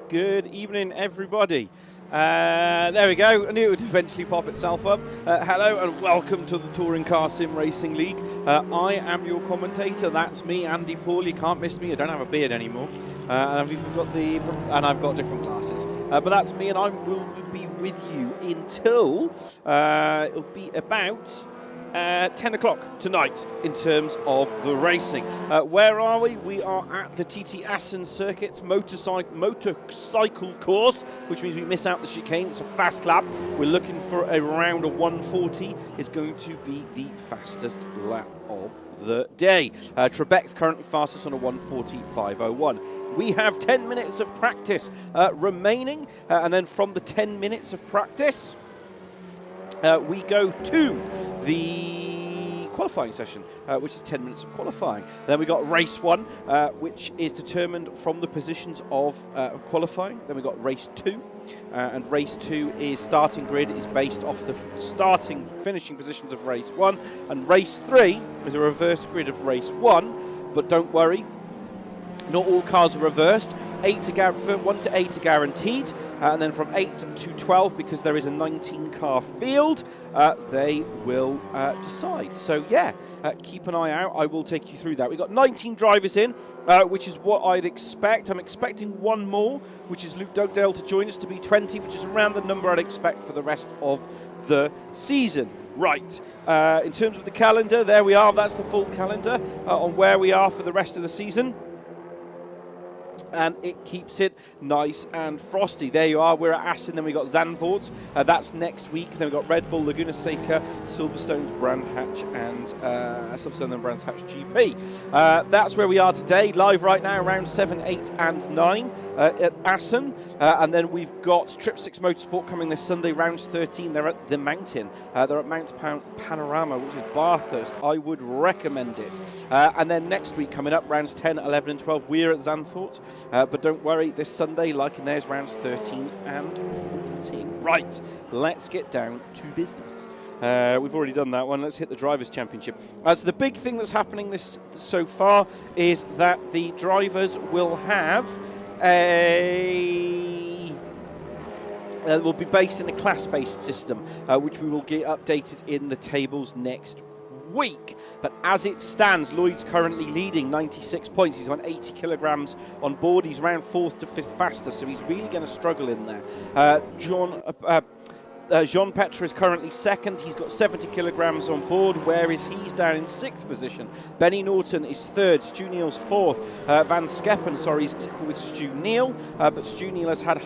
Good evening, everybody. There we go. I knew it would eventually pop itself up. Hello and welcome to the Touring Car Sim Racing League. I am your commentator. That's me, Andy Paul. You can't miss me. I don't have a beard anymore. And I've got different glasses. But that's me, and I will be with you until it'll be about 10 o'clock tonight in terms of the racing. Where are we? We are at the TT Assen Circuit motorcycle course, which means we miss out the chicane. It's a fast lap. We're looking for around a 140. Is going to be the fastest lap of the day. Trebek's currently fastest on a 140.501. We have 10 minutes of practice remaining, and then from the 10 minutes of practice, we go to the qualifying session, which is 10 minutes of qualifying. Then we got race 1, which is determined from the positions of qualifying. Then we got race 2, and race 2 is starting grid is based off the finishing positions of race 1, and race 3 is a reverse grid of race 1. But don't worry, not all cars are reversed. 1 to 8 are guaranteed, and then from 8 to 12, because there is a 19-car field, they will decide. So yeah, keep an eye out. I will take you through that. We've got 19 drivers in, which is what I'd expect. I'm expecting one more, which is Luke Dugdale, to join us, to be 20, which is around the number I'd expect for the rest of the season. Right, in terms of the calendar, there we are. That's the full calendar on where we are for the rest of the season. And it keeps it nice and frosty. There you are. We're at Assen. Then we got Zandvoort. That's next week. Then we've got Red Bull, Laguna Seca, Silverstone's Brands Hatch, and Silverstone and Brands Hatch GP. That's where we are today. Live right now, round 7, 8, and 9 at Assen. And then we've got Trip 6 Motorsport coming this Sunday, rounds 13. They're at the Mountain. They're at Mount Panorama, which is Bathurst. I would recommend it. And then next week coming up, rounds 10, 11, and 12, we're at Zandvoort. But don't worry, this Sunday, like in there's rounds 13 and 14. Right, let's get down to business. We've already done that one. Let's hit the Drivers' Championship. So the big thing that's happening this so far is that the drivers will have will be based in a class-based system, which we will get updated in the tables next week. But as it stands, Lloyd's currently leading 96 points. He's on 80 kilograms on board. He's around 4th to 5th fastest, so he's really going to struggle in there. Jean Petre is currently 2nd. He's got 70 kilograms on board, whereas he's down in 6th position. Benny Norton is 3rd. Stu Neal's 4th. Van Skeppen, is equal with Stu Neal, but Stu Neal has had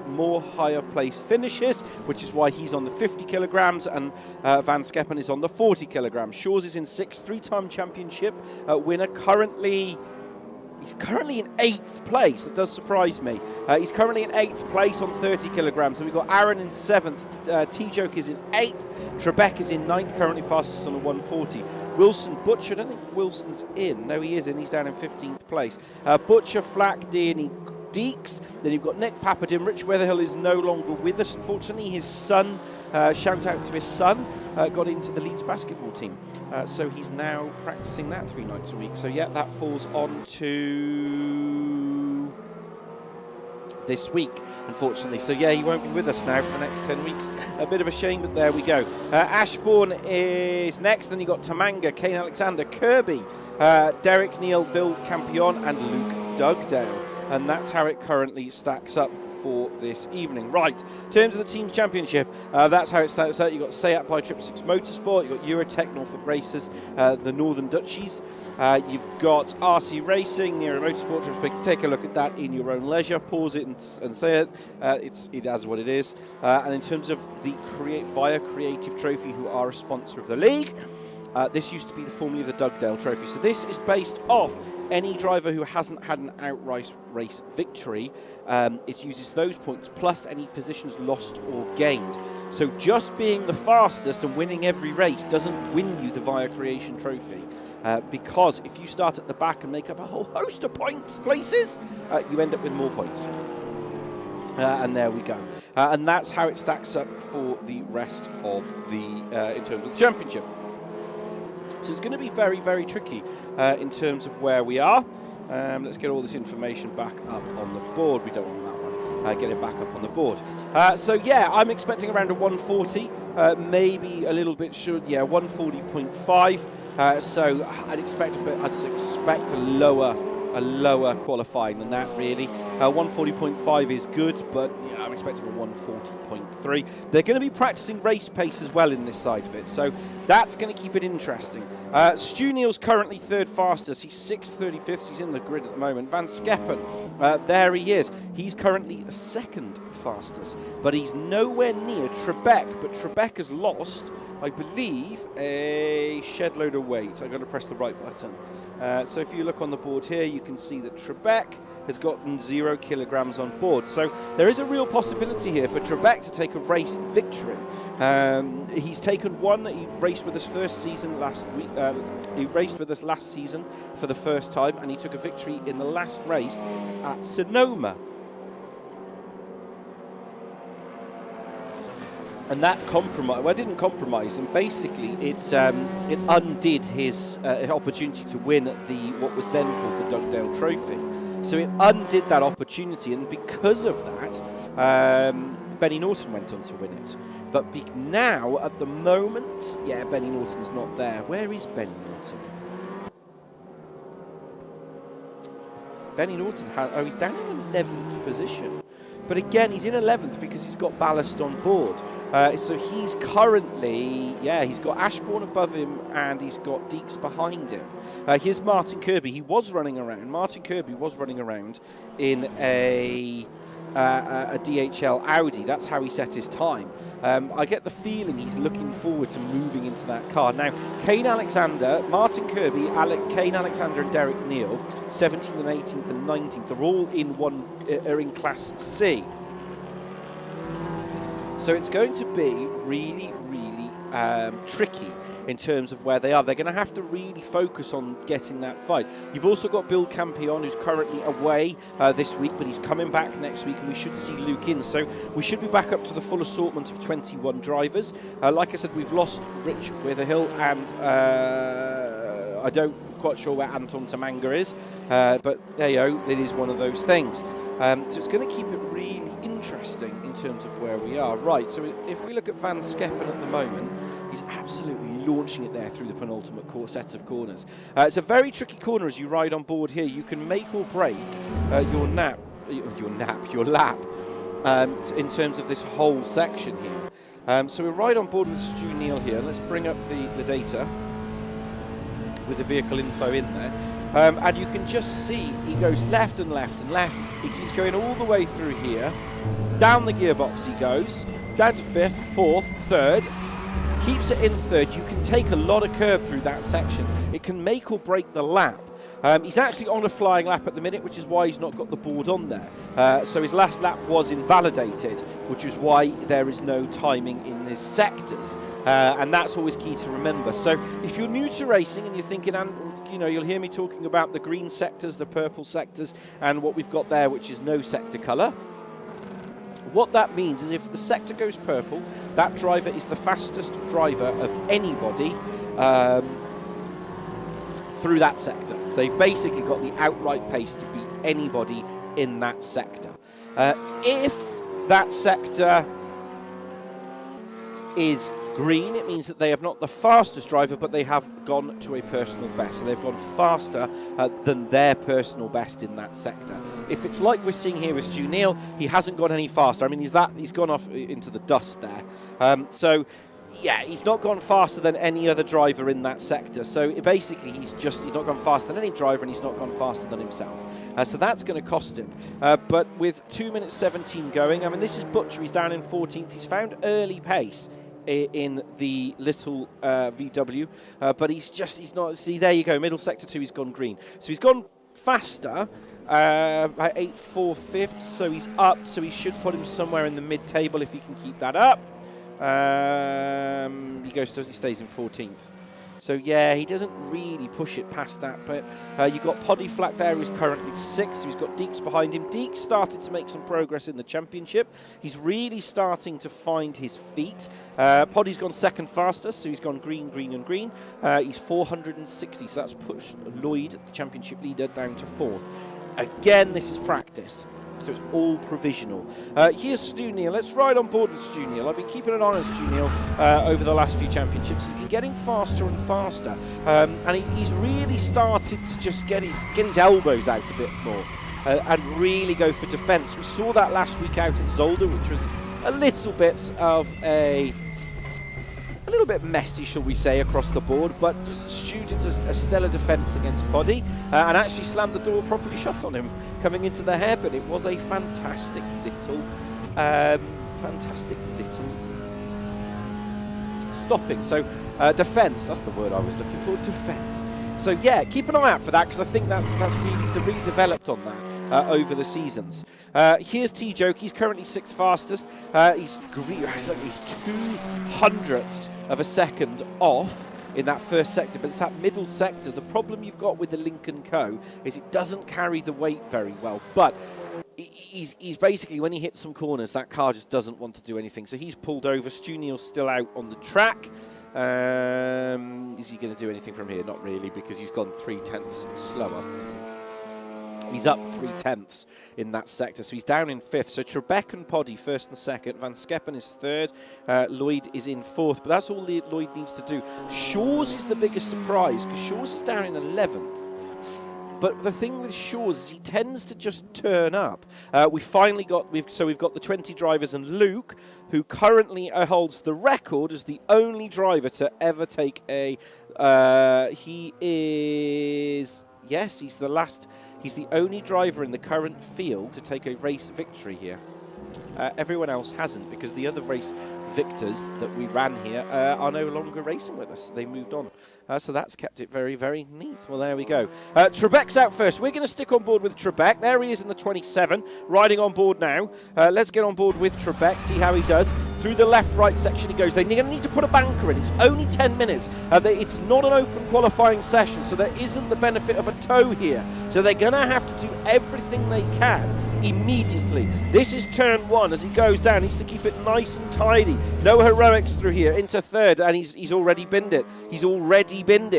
more higher place finishes, which is why he's on the 50 kilograms, and Van Skeppen is on the 40 kilograms. Shaw's is in 6th, 3-time championship winner, He's currently in 8th place. That does surprise me. He's currently in 8th place on 30 kilograms. And we've got Aaron in 7th. T-Joke is in 8th. Trebek is in 9th, currently fastest on a 140. Wilson Butcher, I don't think Wilson's in. No, he is in. He's down in 15th place. Butcher, Flack, Dearney, Deeks. Then you've got Nick Papadin. Rich Weatherhill is no longer with us. Unfortunately, his son, shout out to his son, got into the Leeds basketball team. So he's now practicing that 3 nights a week. So yeah, that falls on to this week, unfortunately. So yeah, he won't be with us now for the next 10 weeks. A bit of a shame, but there we go. Ashbourne is next. Then you've got Tamanga, Kane Alexander, Kirby, Derek Neal, Bill Campion, and Luke Dugdale. And that's how it currently stacks up for this evening. Right, in terms of the Teams Championship, that's how it stacks up. You've got Seat by Trip 6 Motorsport, you've got Eurotech, Norfolk Racers, the Northern Duchies, you've got RC Racing, Nero Motorsport. Take a look at that in your own leisure, pause it and say it. It has what it is. And in terms of the Via Creative Trophy, who are a sponsor of the league, this used to be the formerly of the Dugdale Trophy. So this is based off any driver who hasn't had an outright race victory. It uses those points plus any positions lost or gained. So just being the fastest and winning every race doesn't win you the Via Creation Trophy. Because if you start at the back and make up a whole host of places, you end up with more points. And there we go. And that's how it stacks up for the rest of the, in terms of the championship. So it's going to be very, very tricky in terms of where we are. Let's get all this information back up on the board. We don't want that one. get it back up on the board. So yeah, I'm expecting around a 140, maybe a little bit short. Yeah, 140.5. So I'd expect a lower qualifying than that, really. 140.5 is good, but yeah, I'm expecting a 140.3. They're going to be practicing race pace as well in this side of it, so that's going to keep it interesting. Stu Neal's currently third fastest. He's 6:35. He's in the grid at the moment. Van Skeppen, there he is. He's currently second fastest, but he's nowhere near Trebek. But Trebek has lost, I believe, a shed load of weight. I've got to press the right button. So if you look on the board here, you can see that Trebek has gotten 0 kilograms on board. So there is a real possibility here for Trebek to take a race victory. He's taken one. He raced with us first season last week. He raced with us last season for the first time, and he took a victory in the last race at Sonoma. And that didn't compromise him. Basically, it undid his opportunity to win at what was then called the Dugdale Trophy. So it undid that opportunity, and because of that, Benny Norton went on to win it. But now, at the moment, yeah, Benny Norton's not there. Where is Benny Norton? Benny Norton he's down in 11th position. But again, he's in 11th because he's got ballast on board. So he's currently, he's got Ashbourne above him and he's got Deeks behind him. Here's Martin Kirby. He was running around. Martin Kirby was running around in a DHL Audi. That's how he set his time. I get the feeling he's looking forward to moving into that car. Now, Kane Alexander, Martin Kirby, Kane Alexander and Derek Neal, 17th and 18th and 19th, are all are in Class C. So it's going to be really, really tricky in terms of where they are. They're going to have to really focus on getting that fight. You've also got Bill Campion, who's currently away this week, but he's coming back next week, and we should see Luke in. So we should be back up to the full assortment of 21 drivers. Like I said, we've lost Rich Witherhill, and I don't quite sure where Anton Tamanga is, but there you go, it is one of those things. So it's going to keep it really interesting in terms of where we are. Right, so if we look at Van Skeppen at the moment, he's absolutely launching it there through the penultimate set of corners. It's a very tricky corner as you ride on board here. You can make or break your lap in terms of this whole section here. So we're right on board with Stu Neal here. Let's bring up the data with the vehicle info in there. And you can just see he goes left and left and left. He keeps going all the way through here. Down the gearbox he goes. Down to 5th, 4th, 3rd. Keeps it in 3rd. You can take a lot of curb through that section. It can make or break the lap. He's actually on a flying lap at the minute, which is why he's not got the board on there. So his last lap was invalidated, which is why there is no timing in his sectors. And that's always key to remember. So if you're new to racing and you're thinking, you'll hear me talking about the green sectors, the purple sectors, and what we've got there, which is no sector colour. What that means is if the sector goes purple, that driver is the fastest driver of anybody through that sector. So they've basically got the outright pace to beat anybody in that sector. If that sector is green, it means that they have not the fastest driver, but they have gone to a personal best. So they've gone faster than their personal best in that sector. If it's like we're seeing here with Stu Neal, he hasn't gone any faster. I mean, he's gone off into the dust there. So yeah, he's not gone faster than any other driver in that sector. So basically, he's not gone faster than any driver, and he's not gone faster than himself. So that's going to cost him. But with 2 minutes 17 going, I mean, this is Butcher. He's down in 14th. He's found early pace in the little VW, but he's not. See, there you go. Middle sector 2. He's gone green. So he's gone faster. By 8/4, so he's up. So he should put him somewhere in the mid-table if he can keep that up. He stays in 14th. So yeah, he doesn't really push it past that. But you've got Poddy Flack there, who's currently 6th. So he's got Deeks behind him. Deeks started to make some progress in the championship. He's really starting to find his feet. Poddy's gone 2nd fastest, so he's gone green, green, and green. He's 460, so that's pushed Lloyd, the championship leader, down to 4th. Again, this is practice. so it's all provisional. Here's Stu Neal. Let's ride on board with Stu Neal. I've been keeping an eye on Stu Neal over the last few championships. He's been getting faster and faster, and he's really started to just get his elbows out a bit more and really go for defence. We saw that last week out at Zolder, which was a little bit of a little bit messy, shall we say, across the board, but Stu did a stellar defence against Poddy and actually slammed the door properly shut on him coming into the hairpin. It was a fantastic little stopping. So defence, that's the word I was looking for, defence. So yeah, keep an eye out for that, because I think that's really developed on that over the seasons. Here's T-Joke. He's currently 6th fastest. He's 2/100ths of a second off in that first sector, but it's that middle sector. The problem you've got with the Lincoln Co is it doesn't carry the weight very well, but he's basically, when he hits some corners, that car just doesn't want to do anything. So he's pulled over. Stu Neal's still out on the track. Is he going to do anything from here? Not really, because he's gone 3/10ths slower. He's up 3/10ths in that sector, so he's down in 5th. So Trebek and Poddy 1st and 2nd. Van Skeppen is 3rd. Lloyd is in 4th, but that's all Lloyd needs to do. Shaw's is the biggest surprise, because Shaw's is down in 11th. But the thing with Shaw's is he tends to just turn up. We've got the 20 drivers, and Luke, who currently holds the record as the only driver to ever take a. He's the only driver in the current field to take a race victory here. Everyone else hasn't, because the other race victors that we ran here are no longer racing with us. They moved on. So that's kept it very, very neat. Well, there we go. Trebek's out first. We're going to stick on board with Trebek. There he is in the 27, riding on board now. Let's get on board with Trebek, see how he does. Through the left-right section he goes. They're going to need to put a banker in. It's only 10 minutes. It's not an open qualifying session, so there isn't the benefit of a tow here. So they're going to have to do everything they can immediately. This is turn 1 as he goes down. He needs to keep it nice and tidy. No heroics through here into 3rd, and he's already binned it.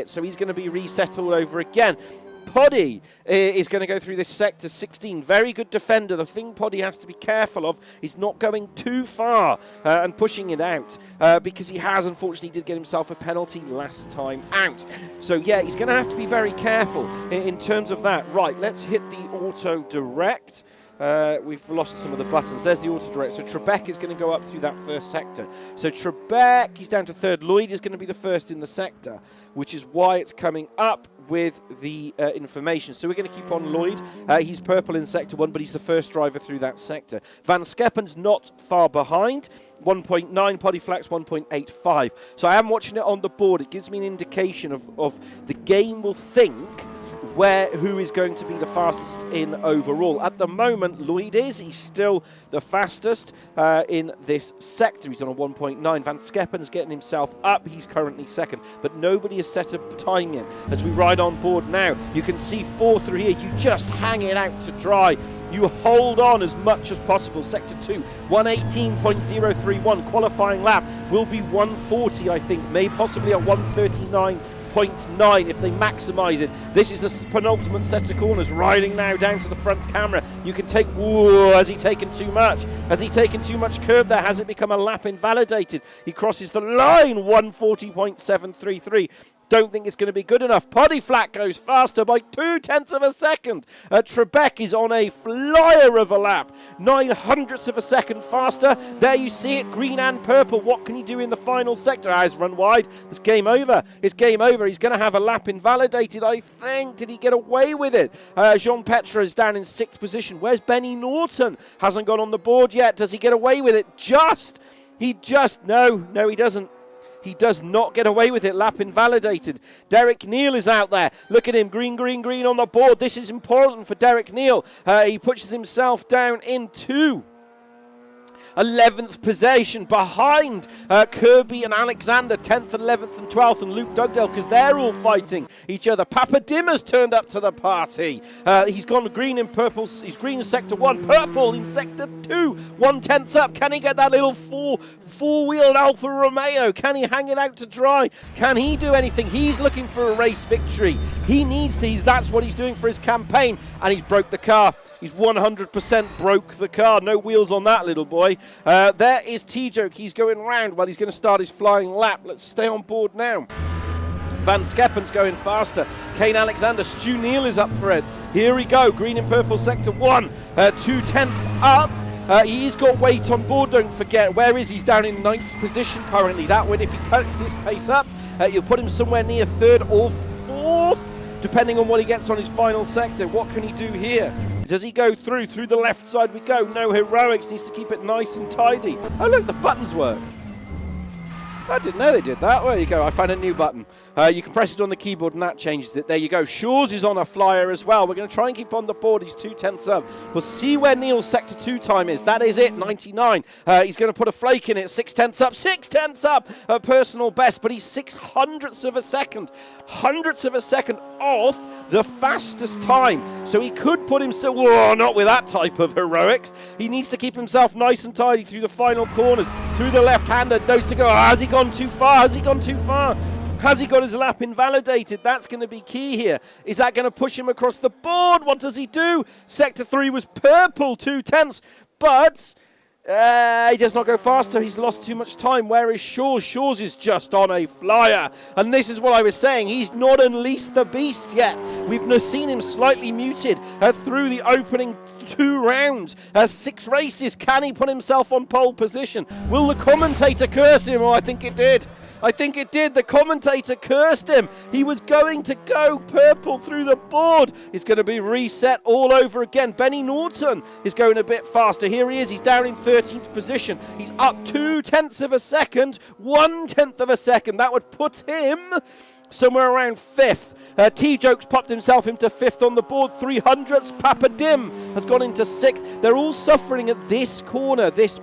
So he's going to be reset all over again. Poddy is going to go through this sector 16. Very good defender. The thing Poddy has to be careful of is not going too far and pushing it out, because he unfortunately did get himself a penalty last time out. So yeah, he's going to have to be very careful in terms of that. Right, let's hit the auto direct. We've lost some of the buttons. There's the auto direct. So Trebek is going to go up through that first sector. So Trebek, he's down to 3rd. Lloyd is going to be the 1st in the sector, which is why it's coming up with the information. So we're going to keep on Lloyd. He's purple in sector 1, but he's the first driver through that sector. Van Skeppen's not far behind. 1.9, Poddy Flax 1.85. So I am watching it on the board. It gives me an indication of the game will think who is going to be the fastest in overall. At the moment, Lloyd he's still the fastest in this sector. He's on a 1.9. Van Skeppen's getting himself up. He's currently 2nd, but nobody has set a time yet. As we ride on board now, you can see 4 through here. You just hang it out to dry. You hold on as much as possible. Sector 2, 118.031. Qualifying lap will be 140, I think, possibly a 139.9 if they maximise it. This is the penultimate set of corners, riding now down to the front camera. You can take, has he taken too much? Has he taken too much curb there? Has it become a lap invalidated? He crosses the line, 140.733. Don't think it's going to be good enough. Poddy Flat goes faster by 0.2 of a second. Trebek is on a flyer of a lap. 0.09 of a second faster. There you see it, green and purple. What can he do in the final sector? He's run wide. It's game over. It's game over. He's going to have a lap invalidated, I think. Did he get away with it? Jean Petra is down in 6th position. Where's Benny Norton? Hasn't got on the board yet. Does he get away with it? No, he doesn't. He does not get away with it. Lap invalidated. Derek Neal is out there. Look at him. Green, green, green on the board. This is important for Derek Neal. He pushes himself down into 11th position behind Kirby and Alexander, 10th, 11th and 12th, and Luke Dugdale, because they're all fighting each other. Papa Dim has turned up to the party. He's gone green in purple. He's green in sector 1, purple in sector 2. 1/10 up. Can he get that little four-wheeled Alfa Romeo? Can he hang it out to dry? Can he do anything? He's looking for a race victory. He needs to. That's what he's doing for his campaign, and he's broke the car. He's 100% broke the car. No wheels on that little boy. There is T-Joke. He's going round. Well, he's going to start his flying lap. Let's stay on board now. Van Skeppen's going faster. Kane Alexander, Stu Neal is up for it. Here we go. Green and purple sector 1. 2/10 up. He's got weight on board, don't forget. Where is he? He's down in 9th position currently. That way, if he cuts his pace up, you'll put him somewhere near 3rd or 4th, depending on what he gets on his final sector. What can he do here? Does he go through? Through the left side we go. No heroics. Needs to keep it nice and tidy. Oh, look, the buttons work. I didn't know they did that. There you go. I found a new button. You can press it on the keyboard and that changes it. There you go. Shaw's is on a flyer as well. We're going to try and keep on the board. He's 2/10 up. We'll see where Neil's sector 2 time is. That is it, 99. He's going to put a flake in it. 6/10 up. 6/10 up. A personal best, but he's 600ths of a second. Hundredths of a second off the fastest time. So he could put himself, not with that type of heroics. He needs to keep himself nice and tidy through the final corners. Through the left-hander. Knows to go. Has he gone too far? Has he gone too far? Has he got his lap invalidated? That's going to be key here. Is that going to push him across the board? What does he do? Sector 3 was purple, 2/10, but he does not go faster. He's lost too much time. Where is Shaw's? Shaw's is just on a flyer. And this is what I was saying. He's not unleashed the beast yet. We've seen him slightly muted through the opening 2 rounds, 6 races. Can he put himself on pole position? Will the commentator curse him? Oh, I think it did. I think it did. The commentator cursed him. He was going to go purple through the board. It's going to be reset all over again. Benny Norton is going a bit faster. Here he is. He's down in 13th position. He's up 2/10 of a second. 1/10 of a second. That would put him somewhere around 5th. T-Joke's popped himself into 5th on the board. 300ths. Papa Dim has gone into 6th. They're all suffering at this corner, this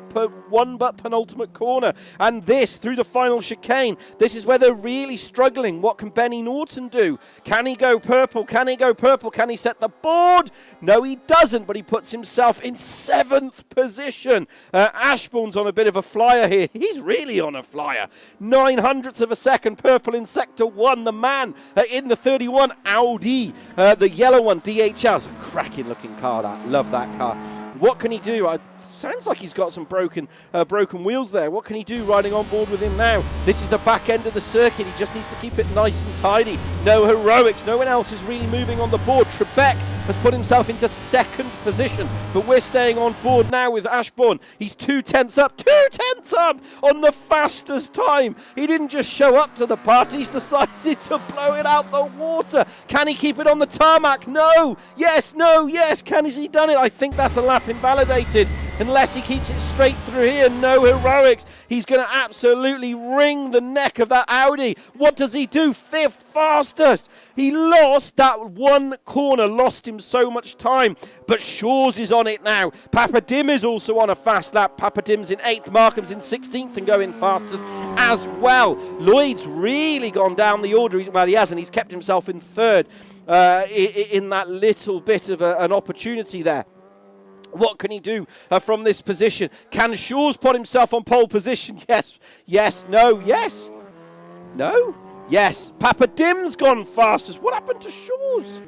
one but penultimate corner, and this through the final chicane. This is where they're really struggling. What can Benny Norton do? Can he go purple? Can he go purple? Can he set the board? No, he doesn't, but he puts himself in 7th position. Ashbourne's on a bit of a flyer here. He's really on a flyer. 900ths of a second. Purple in sector 1. The man in the 31 Audi. The yellow one, DHL. It's a cracking looking car, that. Love that car. What can he do? Sounds like he's got some broken wheels there. What can he do riding on board with him now? This is the back end of the circuit. He just needs to keep it nice and tidy. No heroics. No one else is really moving on the board. Trebek has put himself into 2nd position, but we're staying on board now with Ashbourne. He's 2/10 up. 2/10 up on the fastest time. He didn't just show up to the party. He's decided to blow it out the water. Can he keep it on the tarmac? No. Yes. No. Yes. Has he done it? I think that's a lap invalidated. Unless he keeps it straight through here. No heroics. He's going to absolutely wring the neck of that Audi. What does he do? 5th fastest. He lost that one corner, lost him so much time. But Shaw's is on it now. Papa Dim is also on a fast lap. Papa Dim's in 8th. Markham's in 16th and going fastest as well. Lloyd's really gone down the order. Well, he hasn't. He's kept himself in 3rd in that little bit of an opportunity there. What can he do from this position? Can Shaw's put himself on pole position? Yes. Yes. No. Yes. No. Yes. Papa Dim's gone fastest. What happened to Shaw's?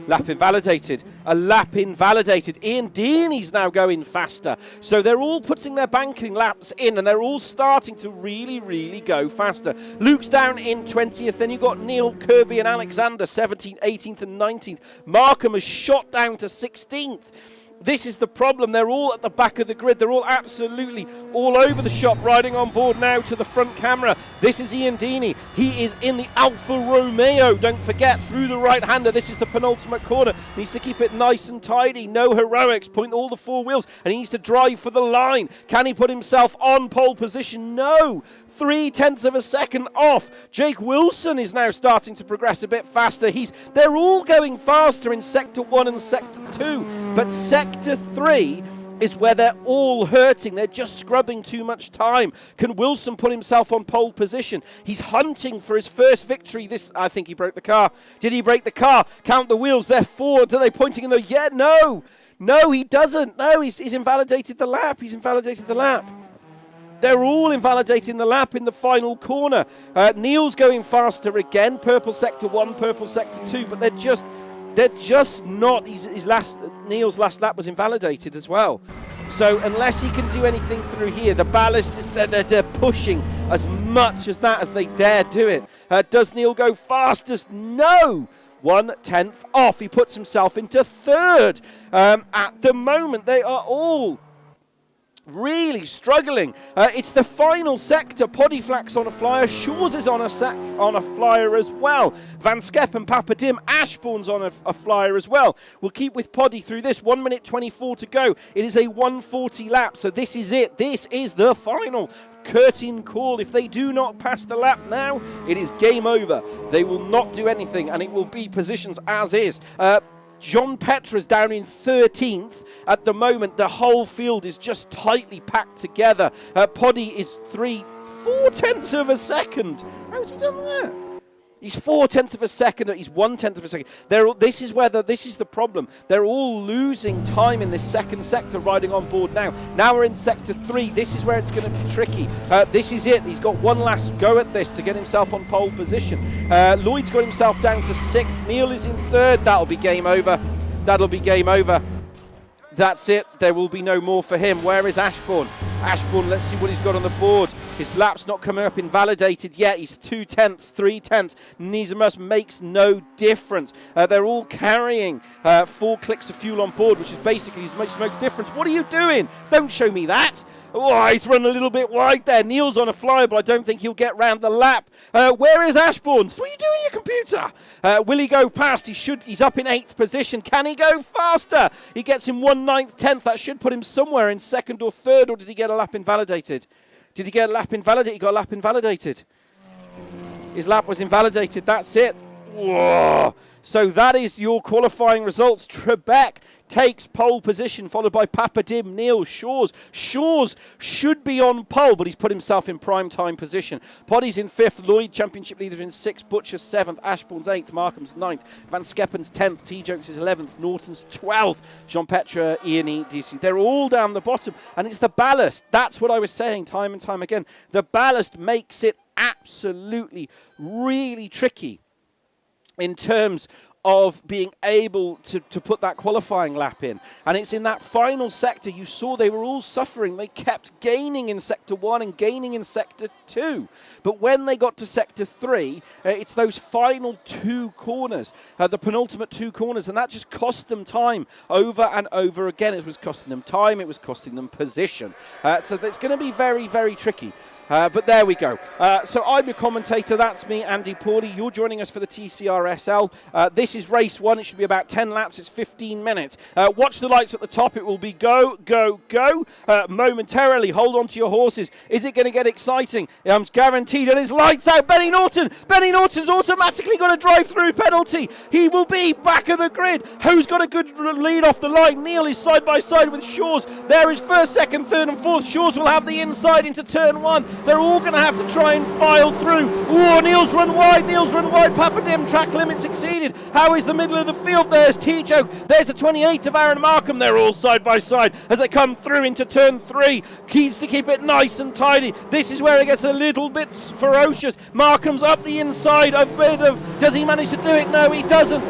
Lap invalidated. A lap invalidated. Ian Deaney's now going faster. So they're all putting their banking laps in and they're all starting to really, really go faster. Luke's down in 20th. Then you've got Neil, Kirby and Alexander 17th, 18th and 19th. Markham has shot down to 16th. This is the problem. They're all at the back of the grid. They're all absolutely all over the shop, riding on board now to the front camera. This is Ian Deaney. He is in the Alfa Romeo. Don't forget, through the right-hander. This is the penultimate corner. Needs to keep it nice and tidy. No heroics. Point all the 4 wheels. And he needs to drive for the line. Can he put himself on pole position? No. 0.3 of a second off. Jake Wilson is now starting to progress a bit faster. They're all going faster in Sector 1 and Sector 2, but Sector 3 is where they're all hurting. They're just scrubbing too much time. Can Wilson put himself on pole position? He's hunting for his first victory. I think he broke the car. Did he break the car? Count the wheels. They're forward. Are they pointing in the... Yeah, no. No, he doesn't. No, he's invalidated the lap. He's invalidated the lap. They're all invalidating the lap in the final corner. Neil's going faster again. Purple sector 1, purple sector 2, but they're just not. Neil's last lap was invalidated as well. So unless he can do anything through here, the ballast is they're pushing as much as that as they dare do it. Does Neil go fastest? No. 1/10 off. He puts himself into third. At the moment, they are all really struggling. It's the final sector. Poddyflak's on a flyer. Shaw's is on a flyer as well. Van Skep and Papadim. Ashbourne's on a flyer as well. We'll keep with Poddy through this. 1 minute 24 to go. It is a 1:40 lap, so this is it. This is the final curtain call. If they do not pass the lap now, it is game over. They will not do anything, and it will be positions as is. John Petra's down in 13th. At the moment, the whole field is just tightly packed together. Poddy is 4/10 of a second. How's he done that? He's 4/10 of a second. He's 1/10 of a second. This is the problem. They're all losing time in this second sector riding on board now. Now we're in sector 3. This is where it's going to be tricky. This is it. He's got one last go at this to get himself on pole position. Lloyd's got himself down to 6th. Neil is in 3rd. That'll be game over. That'll be game over. That's it. There will be no more for him. Where is Ashbourne? Ashbourne, let's see what he's got on the board. His lap's not coming up invalidated yet. He's 2/10, 3/10. Needs a must makes no difference. They're all carrying 4 clicks of fuel on board, which is basically as much smoke difference. What are you doing? Don't show me that. Oh, he's run a little bit wide there. Neil's on a flyer, but I don't think he'll get round the lap. Where is Ashbourne? What are you doing, your computer? Will he go past? He's up in 8th position. Can he go faster? He gets him 1/9, 10th. That should put him somewhere in 2nd or 3rd, or did he get a lap invalidated? Did he get a lap invalidated? He got a lap invalidated. His lap was invalidated. That's it. Whoa. So that is your qualifying results. Trebek takes pole position, followed by Papadim, Neil, Shaw's. Shaw's should be on pole, but he's put himself in prime time position. Poddy's in 5th, Lloyd, championship leader, in 6th, Butcher 7th, Ashbourne's 8th, Markham's 9th, Van Skeppen's 10th, T-Jokes is 11th, Norton's 12th, Jean Petra, Ian DC. They're all down the bottom, and it's the ballast. That's what I was saying time and time again. The ballast makes it absolutely really tricky in terms of being able to put that qualifying lap in. And it's in that final sector, you saw they were all suffering. They kept gaining in sector 1 and gaining in sector 2. But when they got to sector 3, it's those final 2 corners, the penultimate 2 corners, and that just cost them time over and over again. It was costing them time, it was costing them position. So it's going to be very, very tricky. But there we go. So I'm your commentator. That's me, Andy Pawley. You're joining us for the TCRSL. This is race 1. It should be about 10 laps. It's 15 minutes. Watch the lights at the top. It will be go, go, go. Momentarily, hold on to your horses. Is it going to get exciting? I'm guaranteed. And his lights out. Benny Norton. Benny Norton's automatically got a drive-through penalty. He will be back of the grid. Who's got a good lead off the line? Neil is side by side with Shaw's. There is 1st, 2nd, 3rd and 4th. Shaw's will have the inside into turn 1. They're all going to have to try and file through. Oh, Neil's run wide. Neil's run wide. Papadim, track limits exceeded. How is the middle of the field? There's T-Joke. There's the 28 of Aaron Markham. They're all side by side as they come through into turn 3. Keys to keep it nice and tidy. This is where it gets a little bit ferocious. Markham's up the inside. A bit of... Does he manage to do it? No, he doesn't.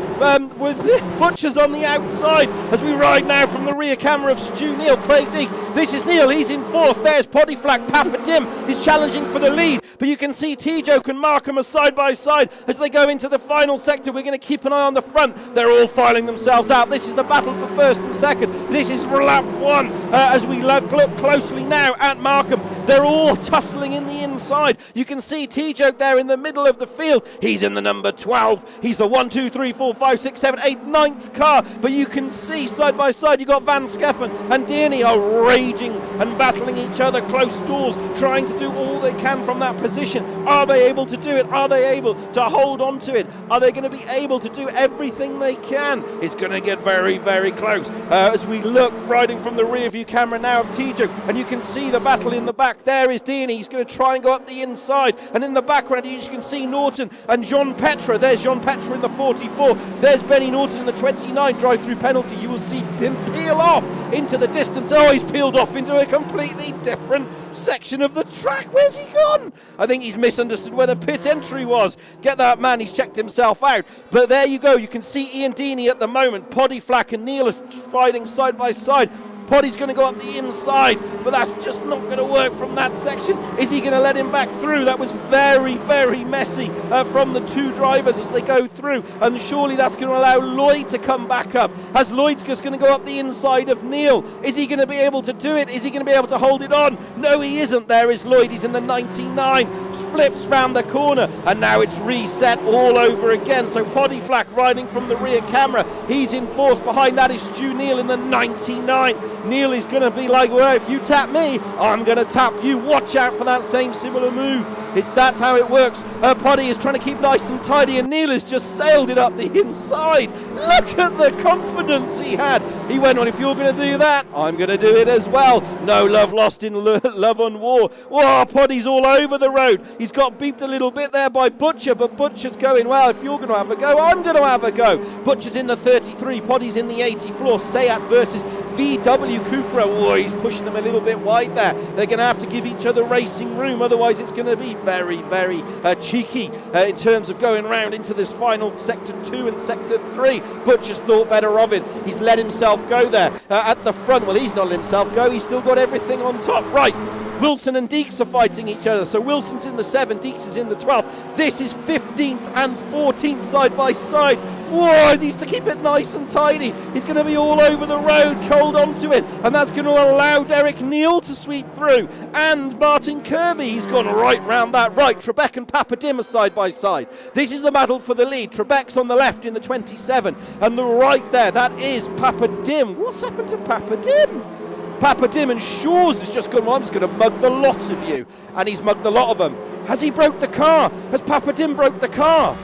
Butcher's on the outside as we ride now from the rear camera of Stu Neil. Craig Deek. This is Neil. He's in 4th. There's Poddyflak. Papadim is challenging for the lead, but you can see T-Joke and Markham are side by side as they go into the final sector. We're going to keep an eye on the front. They're all filing themselves out. This is the battle for 1st and 2nd. This is for lap 1 as we look closely now at Markham. They're all tussling in the inside. You can see T-Joke there in the middle of the field. He's in the number 12. He's the 1, 2, 3, 4, 5, 6, 7, 8, 9th car, but you can see side by side you've got Van Skeppen and Dearney are raging and battling each other close doors, trying to do all they can from that position. Are they able to do it? Are they able to hold on to it? Are they going to be able to do everything they can. It's going to get very, very close. As we look, riding from the rear view camera now of Tcsrl, and you can see the battle in the back. There is Dini. He's going to try and go up the inside. And in the background, you can see Norton and Jean Petra. There's Jean Petra in the 44. There's Benny Norton in the 29. Drive-through penalty. You will see him peel off into the distance. Oh, he's peeled off into a completely different section of the track. Where's he gone? I think he's misunderstood where the pit entry was. Get that man. He's checked himself out. But there you go. You can see Ian Dini at the moment. Poddy Flack and Neil are fighting side by side. Poddy's going to go up the inside, but that's just not going to work from that section. Is he going to let him back through? That was very, very messy from the two drivers as they go through, and surely that's going to allow Lloyd to come back up. As Lloyd's just going to go up the inside of Neil. Is he going to be able to do it? Is he going to be able to hold it on? No, he isn't. There is Lloyd. He's in the 99. Flips round the corner, and now it's reset all over again. So Poddy Flack riding from the rear camera. He's in fourth. Behind that is Stu Neil in the 99. Neil is going to be like, well, if you tap me, I'm going to tap you. Watch out for that same similar move. That's how it works. Poddy is trying to keep nice and tidy, and Neil has just sailed it up the inside. Look at the confidence he had. He went on, if you're going to do that, I'm going to do it as well. No love lost in love and war. Whoa, Poddy's all over the road. He's got beeped a little bit there by Butcher, but Butcher's going, well, if you're going to have a go, I'm going to have a go. Butcher's in the 33, Poddy's in the 80 floor. Sayat versus VW Cupra. Oh, he's pushing them a little bit wide there. They're going to have to give each other racing room, otherwise it's going to be very, very cheeky in terms of going round into this final sector 2 and sector 3. Butcher's thought better of it. He's let himself go there at the front. Well, he's not let himself go. He's still got everything on top. Right. Wilson and Deeks are fighting each other. So Wilson's in the 7, Deeks is in the 12. This is 15th and 14th side by side. Whoa, he needs to keep it nice and tidy. He's going to be all over the road, cold onto it. And that's going to allow Derek Neal to sweep through. And Martin Kirby, he's gone right round that right. Trebek and Papadim are side by side. This is the battle for the lead. Trebek's on the left in the 27. And the right there, that is Papadim. What's happened to Papadim? Papadim and Shaw's has just gone, well, I'm just going to mug the lot of you. And he's mugged a lot of them. Has he broke the car? Has Papadim broke the car?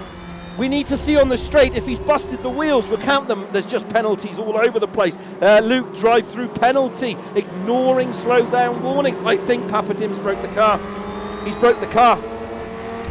We need to see on the straight if he's busted the wheels. We'll count them. There's just penalties all over the place. Luke, drive-through penalty, ignoring slow-down warnings. I think Papadim's broke the car. He's broke the car.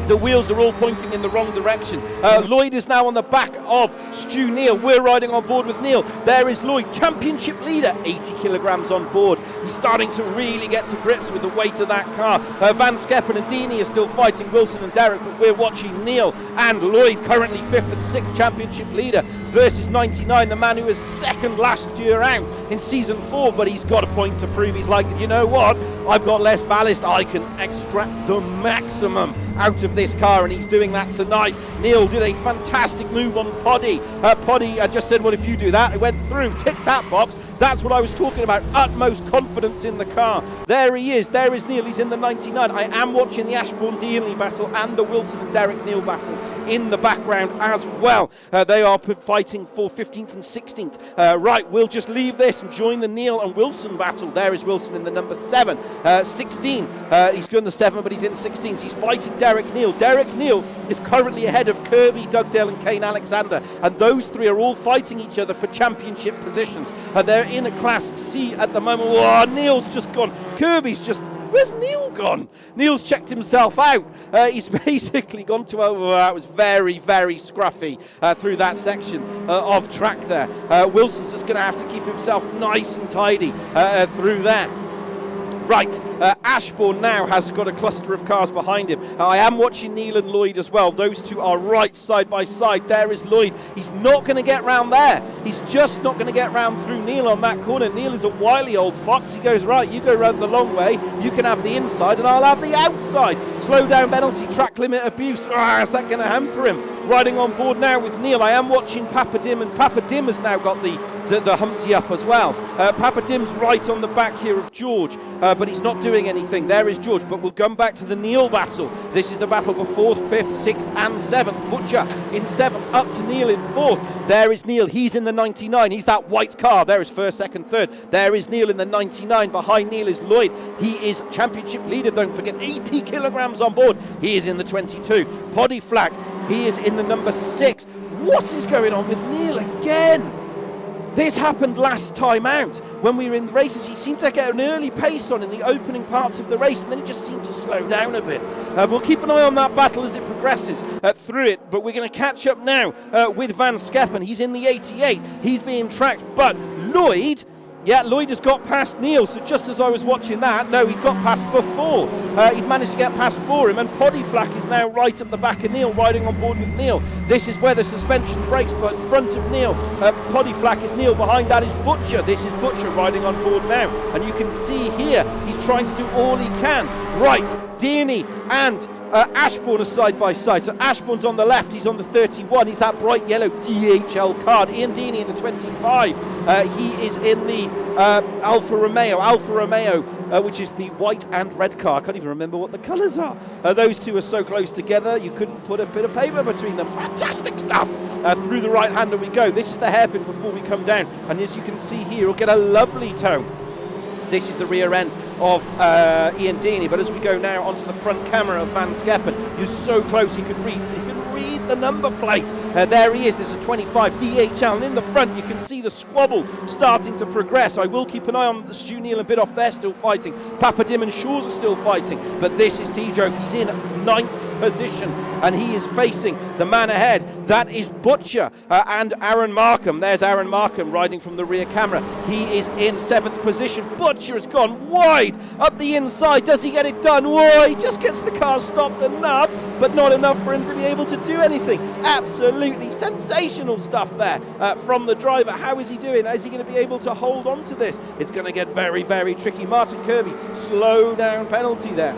The wheels are all pointing in the wrong direction. Lloyd is now on the back of Stu Neal. We're riding on board with Neil. There is Lloyd, championship leader, 80 kilograms on board. He's starting to really get to grips with the weight of that car. Van Skeppen and Dini are still fighting Wilson and Derek, but we're watching Neil and Lloyd, currently 5th and 6th championship leader, versus 99, the man who was second last year out in season 4, but he's got a point to prove. He's like, you know what, I've got less ballast, I can extract the maximum out of this car, and he's doing that tonight. Neil did a fantastic move on Poddy. Poddy, I just said, well, if you do that, it went through, tick that box. That's what I was talking about, utmost confidence in the car. There he is, there is Neil, he's in the 99. I am watching the Ashbourne-Deanley battle and the Wilson and Derek Neal battle in the background as well. They are fighting for 15th and 16th. Right, we'll just leave this and join the Neal and Wilson battle. There is Wilson in the number 7. 16, he's going the 7, but he's in 16, so he's fighting Derek Neal. Derek Neal is currently ahead of Kirby, Dugdale and Kane Alexander, and those three are all fighting each other for championship positions. They're in a Class C at the moment. Oh, Neil's just gone. Kirby's just... Where's Neil gone? Neil's checked himself out. He's basically gone to... Oh, that was very, very scruffy through that section of track there. Wilson's just going to have to keep himself nice and tidy through that. Right, Ashbourne now has got a cluster of cars behind him. I am watching Neil and Lloyd as well. Those two are right side by side. There is Lloyd. He's not going to get round there. He's just not going to get round through Neil on that corner. Neil is a wily old fox. He goes, right, you go round the long way. You can have the inside and I'll have the outside. Slow down penalty, track limit abuse. Is that going to hamper him? Riding on board now with Neil. I am watching Papadim, and Papadim has now got the Humpty up as well. Papadim's right on the back here of George, but he's not doing anything. There is George, but we'll come back to the Neil battle. This is the battle for 4th, 5th, 6th and 7th. Butcher in 7th, up to Neil in 4th. There is Neil, he's in the 99. He's that white car. There is 1st, 2nd, 3rd. There is Neil in the 99. Behind Neil is Lloyd. He is championship leader, don't forget, 80 kilograms on board. He is in the 22. Poddy Flack, he is in the number 6. What is going on with Neil again? This happened last time out. When we were in the races, he seemed to get an early pace on in the opening parts of the race, and then he just seemed to slow down a bit. We'll keep an eye on that battle as it progresses through it, but we're going to catch up now with Van Skeppen. He's in the 88. He's being tracked, but Lloyd has got past Neil, so just as I was watching that, no, he'd got past before. He'd managed to get past for him, and Poddyflack is now right up the back of Neil, riding on board with Neil. This is where the suspension breaks, but in front of Neil, Poddyflack is Neil, behind that is Butcher. This is Butcher riding on board now, and you can see here, he's trying to do all he can. Right, Dearney and Ashbourne are side by side. So Ashbourne's on the left, he's on the 31, he's that bright yellow DHL card. Ian Deaney in the 25, he is in the Alfa Romeo, which is the white and red car. I can't even remember what the colours are. Those two are so close together, you couldn't put a bit of paper between them. Fantastic stuff. Through the right hander we go. This is the hairpin before we come down, and as you can see here, we'll get a lovely tone. This is the rear end of Ian Deaney, but as we go now onto the front camera of Van Skeppen, you're so close you can read the number plate. There he is, there's a 25 DHL, and in the front you can see the squabble starting to progress. I will keep an eye on Stu Neal and Bidoff, they're still fighting. Papadim and Shaws are still fighting, but this is T-Joke, he's in 9th position, and he is facing the man ahead. That is Butcher and Aaron Markham. There's Aaron Markham riding from the rear camera. He is in 7th position. Butcher has gone wide up the inside. Does he get it done? Whoa, he just gets the car stopped enough, but not enough for him to be able to do anything. Absolutely sensational stuff there from the driver. How is he doing? Is he going to be able to hold on to this? It's going to get very, very tricky. Martin Kirby, slow down penalty there.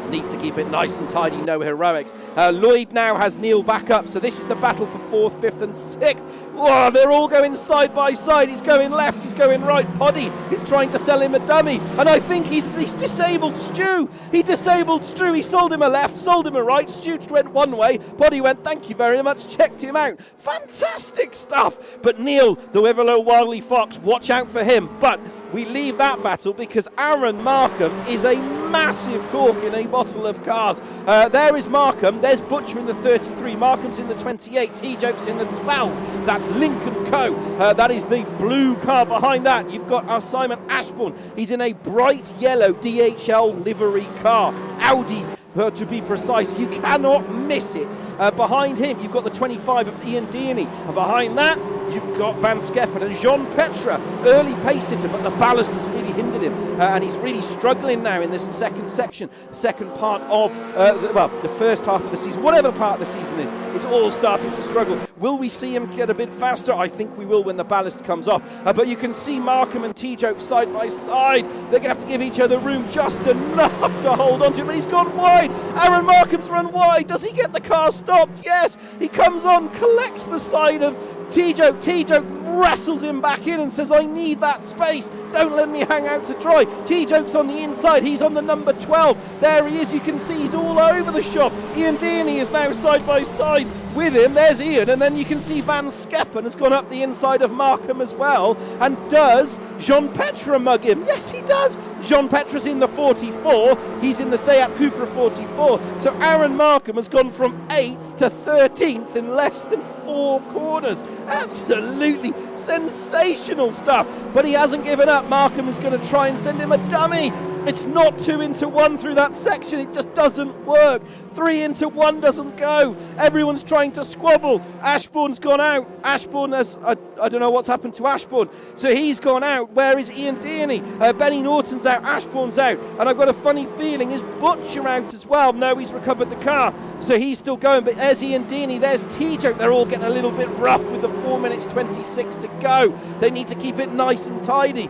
Needs to keep it nice and tidy, no heroics. Lloyd now has Neil back up, so this is the battle for 4th, 5th and 6th. Whoa, they're all going side by side. He's going left, he's going right. Poddy is trying to sell him a dummy, and I think he's disabled Stu. He disabled Stu. He sold him a left, sold him a right. Stu went one way, Poddy went, thank you very much, checked him out. Fantastic stuff. But Neil, the ever low wily fox, watch out for him. But we leave that battle because Aaron Markham is a massive cork in a bottle of cars. There is Markham, there's Butcher in the 33, Markham's in the 28, T-Joke's in the 12, that's Lincoln Co. That is the blue car behind that. You've got our Simon Ashbourne, he's in a bright yellow DHL livery car, Audi to be precise. You cannot miss it. Behind him you've got the 25 of Ian Deaney, and behind that you've got Van Skeppen and Jean Petra, early pace hitter, but the ballast has really hindered him, and he's really struggling now in this second section, second part of the first half of the season, whatever part of the season is. It's all starting to struggle. Will we see him get a bit faster? I think we will when the ballast comes off, but you can see Markham and T-Joke side by side. They're going to have to give each other room just enough to hold on to, but he's gone wide. Aaron Markham's run wide. Does he get the car stopped? Yes. He comes on, collects the side of T-Joke. T-Joke wrestles him back in and says, I need that space. Don't let me hang out to dry. T-Joke's on the inside. He's on the number 12. There he is. You can see he's all over the shop. Ian Deaney is now side by side with him. There's Ian, and then you can see Van Skeppen has gone up the inside of Markham as well. And does Jean Petra mug him? Yes, he does. Jean Petra's in the 44. He's in the Seat Cupra 44. So Aaron Markham has gone from 8th to 13th in less than 4 corners. Absolutely sensational stuff. But he hasn't given up. Markham is going to try and send him a dummy. It's not 2 into 1 through that section. It just doesn't work. 3 into 1 doesn't go. Everyone's trying to squabble. Ashbourne's gone out. Ashbourne has, I don't know what's happened to Ashbourne. So he's gone out. Where is Ian Deaney? Benny Norton's out. Ashbourne's out. And I've got a funny feeling, is Butcher out as well? No, he's recovered the car. So he's still going. But there's Ian Deaney. There's T-Joke. They're all getting a little bit rough with the 4 minutes 26 to go. They need to keep it nice and tidy.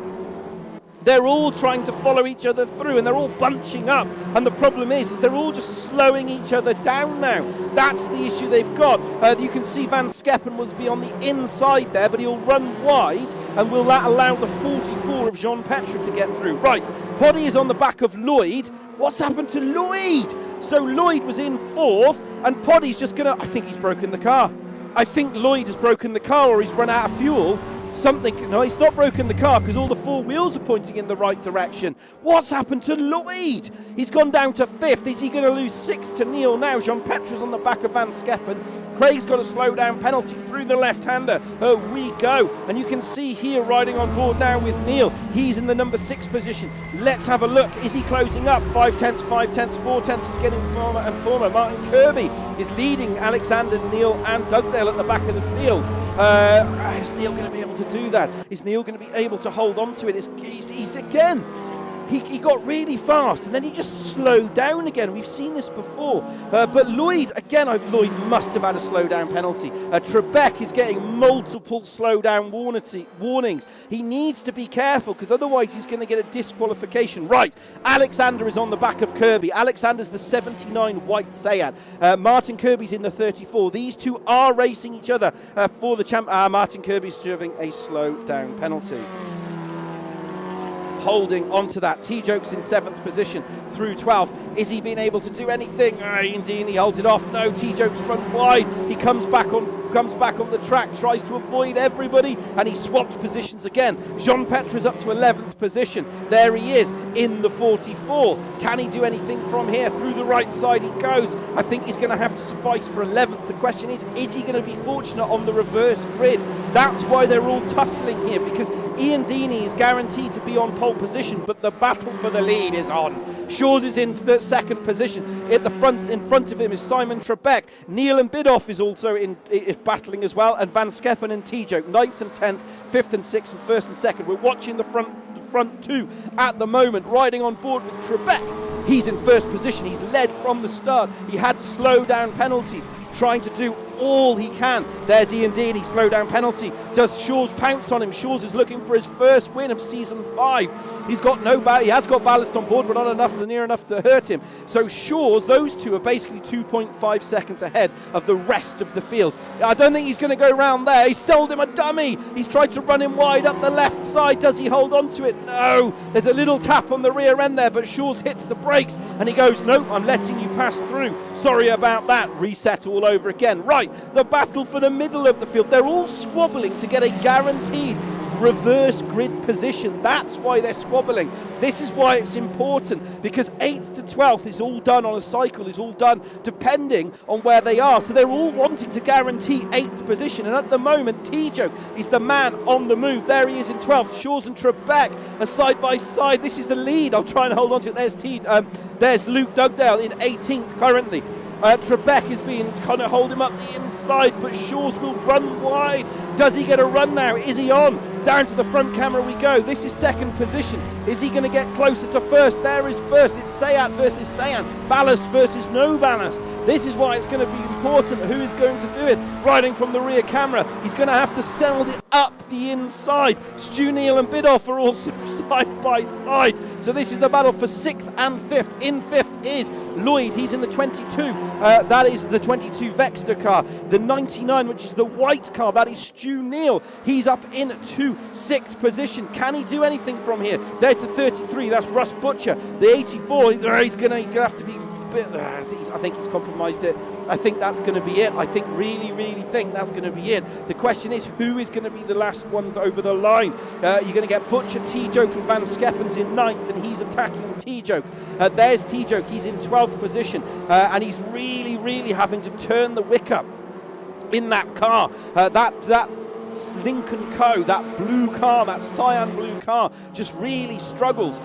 They're all trying to follow each other through, and they're all bunching up, and the problem is they're all just slowing each other down now. That's the issue they've got. You can see Van Skeppen will be on the inside there, but he'll run wide, and will that allow the 44 of Jean Petra to get through? Right, Poddy is on the back of Lloyd. What's happened to Lloyd? So Lloyd was in 4th, and Poddy's just gonna, I think he's broken the car. I think Lloyd has broken the car, or he's run out of fuel. something. No, he's not broken the car because all the four wheels are pointing in the right direction. What's happened to Lloyd? He's gone down to 5th. Is he going to lose 6th to Neil now? Jean-Petra's on the back of Van Skeppen. Craig's got a slow down penalty through the left-hander. We go. And you can see here riding on board now with Neil. He's in the number 6 position. Let's have a look. Is he closing up? 5 tenths, 4 tenths. He's getting firmer and firmer. Martin Kirby is leading Alexander, Neil and Dugdale at the back of the field. Is Neil going to be able to do that? Is Neil going to be able to hold on to it? He's again. He got really fast and then he just slowed down again. We've seen this before. But Lloyd, again, Lloyd must have had a slow down penalty. Trebek is getting multiple slow down warnings. He needs to be careful because otherwise he's going to get a disqualification. Right, Alexander is on the back of Kirby. Alexander's the 79 white Seat. Martin Kirby's in the 34. These two are racing each other for the champ. Martin Kirby's serving a slow down penalty. Holding onto that. T-Joke's in 7th position through 12th. Is he being able to do anything? Indeed, he holds it off. No, T-Joke's run wide. He comes back on the track, tries to avoid everybody, and he swapped positions again. Jean-Petra's up to 11th position. There he is in the 44. Can he do anything from here? Through the right side he goes. I think he's going to have to suffice for 11th. The question is he going to be fortunate on the reverse grid? That's why they're all tussling here, because Ian Deeney is guaranteed to be on pole position, but the battle for the lead is on. Shaw's is in 2nd position. In front of him is Simon Trebek. Neil and Bidoff is also is battling as well, and Van Skeppen and T-Joke 9th and 10th, 5th and 6th, and 1st and 2nd. We're watching the front two at the moment, riding on board with Trebek. He's in 1st position. He's led from the start. He had slow down penalties, trying to do all he can. There's Ian Deeney, slow down penalty. Does Shaw's pounce on him? Shaw's is looking for his first win of season 5. He has got ballast on board, but not near enough to hurt him. So Shaw's, those two are basically 2.5 seconds ahead of the rest of the field. I don't think he's going to go round there. He sold him a dummy. He's tried to run him wide up the left side. Does he hold on to it? No. There's a little tap on the rear end there, but Shaw's hits the brakes and he goes, nope, I'm letting you pass through. Sorry about that. Reset all over again. Right. The battle for the middle of the field. They're all squabbling to get a guaranteed reverse grid position. That's why they're squabbling. This is why it's important, because 8th to 12th is all done on a cycle, is all done depending on where they are. So they're all wanting to guarantee 8th position, and at the moment T-Joke is the man on the move. There he is in 12th. Shaw's and Trebek are side by side. This is the lead. I'll try and hold on to it. There's Luke Dugdale in 18th currently. Trebek is being kind of hold him up the inside, but Shaw's will run wide. Does he get a run now? Is he on? Down to the front camera we go. This is 2nd position. Is he going to get closer to 1st? There is 1st. It's Sayat versus Sayan. Ballast versus no ballast. This is why it's going to be important who is going to do it. Riding from the rear camera, he's going to have to sell it up the inside. Stu, Neil and Bidoff are also side by side. So this is the battle for 6th and 5th. In 5th is Lloyd. He's in the 22. That is the 22 Vexter car. The 99, which is the white car, that is Stu Neil. He's up into 6th position. Can he do anything from here? There's the 33. That's Russ Butcher. The 84. He's gonna have to be. I think he's compromised it. I think that's going to be it. I think really think that's going to be it. The question is, who is going to be the last one over the line? You're going to get Butcher, T-Joke and Van Skeppen's in 9th, and he's attacking T-Joke. There's T-Joke. He's in 12th position, and he's really having to turn the wick up in that car. That Lincoln Co., that blue car, that cyan blue car, just really struggles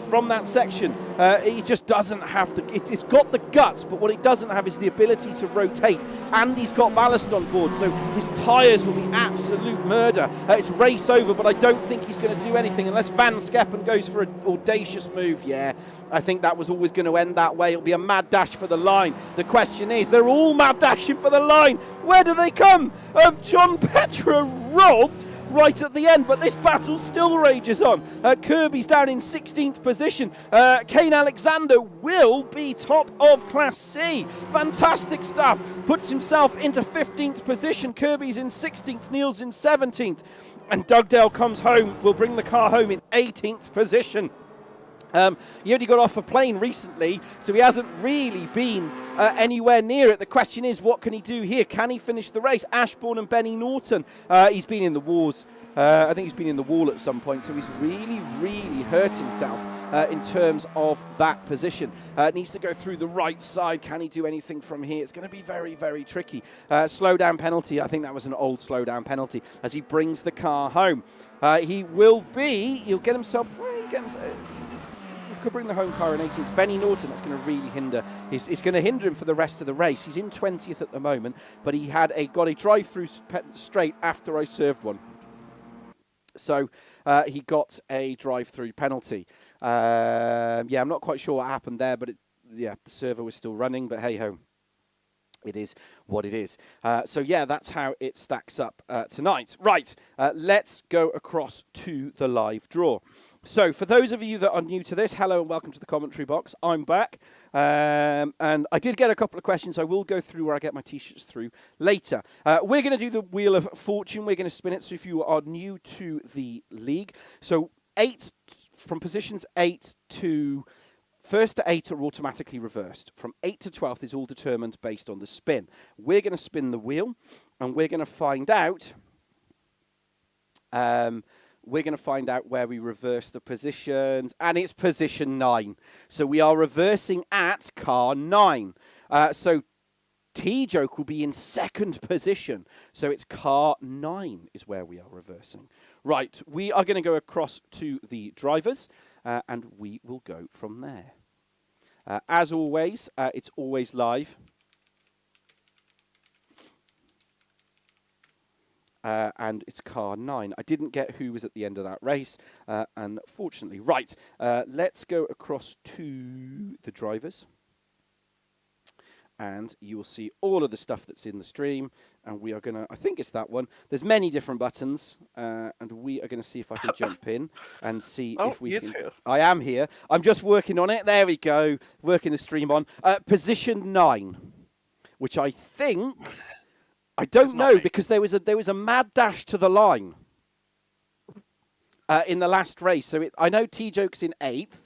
from that section. He just doesn't have it's got the guts, but what it doesn't have is the ability to rotate, and he's got ballast on board, so his tyres will be absolute murder. It's race over, but I don't think he's going to do anything unless Van Skeppen goes for an audacious move. Yeah, I think that was always going to end that way. It'll be a mad dash for the line. The question is, they're all mad dashing for the line. Where do they come? Of Jean-Petra robbed right at the end, but this battle still rages on. Kirby's down in 16th position. Kane Alexander will be top of Class C. Fantastic stuff. Puts himself into 15th position. Kirby's in 16th, Neil's in 17th. And Dugdale comes home, will bring the car home in 18th position. He only got off a plane recently, so he hasn't really been anywhere near it. The question is, what can he do here? Can he finish the race? Ashbourne and Benny Norton. He's been in the wars. I think he's been in the wall at some point, so he's really, really hurt himself in terms of that position. Needs to go through the right side. Can he do anything from here? It's going to be very, very tricky. Slow down penalty. I think that was an old slow down penalty as he brings the car home. He'll get himself... Could bring the home car in 18th. Benny Norton, that's going to really hinder. It's going to hinder him for the rest of the race. He's in 20th at the moment, but he got a drive-through straight after I served one. So he got a drive-through penalty. I'm not quite sure what happened there, but the server was still running, but hey-ho. It is what it is. That's how it stacks up tonight. Right, let's go across to the live draw. So for those of you that are new to this, hello and welcome to the commentary box. I'm back. And I did get a couple of questions. I will go through where I get my T-shirts through later. We're going to do the Wheel of Fortune. We're going to spin it. So if you are new to the league, so from positions 8 to... First to 8 are automatically reversed. From 8 to 12th is all determined based on the spin. We're going to spin the wheel, and we're going to find out. Where we reverse the positions, and it's position 9. So we are reversing at car 9. So T-Joke will be in second position. So it's car 9 is where we are reversing. Right, we are going to go across to the drivers. And we will go from there. As always, it's always live. And it's car 9. I didn't get who was at the end of that race, unfortunately. Right, let's go across to the drivers. And you will see all of the stuff that's in the stream. And we are going to, I think it's that one. There's many different buttons. And we are going to see if I can jump in and see if we can. Here. I am here. I'm just working on it. There we go. Working the stream on. Position 9, which I think, I don't know, because there was a mad dash to the line in the last race. So I know T-Joke's in 8th.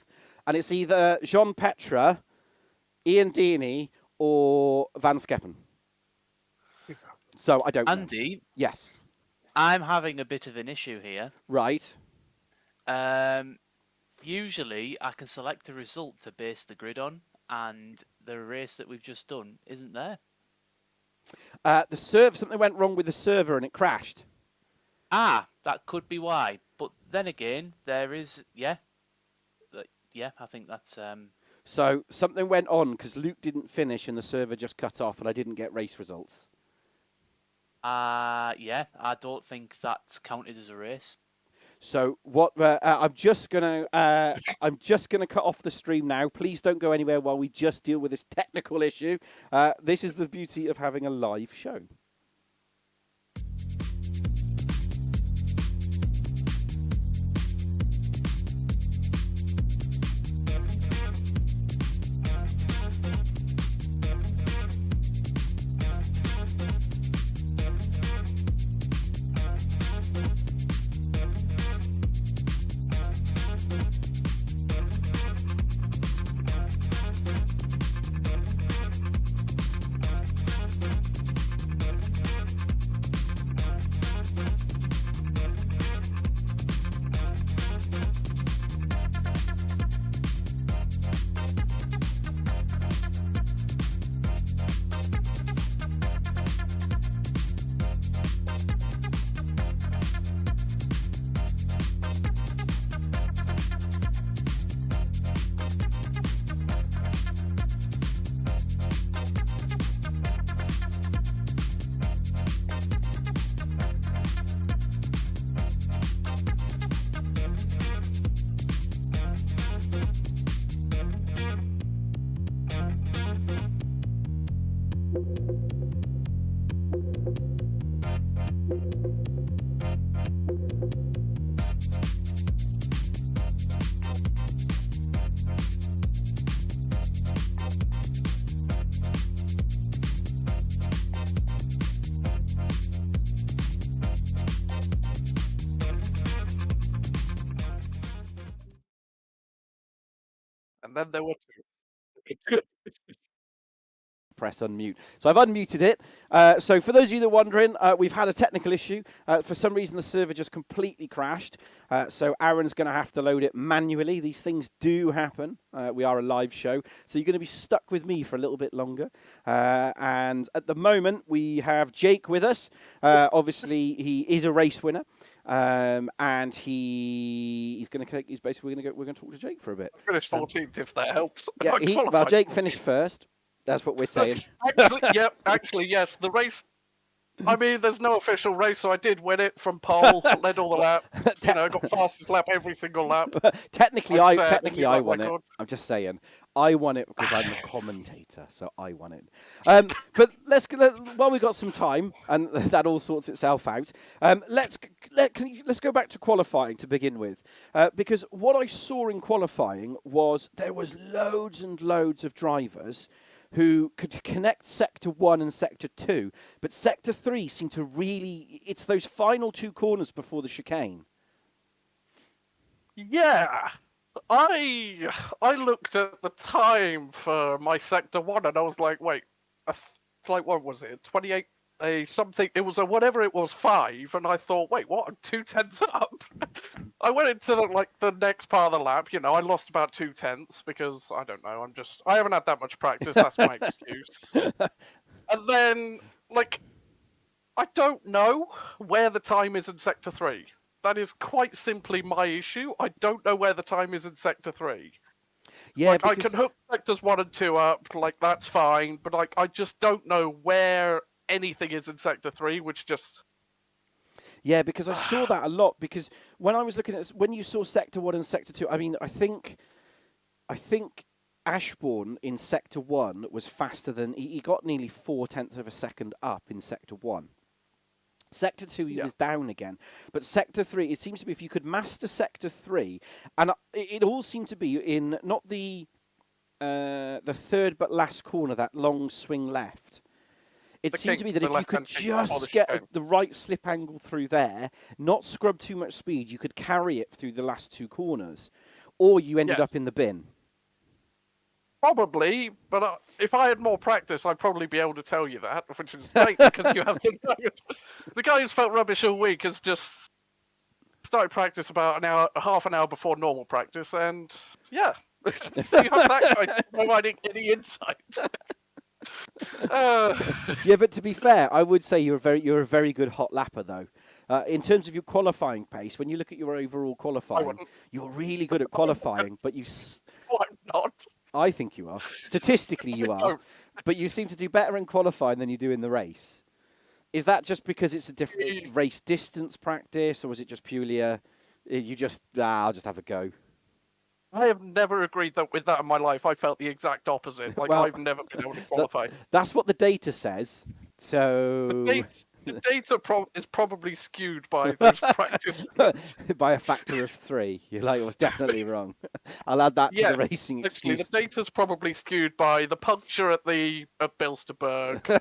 And it's either Jean Petra, Ian Deeney, or Van Skeppen. So I don't know. Andy? Yes. I'm having a bit of an issue here. Right. Usually I can select a result to base the grid on, and the race that we've just done isn't there. Something went wrong with the server and it crashed. Ah, that could be why. But then again, there is, I think that's... So something went on because Luke didn't finish and the server just cut off and I didn't get race results. I don't think that's counted as a race. So what I'm just gonna cut off the stream now. Please don't go anywhere while we just deal with this technical issue. This is the beauty of having a live show. And then there were two. Press unmute. So I've unmuted it. So for those of you that are wondering, we've had a technical issue. For some reason, the server just completely crashed. So Aaron's going to have to load it manually. These things do happen. We are a live show. So you're going to be stuck with me for a little bit longer. And at the moment, we have Jake with us. Obviously, he is a race winner. And he's going to. He's basically we're going to talk to Jake for a bit. I finished 14th, if that helps. Yeah, Jake finished first. That's what we're saying. Actually, yes. The race. I mean, there's no official race, so I did win it from pole. Led all the laps. Got fastest lap every single lap. Technically, I won it. I'm just saying, I won it because I'm the commentator, so I won it. But while we got some time, and that all sorts itself out. Let's go back to qualifying to begin with, because what I saw in qualifying was there was loads and loads of drivers who could connect Sector 1 and Sector 2, but Sector 3 seemed to really... It's those final two corners before the chicane. Yeah. I looked at the time for my Sector 1 and I was like, wait, it's like, what was it? 28... something, it was a whatever it was, 5, and I thought, wait, what? I'm 2/10 up. I went into the next part of the lap. I lost about 2/10 because I don't know. I haven't had that much practice. That's my excuse. And then I don't know where the time is in Sector 3. That is quite simply my issue. I don't know where the time is in Sector 3. Yeah, I can hook Sectors 1 and 2 up. That's fine, but I just don't know where anything is in Sector 3, which just... Yeah, because I saw that a lot, because when I was looking at... When you saw Sector 1 and Sector 2, I mean, I think Ashbourne in Sector 1 was faster than... He got nearly 0.4 of a second up in Sector 1. Sector 2, he was down again. But Sector 3, it seems to be if you could master Sector 3, and it all seemed to be in not the third but last corner, that long swing left. It seemed to be that if you could just get the right slip angle through there, not scrub too much speed, you could carry it through the last two corners. Or you ended up in the bin. Probably, but if I had more practice, I'd probably be able to tell you that, which is great because you have the guy who's felt rubbish all week has just started practice about half an hour before normal practice, and yeah, so you have that guy providing any insight. Yeah, but to be fair, I would say you're a very good hot lapper though. In terms of your qualifying pace, when you look at your overall qualifying, you're really good at qualifying, but you... Well, I'm not. I think you are. Statistically, you are. But you seem to do better in qualifying than you do in the race. Is that just because it's a different race distance practice, or is it just purely I'll just have a go? I have never agreed with that in my life. I felt the exact opposite. I've never been able to qualify. That's what the data says. So the data is probably skewed by those practice by a factor of 3. You're like, it was definitely wrong. I'll add that to the racing excuse. The data's probably skewed by the puncture at Bilsterberg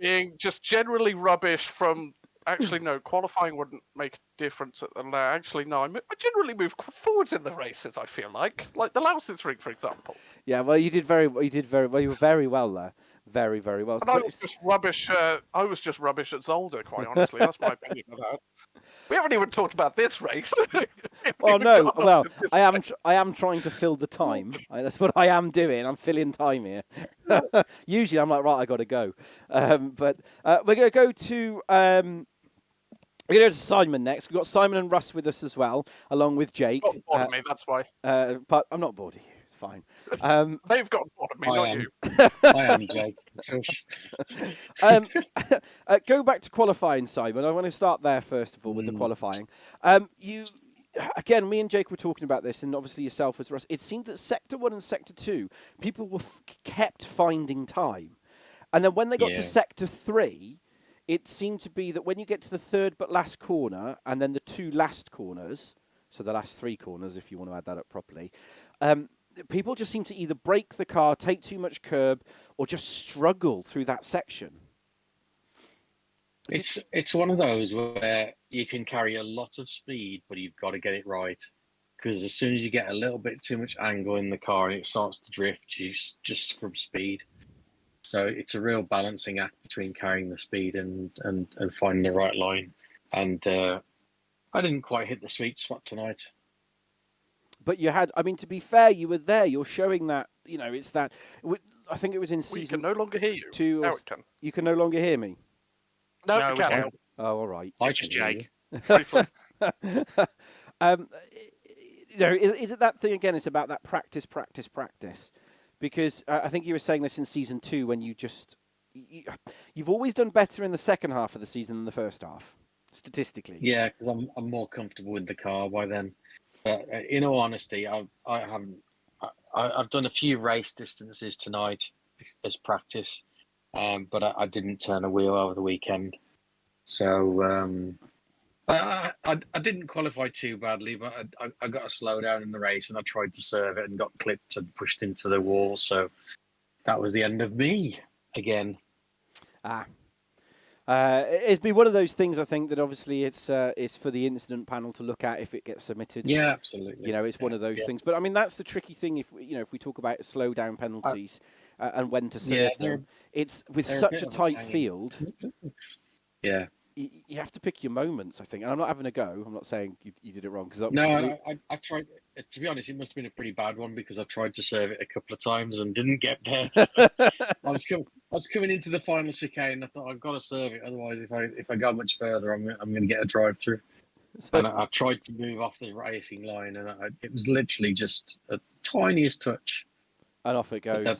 being just generally rubbish from... Actually, no, qualifying wouldn't make a difference at the... Actually, no, I generally move forwards in the races, I feel like the Lausitz ring, for example. Yeah, well, you were very well there. Very, very well. And I was just rubbish. I was just rubbish at Zolder, quite honestly. That's my opinion of that. We haven't even talked about this race. Well, no. Well, I am trying to fill the time. That's what I am doing. I'm filling time here. Usually, I'm like, right, I got to go. But we're going to go to. We're going to go to Simon next. We've got Simon and Russ with us as well, along with Jake. Got bored of me, that's why. But I'm not bored of you. It's fine. They've got bored of me, not you. I am, Jake. Go back to qualifying, Simon. I want to start there first of all with the qualifying. Again, me and Jake were talking about this, and obviously yourself as Russ. It seemed that Sector 1 and Sector 2, people were kept finding time. And then when they got to Sector 3, it seemed to be that when you get to the third but last corner, and then the two last corners, so the last 3 corners, if you want to add that up properly, people just seem to either break the car, take too much curb, or just struggle through that section. It's one of those where you can carry a lot of speed, but you've got to get it right. because as soon as you get a little bit too much angle in the car and it starts to drift, you just scrub speed. So it's a real balancing act between carrying the speed and finding the right line. And I didn't quite hit the sweet spot tonight. But you had, I mean, to be fair, you were there. You're showing that, it's that. I think it was in We season can no longer hear you. 2. Now it can. You can no longer hear me. No, No, you we can. can't. Oh, all right. I Just can hear you. Jake. Briefly. Is it that thing again? It's about that practice. Because I think you were saying this in season 2 when you've always done better in the second half of the season than the first half, statistically. Yeah, because I'm more comfortable with the car by then. But in all honesty, I've done a few race distances tonight as practice, but I didn't turn a wheel over the weekend. So I didn't qualify too badly, but I got a slowdown in the race and I tried to serve it and got clipped and pushed into the wall. So that was the end of me again. It's been one of those things. I think that obviously it's for the incident panel to look at if it gets submitted. Yeah, absolutely. It's one of those things. But I mean, that's the tricky thing. If we talk about slow down penalties and when to serve them, it's with such a tight field. Yeah. You have to pick your moments, I think. And I'm not having a go. I'm not saying you did it wrong. I tried. To be honest, it must have been a pretty bad one because I tried to serve it a couple of times and didn't get there. So I was coming into the final chicane. I thought I've got to serve it, otherwise, if I go much further, I'm going to get a drive through. And I tried to move off the racing line, and it was literally just a tiniest touch, and off it goes.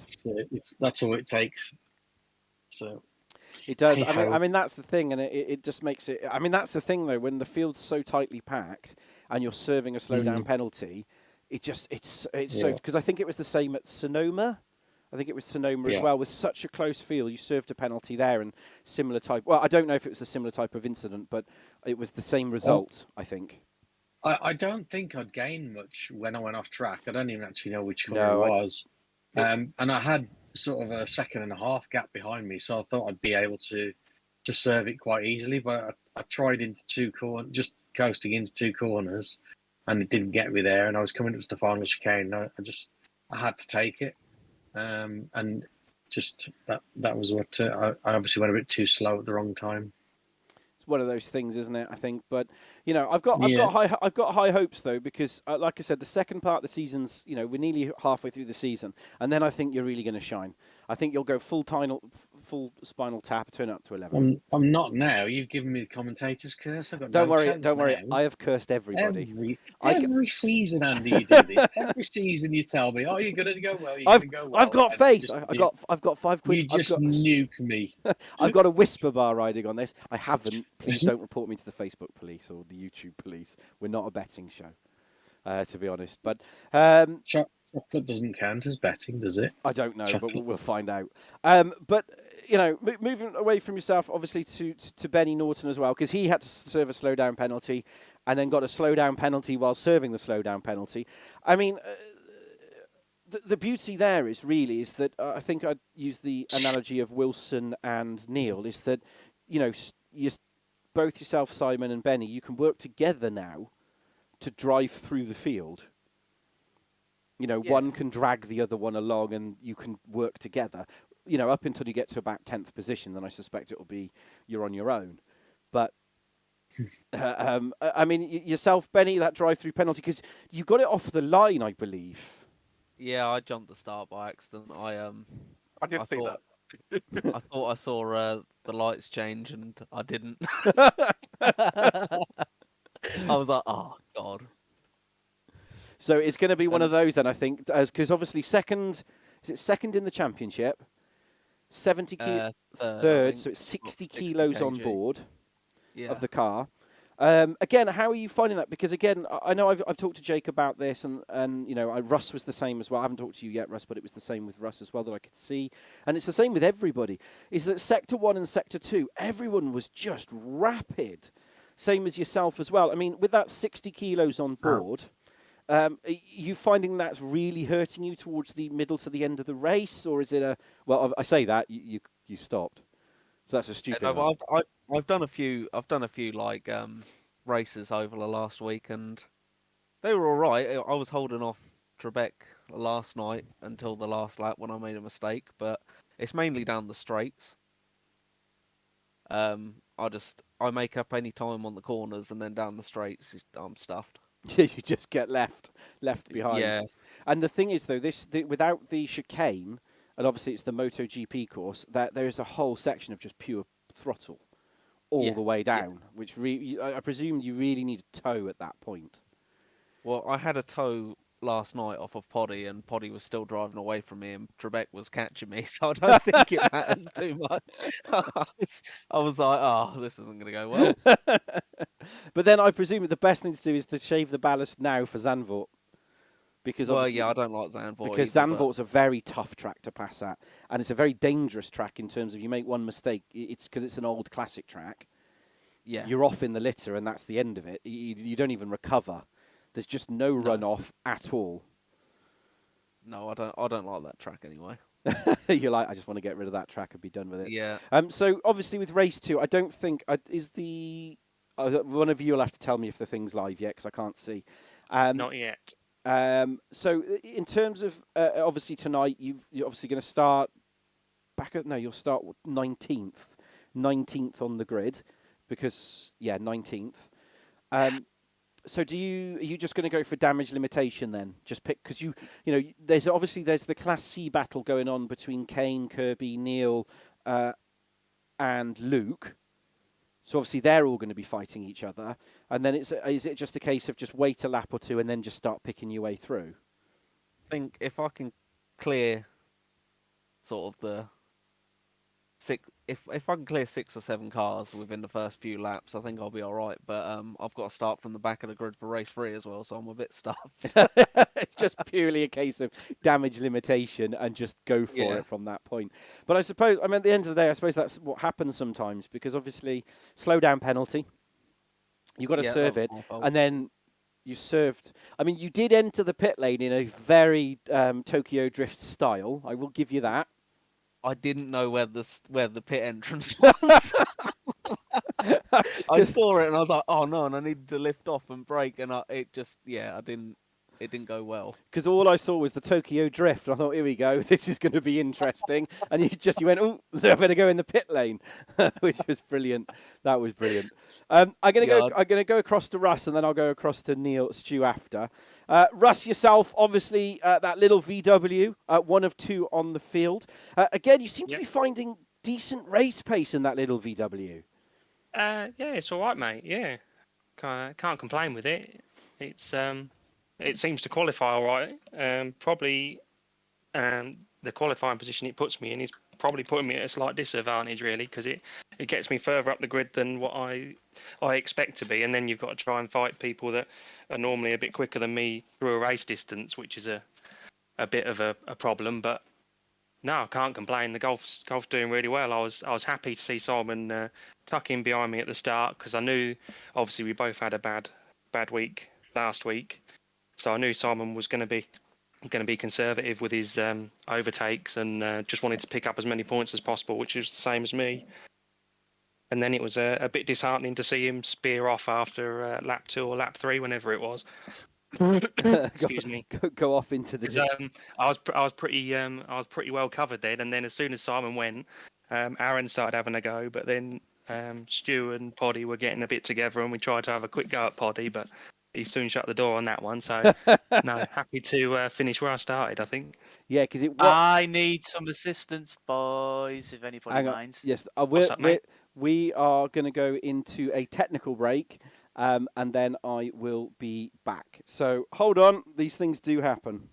That's all it takes. So. It does. I mean, that's the thing, and it just makes it. I mean, that's the thing though. When the field's so tightly packed and you're serving a slowdown penalty, it's so because I think it was the same at Sonoma. I think it was Sonoma as well. With such a close field, you served a penalty there, and similar type. Well, I don't know if it was a similar type of incident, but it was the same result. I think. I don't think I'd gained much when I went off track. I don't even actually know which car it was, and I had sort of a second and a half gap behind me, so I thought I'd be able to serve it quite easily. But I tried into just coasting into 2 corners, and it didn't get me there. And I was coming up to the final chicane. I had to take it, and just that was what I obviously went a bit too slow at the wrong time. It's one of those things, isn't it? I think, but I've got high hopes though, because like I said, the second part of the season's we're nearly halfway through the season, and then I think you're really going to shine. I think you'll go full spinal tap, turn up to 11. I'm not now. You've given me the commentator's curse. Don't worry. I have cursed everybody. Every season, Andy, you do this. Every season, you tell me, "Oh, you're going to go well. You're going to go well." I've got faith. I've got £5. You just nuke me. I've got a whisper bar riding on this. I haven't. Please don't report me to the Facebook police or the YouTube police. We're not a betting show, to be honest. But chocolate doesn't count as betting, does it? I don't know, Chocolate. but we'll find out. But moving away from yourself, obviously to Benny Norton as well, because he had to serve a slowdown penalty, and then got a slowdown penalty while serving the slowdown penalty. I mean. The beauty there is that I think I'd use the analogy of Wilson and Neil, is that both yourself, Simon, and Benny, you can work together now to drive through the field. One can drag the other one along, and you can work together. Up until you get to about 10th position, then I suspect it'll be you're on your own. But I mean, yourself, Benny, that drive-through penalty, because you got it off the line, I believe. Yeah, I jumped the start by accident. I didn't think that. I thought I saw the lights change, and I didn't. I was like, oh, God. So it's going to be one of those then, I think, because obviously second in the championship, 70 kilos, third, so it's 60 kilos on board of the car. Again, how are you finding that? Because again, I know I've talked to Jake about this, and Russ was the same as well. I haven't talked to you yet, Russ, but it was the same with Russ as well that I could see, and it's the same with everybody. Is that Sector 1 and Sector 2? Everyone was just rapid, same as yourself as well. I mean, with that 60 kilos on board, are you finding that's really hurting you towards the middle to the end of the race, or is it Well, I say that you stopped. So that's a stupid. No, I've done a few like races over the last week, and They were all right. I was holding off Trebek last night until the last lap when I made a mistake, but it's mainly down the straights. I make up any time on the corners, and then down the straights, I'm stuffed. You just get left behind. Yeah. And the thing is, though, without the chicane, and obviously it's the MotoGP course, that there is a whole section of just pure throttle all the way down, which I presume you really need a tow at that point. Well, I had a tow last night off of Poddy, and Poddy was still driving away from me, and Trebek was catching me, so I don't think it matters too much. I was like, oh, this isn't going to go well. But then I presume the best thing to do is to shave the ballast now for Zandvoort. Because I don't like Zandvoort. Because Zandvoort's a very tough track to pass at, and it's a very dangerous track in terms of you make one mistake, it's because it's an old classic track. Yeah. You're off in the litter, and that's the end of it. You don't even recover. There's just no runoff at all. No, I don't like that track anyway. You're like, I just want to get rid of that track and be done with it. Yeah. So obviously with race 2, I don't think one of you will have to tell me if the thing's live yet because I can't see. Not yet. So in terms of obviously tonight, you're obviously going to start you'll start 19th on the grid because 19th. So are you just going to go for damage limitation then? Just pick because there's the Class C battle going on between Kane, Kirby, Neil, and Luke. So obviously they're all going to be fighting each other, and then is it just a case of just wait a lap or two and then just start picking your way through? I think if I can clear sort of the if I can clear 6 or 7 cars within the first few laps, I think I'll be all right. But I've got to start from the back of the grid for race 3 as well, so I'm a bit stuffed. Just purely a case of damage limitation and just go for it from that point. But I suppose, at the end of the day, I suppose that's what happens sometimes because obviously slow down penalty. You've got to serve it, and then you served. You did enter the pit lane in a very Tokyo Drift style. I will give you that. I didn't know where the pit entrance was. I saw it and I was like, oh no, and I needed to lift off and brake, and it didn't go well. Because all I saw was the Tokyo Drift. I thought, here we go, this is going to be interesting. And you went, oh, I better go in the pit lane, which was brilliant. That was brilliant. I'm gonna go across to Russ, and then I'll go across to Stu after. Russ, yourself, obviously that little VW, one of 2 on the field. Again, you seem to be finding decent race pace in that little VW. Yeah, it's all right, mate. Yeah, can't complain with it. It's it seems to qualify all right. Probably the qualifying position it puts me in is probably putting me at a slight disadvantage, really, because it gets me further up the grid than what I expect to be, and then you've got to try and fight people that are normally a bit quicker than me through a race distance, which is a bit of a problem. But no, I can't complain. The golf's doing really well. I was happy to see Simon tuck in behind me at the start because I knew obviously we both had a bad week last week, so I knew Simon was going to be conservative with his overtakes and just wanted to pick up as many points as possible, which is the same as me. And then it was a bit disheartening to see him spear off after lap 2 or lap 3, whenever it was. Excuse me. Go off into the. I was pretty well covered then, and then as soon as Simon went, Aaron started having a go, but then Stu and Poddy were getting a bit together, and we tried to have a quick go at Poddy, but he soon shut the door on that one. So no, happy to finish where I started, I think. Yeah, because I need some assistance, boys, if anybody minds. Yes, What's up, mate? We are going to go into a technical break, and then I will be back. So hold on, these things do happen.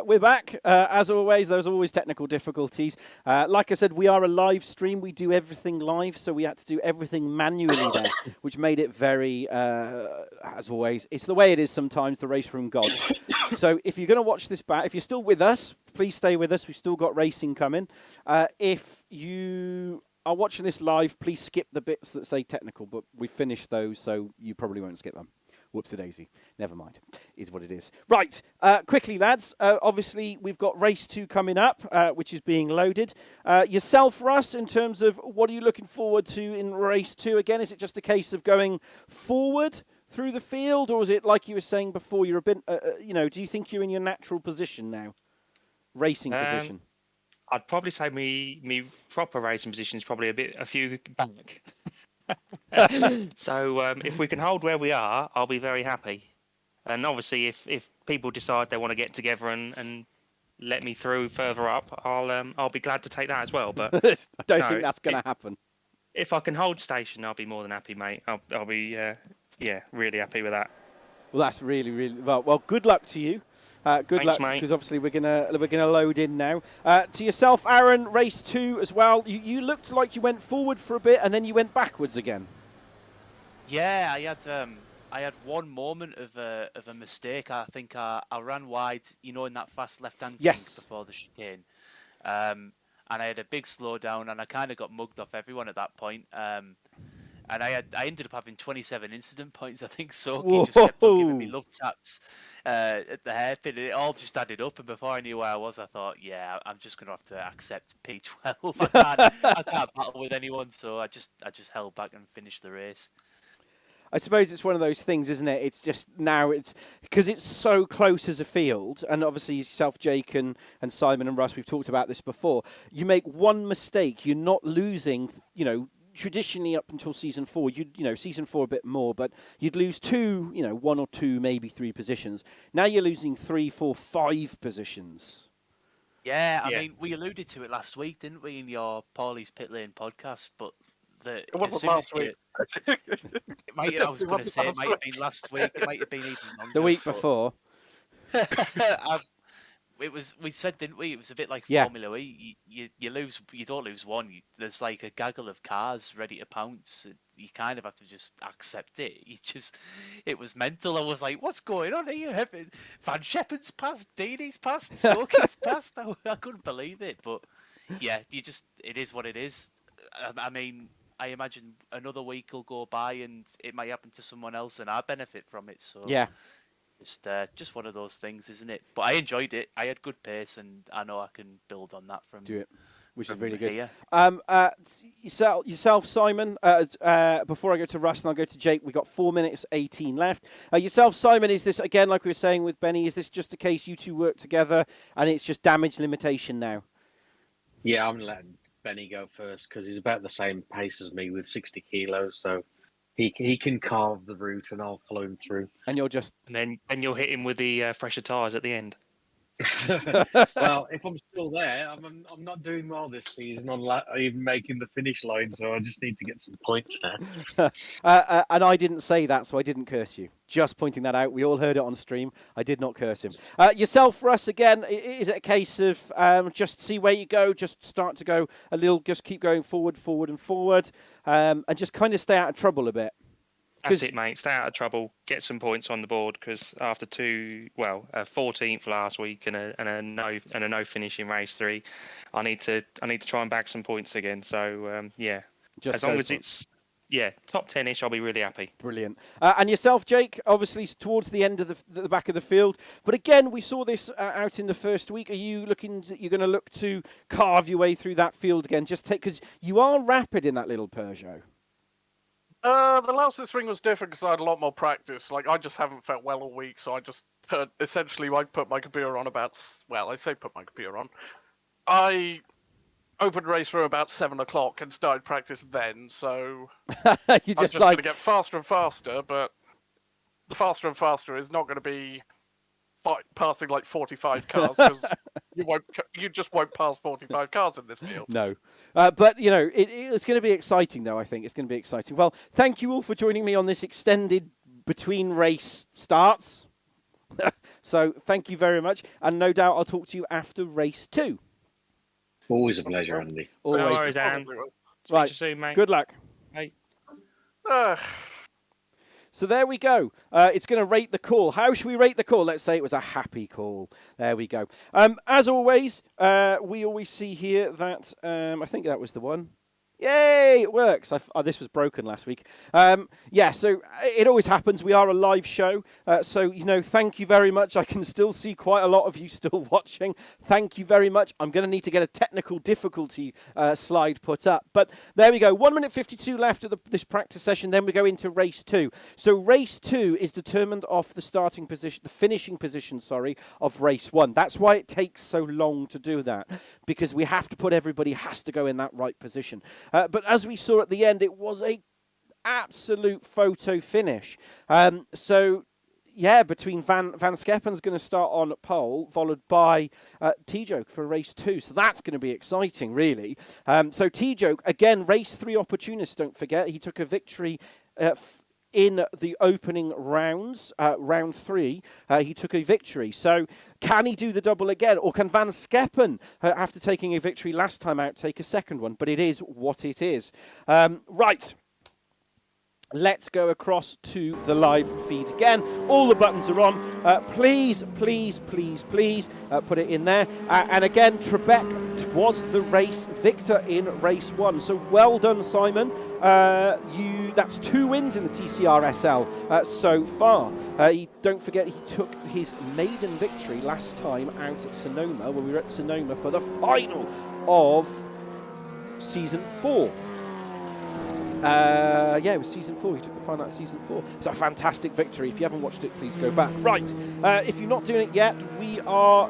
We're back. As always, there's always technical difficulties. Like I said, we are a live stream. We do everything live, so we had to do everything manually there, which made it very, as always, it's the way it is sometimes, the race room gods. So if you're going to watch this back, if you're still with us, please stay with us. We've still got racing coming. If you are watching this live, please skip the bits that say technical, but we finished those, so you probably won't skip them. Whoops-a-daisy. Never mind. Is what it is. Right. Quickly, lads. Obviously, we've got race 2 coming up, which is being loaded. Yourself, Russ, in terms of what are you looking forward to in race 2? Again, is it just a case of going forward through the field, or is it like you were saying before, you're a bit, do you think you're in your natural position now? Racing position? I'd probably say me proper racing position is probably a few back. So if we can hold where we are, I'll be very happy. And obviously, if people decide they want to get together and let me through further up, I'll be glad to take that as well. But I don't think that's going to happen. If I can hold station, I'll be more than happy, mate. I'll be really happy with that. Well, that's really, really well. Good luck to you. Good luck, because obviously we're gonna load in now. To yourself, Aaron, race 2 as well. You looked like you went forward for a bit and then you went backwards again. Yeah, I had one moment of a mistake. I think I ran wide, in that fast left-hand yes. before the chicane, and I had a big slowdown, and I kind of got mugged off everyone at that point. And I ended up having 27 incident points. I think Soki just kept on giving me love taps at the hairpin. It all just added up. And before I knew where I was, I thought, yeah, I'm just going to have to accept P12. I can't battle with anyone. So I just held back and finished the race. I suppose it's one of those things, isn't it? It's just now it's because it's so close as a field. And obviously yourself, Jake and Simon and Russ, we've talked about this before. You make one mistake, you're not losing, traditionally up until season 4, season 4 a bit more, but you'd lose 2, 1 or 2, maybe 3 positions. Now you're losing 3, 4, 5 positions. Yeah, I mean, we alluded to it last week, didn't we, in your Pawleys Pit Lane podcast? But it wasn't last week. I was going to say it might have been last week. It might have been even longer. The week before. We said, didn't we? It was a bit like Formula E. You lose, you don't lose one. There's like a gaggle of cars ready to pounce. You kind of have to just accept it. It was mental. I was like, what's going on here? Van Shepard's passed, Deeney's passed, Soki's passed. I couldn't believe it. But yeah, it is what it is. I mean, I imagine another week will go by and it might happen to someone else and I benefit from it. So yeah. It's just one of those things, isn't it? But I enjoyed it. I had good pace, and I know I can build on that from. Do it, which is really good. Here. Yourself, Simon. Before I go to Russ and I'll go to Jake, we got 4 minutes 18 left. Yourself, Simon. Is this again, like we were saying with Benny? Is this just a case you two work together and it's just damage limitation now? Yeah, I'm letting Benny go first because he's about the same pace as me with 60 kilos, so. He can carve the route and I'll follow him through. And you'll just... And then you'll hit him with the fresher tyres at the end. Well, if I'm still there, I'm not doing well this season on even making the finish line, so I just need to get some points now. And I didn't say that, so I didn't curse you. Just pointing that out. We all heard it on stream. I did not curse him. Yourself, Russ, again, is it a case of just see where you go, just start to go a little, just keep going forward, and just kind of stay out of trouble a bit? That's it, mate. Stay out of trouble. Get some points on the board because after 14th last week and a no finish in race 3, I need to try and bag some points again. So as long as it's top 10ish, I'll be really happy. Brilliant. And yourself, Jake, obviously towards the end of the back of the field, but again we saw this out in the first week. Are you going to look to carve your way through that field again? Because you are rapid in that little Peugeot. The last this ring was different because I had a lot more practice. Like, I just haven't felt well all week, so I just essentially I put my computer on put my computer on. I opened Raceroom about 7 o'clock and started practice then, so I'm just going to get faster and faster, but the faster and faster is not going to be passing like 45 cars, because You just won't pass 45 cars in this field. No. But, you know, it's going to be exciting, though, I think. It's going to be exciting. Well, thank you all for joining me on this extended between race starts. So thank you very much. And no doubt I'll talk to you after race 2. Always a pleasure, Andy. Always. No worries, Dan. Speak Right. to you soon, mate. Good luck. Bye. So there we go. It's going to rate the call. How should we rate the call? Let's say it was a happy call. There we go. As always, we always see here that I think that was the one. Yay, it works. This was broken last week. Yeah, so it always happens. We are a live show. So, you know, thank you very much. I can still see quite a lot of you still watching. Thank you very much. I'm going to need to get a technical difficulty slide put up. But there we go. 1 minute 52 left of this practice session. Then we go into race 2. So race 2 is determined off the starting position, the finishing position, of race 1. That's why it takes so long to do that, because we have to put everybody has to go in that right position. But as we saw at the end, it was a absolute photo finish. So, yeah, between Van Scheppen's going to start on pole, followed by Tcsrl for race 2. So that's going to be exciting, really. So Tcsrl, again, race 3 opportunist, don't forget. He took a victory in the opening rounds, round 3, he took a victory. So can he do the double again? Or can Van Scheppen, after taking a victory last time out, take a second one? But it is what it is. Right. Let's go across to the live feed again. All the buttons are on. Please, please, please, please put it in there. And again, Trebek was the race victor in race 1. So well done, Simon. That's 2 wins in the Tcsrl so far. Don't forget, he took his maiden victory last time out at Sonoma, when we were at Sonoma for the final of season 4. Yeah, it was season 4. He took the final out of season 4. It's a fantastic victory. If you haven't watched it, please go back. Right. If you're not doing it yet,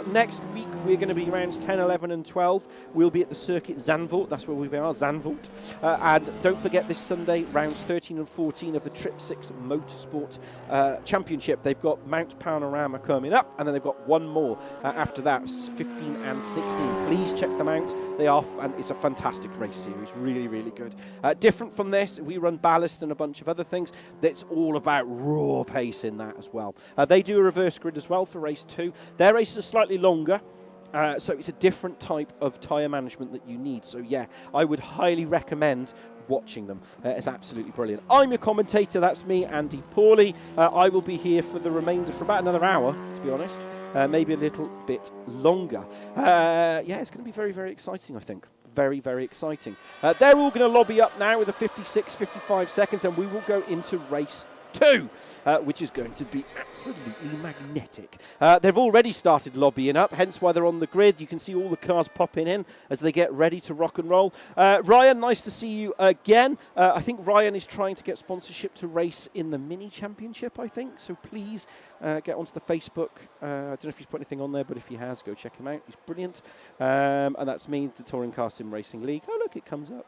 next week, we're going to be rounds 10, 11 and 12. We'll be at the circuit Zandvoort. That's where we are, Zandvoort. And don't forget this Sunday, rounds 13 and 14 of the Trip 6 Motorsport Championship. They've got Mount Panorama coming up, and then they've got one more after that, 15 and 16. Please check them out. They are, and it's a fantastic race series. Really, really good. Different from this, we run ballast and a bunch of other things. That's all about raw pace in that as well. They do a reverse grid as well for race 2. Their races are slightly longer, so it's a different type of tyre management that you need. So yeah, I would highly recommend watching them. It's absolutely brilliant. I'm your commentator. That's me, Andy Pawley. I will be here for the remainder, for about another hour, to be honest. Maybe a little bit longer. Yeah, it's going to be very, very exciting, I think. Very, very exciting. They're all going to lobby up now with a 56, 55 seconds, and we will go into race 2, which is going to be absolutely magnetic. They've already started lobbying up, hence why they're on the grid. You can see all the cars popping in as they get ready to rock and roll. Ryan, nice to see you again. I think Ryan is trying to get sponsorship to race in the Mini Championship, I think. So please get onto the Facebook. I don't know if he's put anything on there, but if he has, go check him out. He's brilliant. And that's me, the Touring Car Sim Racing League. Oh, look, it comes up.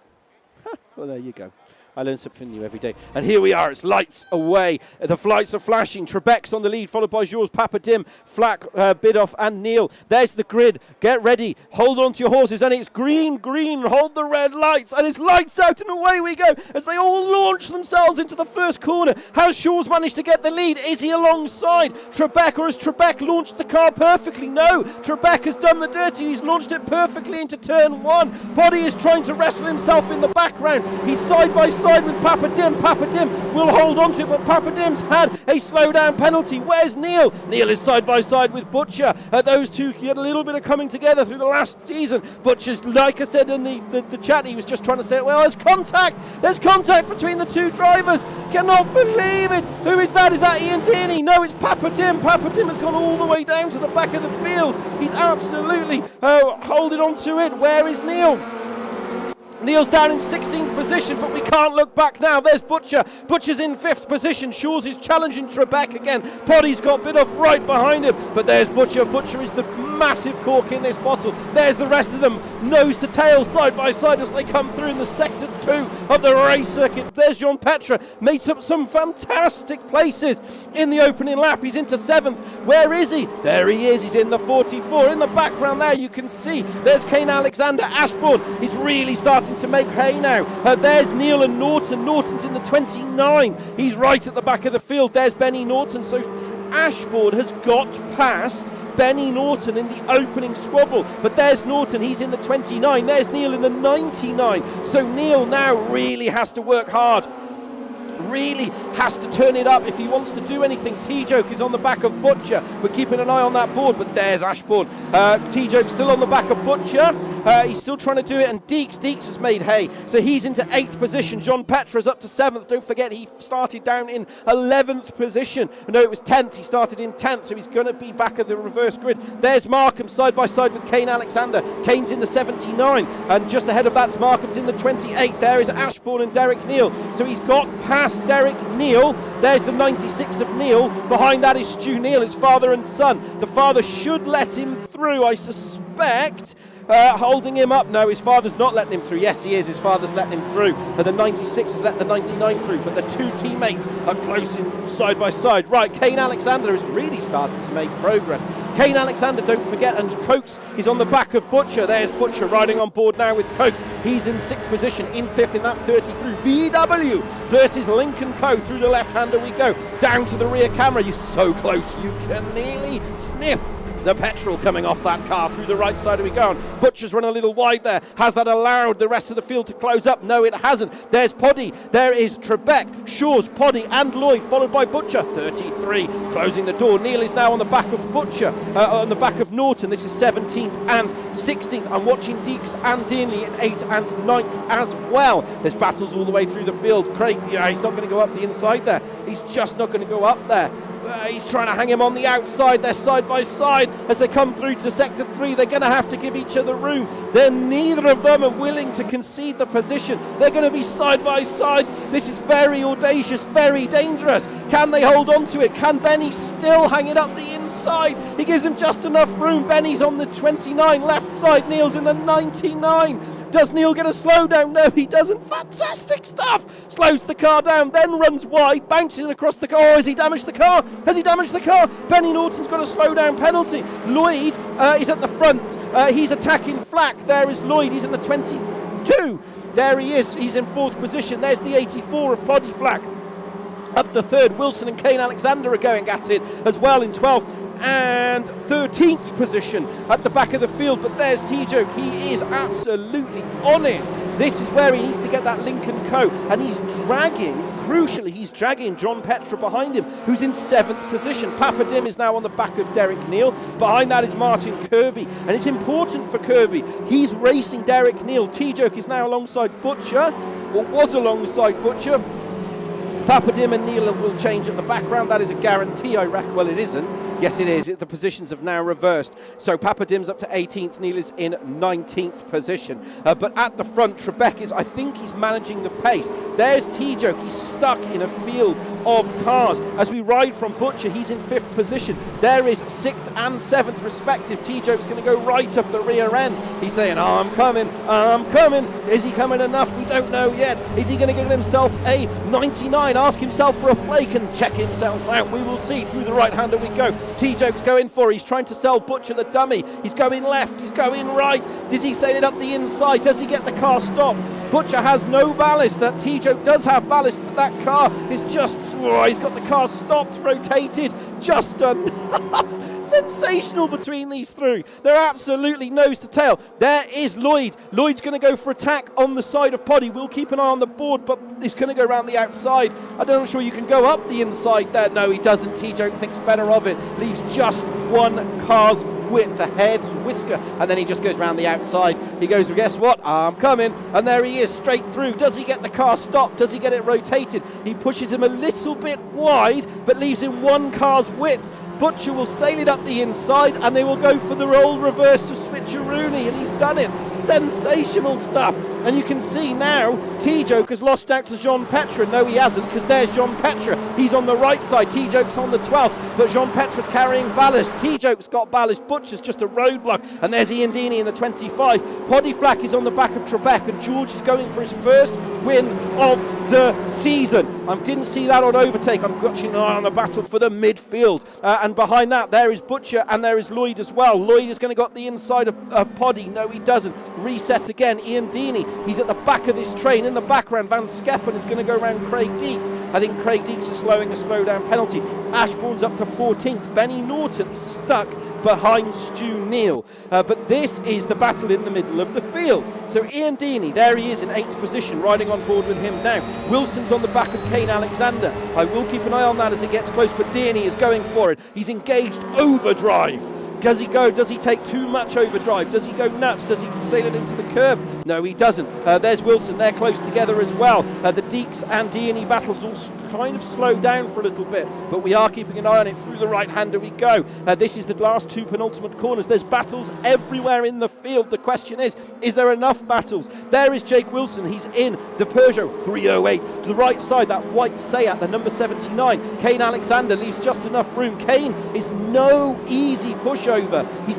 Well, there you go. I learn something new every day. And here we are. It's lights away. The flights are flashing. Trebek's on the lead, followed by Jules, Papa Dim, Flack, Bidoff, and Neil. There's the grid. Get ready. Hold on to your horses. And it's green, green. Hold the red lights. And it's lights out, and away we go as they all launch themselves into the first corner. Has Jules managed to get the lead? Is he alongside Trebek, or has Trebek launched the car perfectly? No. Trebek has done the dirty. He's launched it perfectly into turn 1. Poddy is trying to wrestle himself in the background. He's side by side with Papa Dim. Papa Dim will hold on to it, but Papa Dim's had a slowdown penalty. Where's Neil? Neil is side by side with Butcher. Those two had a little bit of coming together through the last season. Butcher's, like I said in the chat, he was just trying to say, well, there's contact. There's contact between the two drivers. Cannot believe it. Who is that? Is that Ian Deaney? No, it's Papa Dim. Papa Dim has gone all the way down to the back of the field. He's absolutely holding on to it. Where is Neil? Neil's down in 16th position, but we can't look back now. There's Butcher. Butcher's in 5th position. Shaw's is challenging Trebek again. Poddy's got Bidoff right behind him, but there's Butcher. Butcher is the massive cork in this bottle. There's the rest of them, nose to tail, side by side as they come through in the sector 2 of the race circuit. There's Jean-Petre, made some fantastic places in the opening lap. He's into 7th. Where is he? There he is. He's in the 44. In the background there, you can see there's Kane Alexander Ashbourne. He's really starting to make hay now. There's Neil and Norton. Norton's in the 29. He's right at the back of the field. There's Benny Norton. So Ashbourne has got past Benny Norton in the opening squabble, but there's Norton, he's in the 29, there's Neil in the 99, so Neil now really has to work hard, really has to turn it up if he wants to do anything. T-Joke is on the back of Butcher, we're keeping an eye on that board, but there's Ashbourne. T-Joke still on the back of Butcher, he's still trying to do it, and Deeks has made hay, so he's into 8th position. Jean-Petre is up to 7th, don't forget he started down in 11th position, no it was 10th, he started in 10th, so he's going to be back at the reverse grid. There's Markham side by side with Kane Alexander. Kane's in the 79, and just ahead of that's Markham's in the 28. There is Ashbourne and Derek Neal, so he's got past Derek Neal. There's the 96 of Neal. Behind that is Stu Neal, his father and son. The father should let him through, I suspect. Holding him up. No, his father's not letting him through. Yes, he is. His father's letting him through. The 96 has let the 99 through, but the two teammates are close in side by side. Right, Kane Alexander is really starting to make progress. Kane Alexander, don't forget, and Cokes is on the back of Butcher. There's Butcher riding on board now with Cokes. He's in 6th position, in 5th in that 30 through. VW versus Lincoln Co. Through the left-hander we go. Down to the rear camera. You're so close, you can nearly sniff the petrol coming off that car. Through the right side we go. Butcher's run a little wide there. Has that allowed the rest of the field to close up? No, it hasn't. There's Poddy. There is Trebek, Shaw's, Poddy and Lloyd, followed by Butcher. 33, closing the door. Neil is now on the back of Butcher, on the back of Norton. This is 17th and 16th. I'm watching Deeks and Dearnley in 8th and 9th as well. There's battles all the way through the field. Craig, he's not going to go up the inside there. He's just not going to go up there. He's trying to hang him on the outside. They're side by side as they come through to sector 3. They're going to have to give each other room. Neither of them are willing to concede the position. They're going to be side by side. This is very audacious, very dangerous. Can they hold on to it? Can Benny still hang it up the inside? He gives him just enough room. Benny's on the 29 left side. Neil's in the 99. Does Neil get a slowdown? No, he doesn't. Fantastic stuff. Slows the car down, then runs wide, bouncing across the car. Oh, has he damaged the car? Has he damaged the car? Benny Norton's got a slowdown penalty. Lloyd is at the front. He's attacking Flack. There is Lloyd. He's in the 22. There he is. He's in 4th position. There's the 84 of Poddy Flack. Up to 3rd, Wilson and Kane Alexander are going at it as well in 12th and 13th position at the back of the field. But there's T-Joke. He is absolutely on it. This is where he needs to get that Lincoln Co. And he's dragging, crucially, he's dragging Jean-Petre behind him, who's in 7th position. Papa Dim is now on the back of Derek Neal. Behind that is Martin Kirby. And it's important for Kirby. He's racing Derek Neal. T-Joke is now alongside Butcher, or was alongside Butcher. Papa Dim and Neil will change at the background. That is a guarantee, I reckon. Well, it isn't. Yes, it is. The positions have now reversed. So Papa Dim's up to 18th. Neil is in 19th position. But at the front, Trebek is, I think he's managing the pace. There's T-Joke. He's stuck in a field of cars. As we ride from Butcher, he's in 5th position. There is 6th and 7th respective. T-Joke's going to go right up the rear end. He's saying, oh, I'm coming. Is he coming enough? We don't know yet. Is he going to give himself a 99? Ask himself for a flake and check himself out. We will see. Through the right-hander we go. T-Joke's going for. He's trying to sell Butcher the dummy. He's going left. He's going right. Does he sail it up the inside? Does he get the car stopped? Butcher has no ballast. That T-Joke does have ballast, but that car is just... Oh, he's got the car stopped, rotated, just enough. Sensational between these three. They're absolutely nose to tail. There is Lloyd. Lloyd's going to go for attack on the side of Poddy. We'll keep an eye on the board, but he's going to go around the outside. I'm not sure you can go up the inside there. No, he doesn't. T-Joke thinks better of it. Leaves just one car's width, a head's whisker, and then he just goes round the outside. He goes, guess what? I'm coming. And there he is, straight through. Does he get the car stopped? Does he get it rotated? He pushes him a little bit wide, but leaves him one car's width. Butcher will sail it up the inside, and they will go for the old reverse of switcheroony, and he's done it. Sensational stuff. And you can see now T-Joke has lost out to Jean Petra. No, he hasn't, because there's Jean Petra. He's on the right side. T-Joke's on the 12th, but Jean Petra's carrying ballast. T-Joke's got ballast. Butcher's just a roadblock. And there's Ian Deeney in the 25. Poddy Flack is on the back of Trebek, and George is going for his first win of the season. I didn't see that on overtake. I'm watching an eye on the battle for the midfield. And behind that, there is Butcher and there is Lloyd as well. Lloyd is going to go up the inside of Poddy. No, he doesn't. Reset again. Ian Deeney, he's at the back of this train. In the background, Van Skeppen is going to go around Craig Deeks. I think Craig Deeks is slowing a slowdown penalty. Ashbourne's up to 14th. Benny Norton stuck behind Stu Neal. But this is the battle in the middle of the field. So Ian Deeney, there he is in 8th position, riding on board with him now. Wilson's on the back of Kane Alexander. I will keep an eye on that as it gets close, but Deeney is going for it. He's engaged overdrive. Does he go? Does he take too much overdrive? Does he go nuts? Does he sail it into the curb? No, he doesn't. There's Wilson. They're close together as well. The Deeks and Deeney battles all kind of slowed down for a little bit, but we are keeping an eye on it. Through the right-hander we go. This is the last two penultimate corners. There's battles everywhere in the field. The question is there enough battles? There is Jake Wilson. He's in the Peugeot 308. To the right side, that white Seat, the number 79. Kane Alexander leaves just enough room. Kane is no easy pushover. He's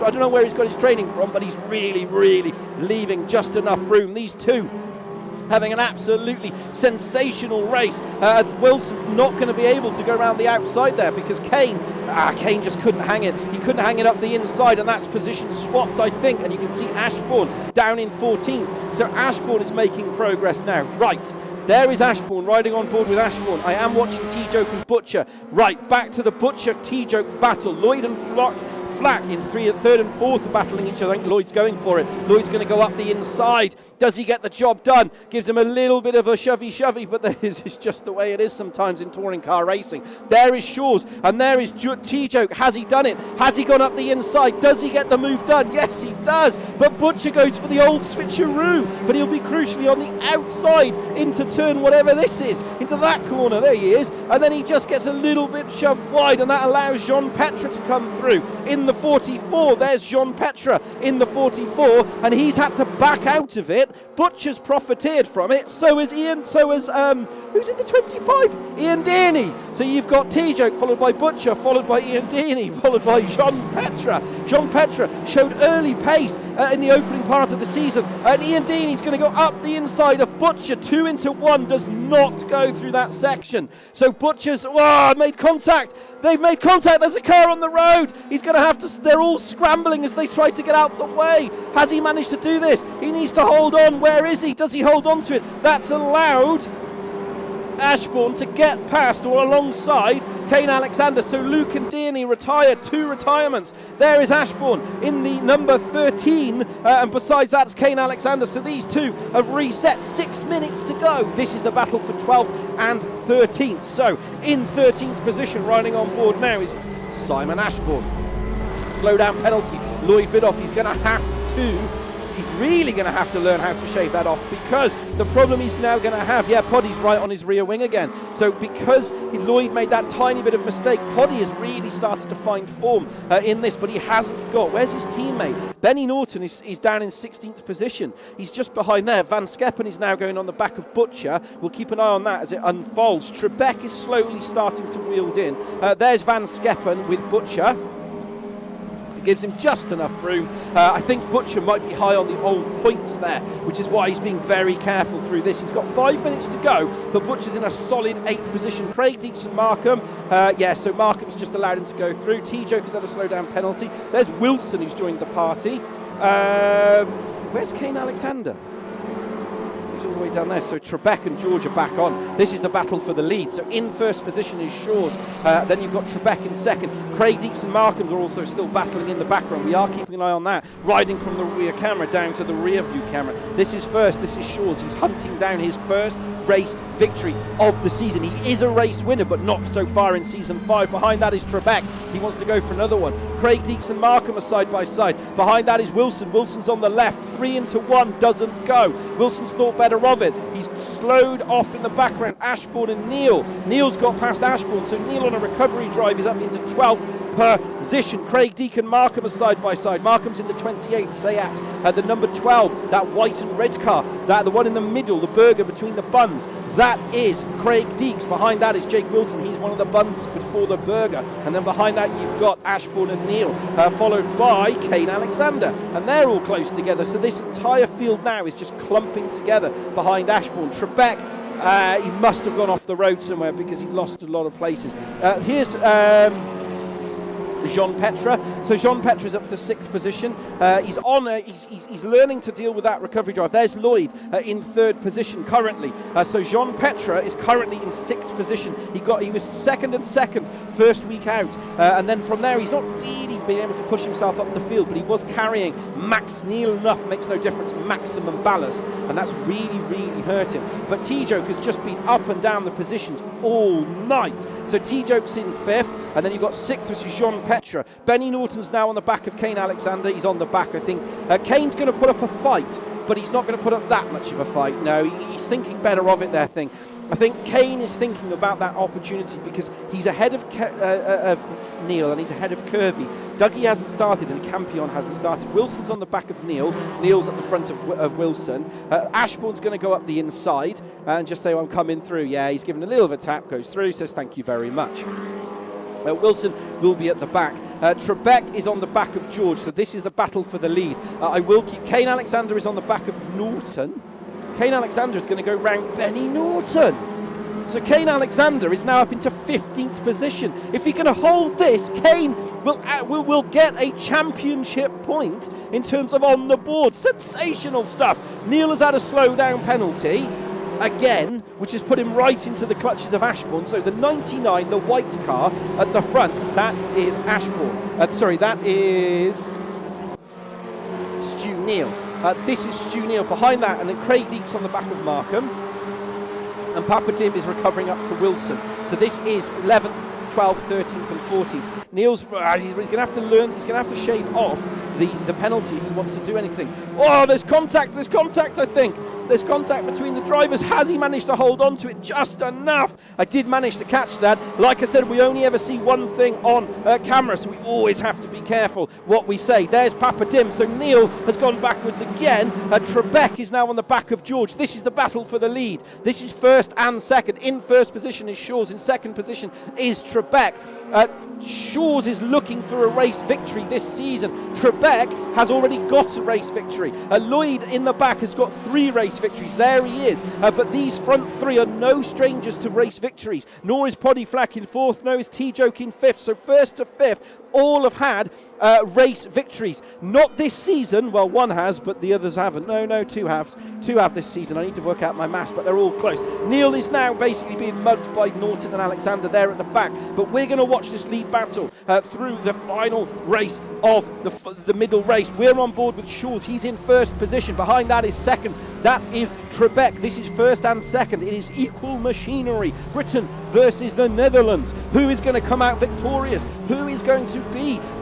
I don't know where he's got his training from, but he's really leaving just enough room. These two having an absolutely sensational race. Wilson's not going to be able to go around the outside there because Kane just couldn't hang it. He couldn't hang it up the inside, and that's position swapped, I think. And you can see Ashbourne down in 14th. So Ashbourne is making progress now. Right. There is Ashbourne riding on board with Ashbourne. I am watching T-Joke and Butcher. Right, back to the Butcher T-Joke battle. Lloyd and Flack in third and fourth are battling each other. I think Lloyd's going for it. Lloyd's going to go up the inside. Does he get the job done? Gives him a little bit of a shovey, but this is just the way it is sometimes in touring car racing. There is Shaw's, and there is T-Joke. Has he done it? Has he gone up the inside? Does he get the move done? Yes, he does. But Butcher goes for the old switcheroo, but he'll be crucially on the outside into turn whatever this is, into that corner. There he is. And then he just gets a little bit shoved wide, and that allows Jean Petra to come through. In the 44, there's Jean Petra in the 44, and he's had to back out of it. Butcher's profiteered from it. So is Ian. So is who's in the 25? Ian Deeney. So you've got T-Joke followed by Butcher, followed by Ian Deeney, followed by Jean Petra. Jean Petra showed early pace in the opening part of the season, and Ian Deeney's going to go up the inside of Butcher. 2 into 1 does not go through that section. So Butcher's made contact. They've made contact. There's a car on the road. He's going to have to. They're all scrambling as they try to get out the way. Has he managed to do this? He needs to hold on. Where is he? Does he hold on to it? That's allowed Ashbourne to get past or alongside Kane Alexander. So Luke and Deeney retired. 2 retirements. There is Ashbourne in the number 13, and besides that, it's Kane Alexander. So these two have reset. 6 minutes to go. This is the battle for 12th and 13th. So in 13th position, riding on board now, is Simon Ashbourne. Slow down penalty. Lloyd Bidoff. He's really going to have to learn how to shave that off, because the problem he's now going to have, Poddy's right on his rear wing again. So because Lloyd made that tiny bit of mistake, Poddy has really started to find form in this, but he hasn't got. Where's his teammate? Benny Norton is down in 16th position. He's just behind there. Van Skeppen is now going on the back of Butcher. We'll keep an eye on that as it unfolds. Trebek is slowly starting to wield in. There's Van Skeppen with Butcher. It gives him just enough room. I think Butcher might be high on the old points there, which is why he's being very careful through this. He's got 5 minutes to go, but Butcher's in a solid 8th position. Craig Deeks and Markham. So Markham's just allowed him to go through. T-Joke has had a slow down penalty. There's Wilson, who's joined the party. Where's Kane Alexander? He's all the way down there. So Trebek and George are back on. This is the battle for the lead. So in first position is Shaw's. Then you've got Trebek in second. Craig Deeks and Markham are also still battling in the background. We are keeping an eye on that. Riding from the rear camera down to the rear view camera. This is first. This is Shaw's. He's hunting down his first race victory of the season. He is a race winner, but not so far in season 5. Behind that is Trebek. He wants to go for another one. Craig Deeks and Markham are side by side. Behind that is Wilson. Wilson's on the left. 3 into 1 doesn't go. Wilson's thought better of it. He's slowed off in the background. Ashbourne and Neil. Neil's got past Ashbourne, so Neil on a recovery drive is up into 12th. position. Craig Deacon, Markham are side by side. Markham's in the 28th, Sayat at the number 12, that white and red car, that the one in the middle, the burger between the buns, that is Craig Deeks. Behind that is Jake Wilson, he's one of the buns before the burger, and then behind that you've got Ashbourne and Neil, followed by Kane Alexander, and they're all close together, so this entire field now is just clumping together behind Ashbourne. Trebek, he must have gone off the road somewhere because he's lost a lot of places. Here's Jean Petra. So Jean Petra's up to 6th position. He's on. He's learning to deal with that recovery drive. There's Lloyd in 3rd position currently. So Jean Petra is currently in 6th position. He was 2nd and 2nd first week out, and then from there he's not really been able to push himself up the field, but he was carrying Max Neil enough, makes no difference, maximum ballast, and that's really hurt him. But T-Joke has just been up and down the positions all night. So T-Joke's in 5th, and then you've got 6th, which is Jean Petra. Benny Norton's now on the back of Kane Alexander. He's on the back, I think. Kane's going to put up a fight, but he's not going to put up that much of a fight. No, he's thinking better of it there, I think Kane is thinking about that opportunity because he's ahead of Neil and he's ahead of Kirby. Dougie hasn't started and Campion hasn't started. Wilson's on the back of Neil. Neil's at the front of Wilson. Ashbourne's going to go up the inside and just say, well, I'm coming through. Yeah, he's given a little of a tap, goes through, says thank you very much. Wilson will be at the back. Trebek is on the back of George, so this is the battle for the lead. I will keep. Kane Alexander is on the back of Norton. Kane Alexander is going to go round Benny Norton. So Kane Alexander is now up into 15th position. If he can hold this, Kane will get a championship point in terms of on the board. Sensational stuff. Neil has had a slowdown penalty again, which has put him right into the clutches of Ashbourne. So the 99, the white car at the front, that is Ashbourne. That is Stu Neil. This is Stu Neil behind that, and then Craig Deeks on the back of Markham, and Papa Dim is recovering up to Wilson. So this is 11th, 12th, 13th and 14th. Neil's he's going to have to learn, he's going to have to shave off the penalty if he wants to do anything. Oh, there's contact, I think. There's contact between the drivers. Has he managed to hold on to it just enough? I did manage to catch that. Like I said, we only ever see one thing on camera, so we always have to be careful what we say. There's Papa Dim. So Neil has gone backwards again. Trebek is now on the back of George. This is the battle for the lead. This is 1st and 2nd. In 1st position is Shaw's. In 2nd position is Trebek. Shaw's is looking for a race victory this season. Trebek has already got a race victory. Lloyd in the back has got 3 race victories. There he is. But these front 3 are no strangers to race victories. Nor is Poddy Flack in 4th, nor is T-Joke in 5th. So 1st to 5th, all have had race victories. Not this season. Well, one has, but the others haven't. No, 2 have. 2 have this season. I need to work out my maths, but they're all close. Neil is now basically being mugged by Norton and Alexander there at the back. But we're going to watch this lead battle through the final race of the middle race. We're on board with Shaw's. He's in 1st position. Behind that is 2nd. That is Trebek. This is 1st and 2nd. It is equal machinery. Britain versus the Netherlands. Who is going to come out victorious? Who is going to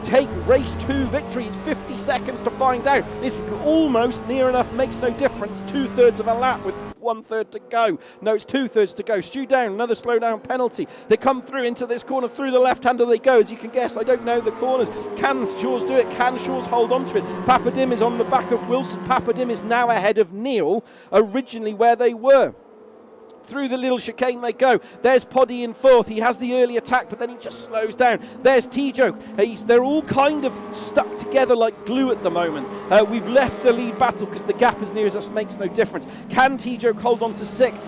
take race 2 victory? It's 50 seconds to find out. It's almost near enough, makes no difference. 2/3 of a lap with 1/3 to go. No, it's 2/3 to go. Stu down, another slow down penalty. They come through into this corner, through the left-hander they go. As you can guess, I don't know the corners. Can Shaw's do it? Can Shaw's hold on to it? Papa Dim is on the back of Wilson. Papa Dim is now ahead of Neil, originally where they were. Through the little chicane they go. There's Poddy in 4th. He has the early attack, but then he just slows down. There's T-Joke. They're all kind of stuck together like glue at the moment. We've left the lead battle because the gap as near as us makes no difference. Can T-Joke hold on to 6th?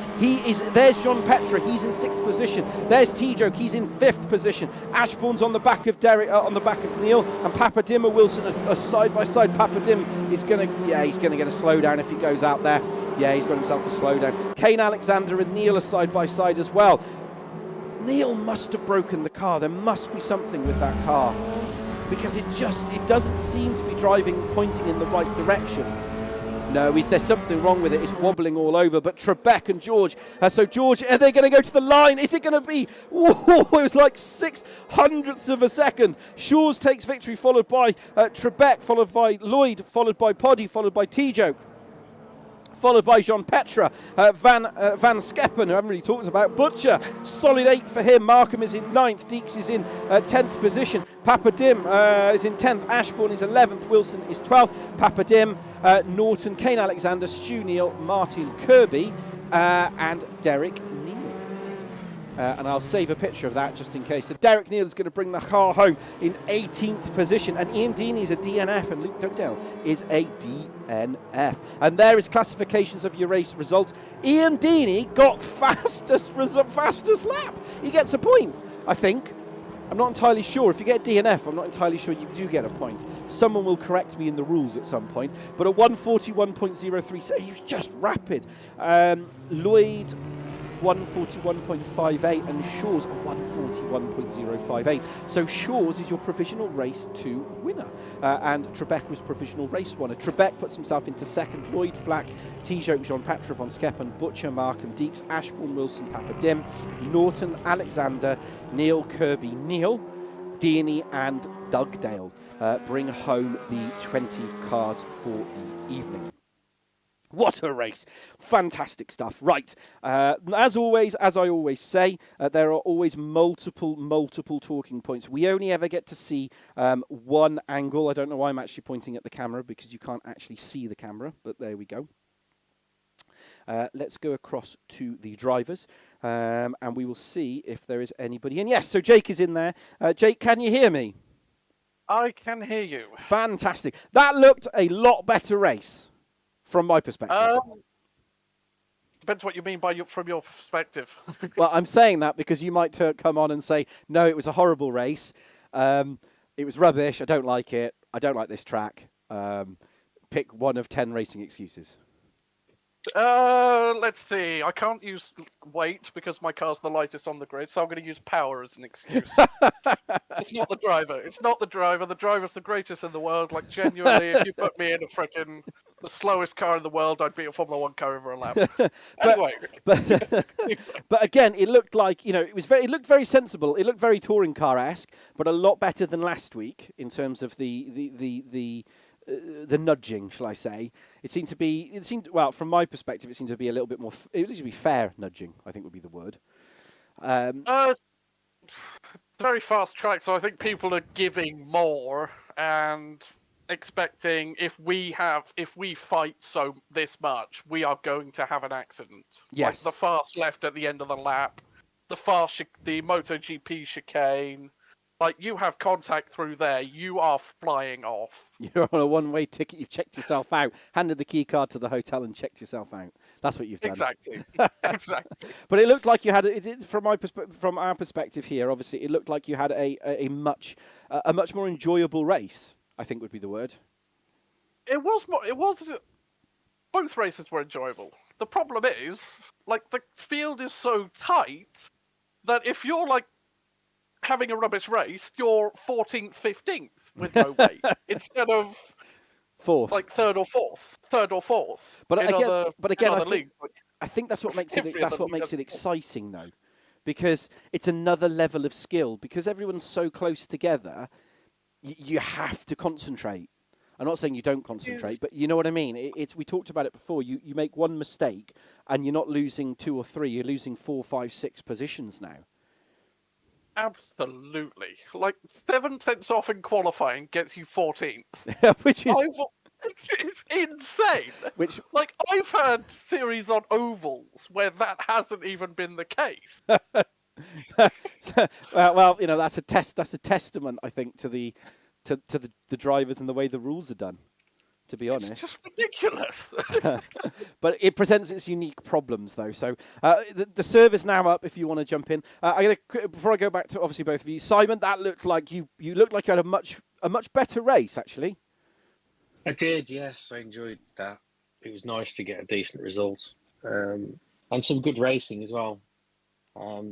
There's John Petra. He's in 6th position. There's T-Joke. He's in 5th position. Ashbourne's on the back of Derek, on the back of Neil, and Papa Dim and Wilson are side by side. Papa Dim is going to get a slowdown if he goes out there. Yeah, he's got himself a slowdown. Kane Alexander and Neil are side by side as well. Neil must have broken the car. There must be something with that car because it doesn't seem to be pointing in the right direction. No, there's something wrong with it. It's wobbling all over. But Trebek and George. So George, are they going to go to the line? Is it going to be? Whoa, it was like 0.06 of a second. Shaw's takes victory, followed by Trebek, followed by Lloyd, followed by Poddy, followed by T-Joke. followed by Jean Petra, Van Skeppen, who I haven't really talked about, Butcher, solid 8th for him. Markham is in 9th, Deeks is in 10th position, Papa Dim is in 10th, Ashbourne is 11th, Wilson is 12th, Papa Dim, Norton, Kane Alexander, Stu Neal, Martin Kirby, and Derek Neal. And I'll save a picture of that just in case. So Derek Neal is going to bring the car home in 18th position. And Ian Deeney is a DNF and Luke Dugdale is a DNF. And there is classifications of your race results. Ian Deeney got fastest lap. He gets a point, I think. I'm not entirely sure. If you get a DNF, I'm not entirely sure you do get a point. Someone will correct me in the rules at some point. But a 141.03, so he was just rapid. Lloyd 141.58 and Shaw's a 141.058. So Shaw's is your provisional race 2 winner. And Trebek was provisional race 1. Trebek puts himself into 2nd. Lloyd Flack, Tijoke, Jean Patra, Von Skeppen, Butcher, Markham, Deeks, Ashbourne, Wilson, Papa Dim, Norton, Alexander, Neil, Kirby, Neil, Deaney and Dugdale bring home the 20 cars for the evening. What a race. Fantastic stuff. Right. As always, as I always say, there are always multiple talking points. We only ever get to see one angle. I don't know why I'm actually pointing at the camera because you can't actually see the camera, but there we go. Let's go across to the drivers and we will see if there is anybody. And yes, so Jake is in there. Jake, can you hear me? I can hear you. Fantastic. That looked a lot better race. From my perspective. Depends what you mean by from your perspective. Well, I'm saying that because you might come on and say, no, it was a horrible race. It was rubbish. I don't like it. I don't like this track. Pick one of 10 racing excuses. Let's see. I can't use weight because my car's the lightest on the grid, so I'm going to use power as an excuse. It's not the driver. It's not the driver. The driver's the greatest in the world. Like, genuinely, if you put me in the slowest car in the world, I'd beat a Formula 1 car over a lap. Anyway. But again, it looked like, it looked very sensible. It looked very touring car-esque, but a lot better than last week in terms of the nudging, shall I say. Well, from my perspective, it seemed to be a little bit more, it seemed to be fair nudging, I think would be the word. Very fast track, so I think people are giving more and expecting if we fight this much, we are going to have an accident. Yes. Like the fast left at the end of the lap, the MotoGP chicane. Like, you have contact through there, you are flying off. You're on a one-way ticket, you've checked yourself out, handed the key card to the hotel and checked yourself out. That's what you've done. Exactly. Exactly. But it looked like you had, from our perspective here, obviously, it looked like you had a much more enjoyable race, I think would be the word. It was both races were enjoyable. The problem is, like, the field is so tight that if you're, like, having a rubbish race, you're 14th, 15th with no weight instead of fourth, like third or fourth. But again, I think that's what makes it exciting, though, because it's another level of skill. Because everyone's so close together, you have to concentrate. I'm not saying you don't concentrate, but you know what I mean. We talked about it before. You make one mistake, and you're not losing 2 or 3. You're losing 4, 5, 6 positions now. Absolutely. Like, 7 tenths off in qualifying gets you 14th. Which is... It's insane. Like, I've had series on ovals where that hasn't even been the case. Well, that's a testament, I think, to the drivers and the way the rules are done. To be honest, it's just ridiculous. But it presents its unique problems, though. So the serve is now up. If you want to jump in, before I go back to obviously both of you, Simon, that looked like you looked like you had a much better race, actually. I did, yes. I enjoyed that. It was nice to get a decent result and some good racing as well.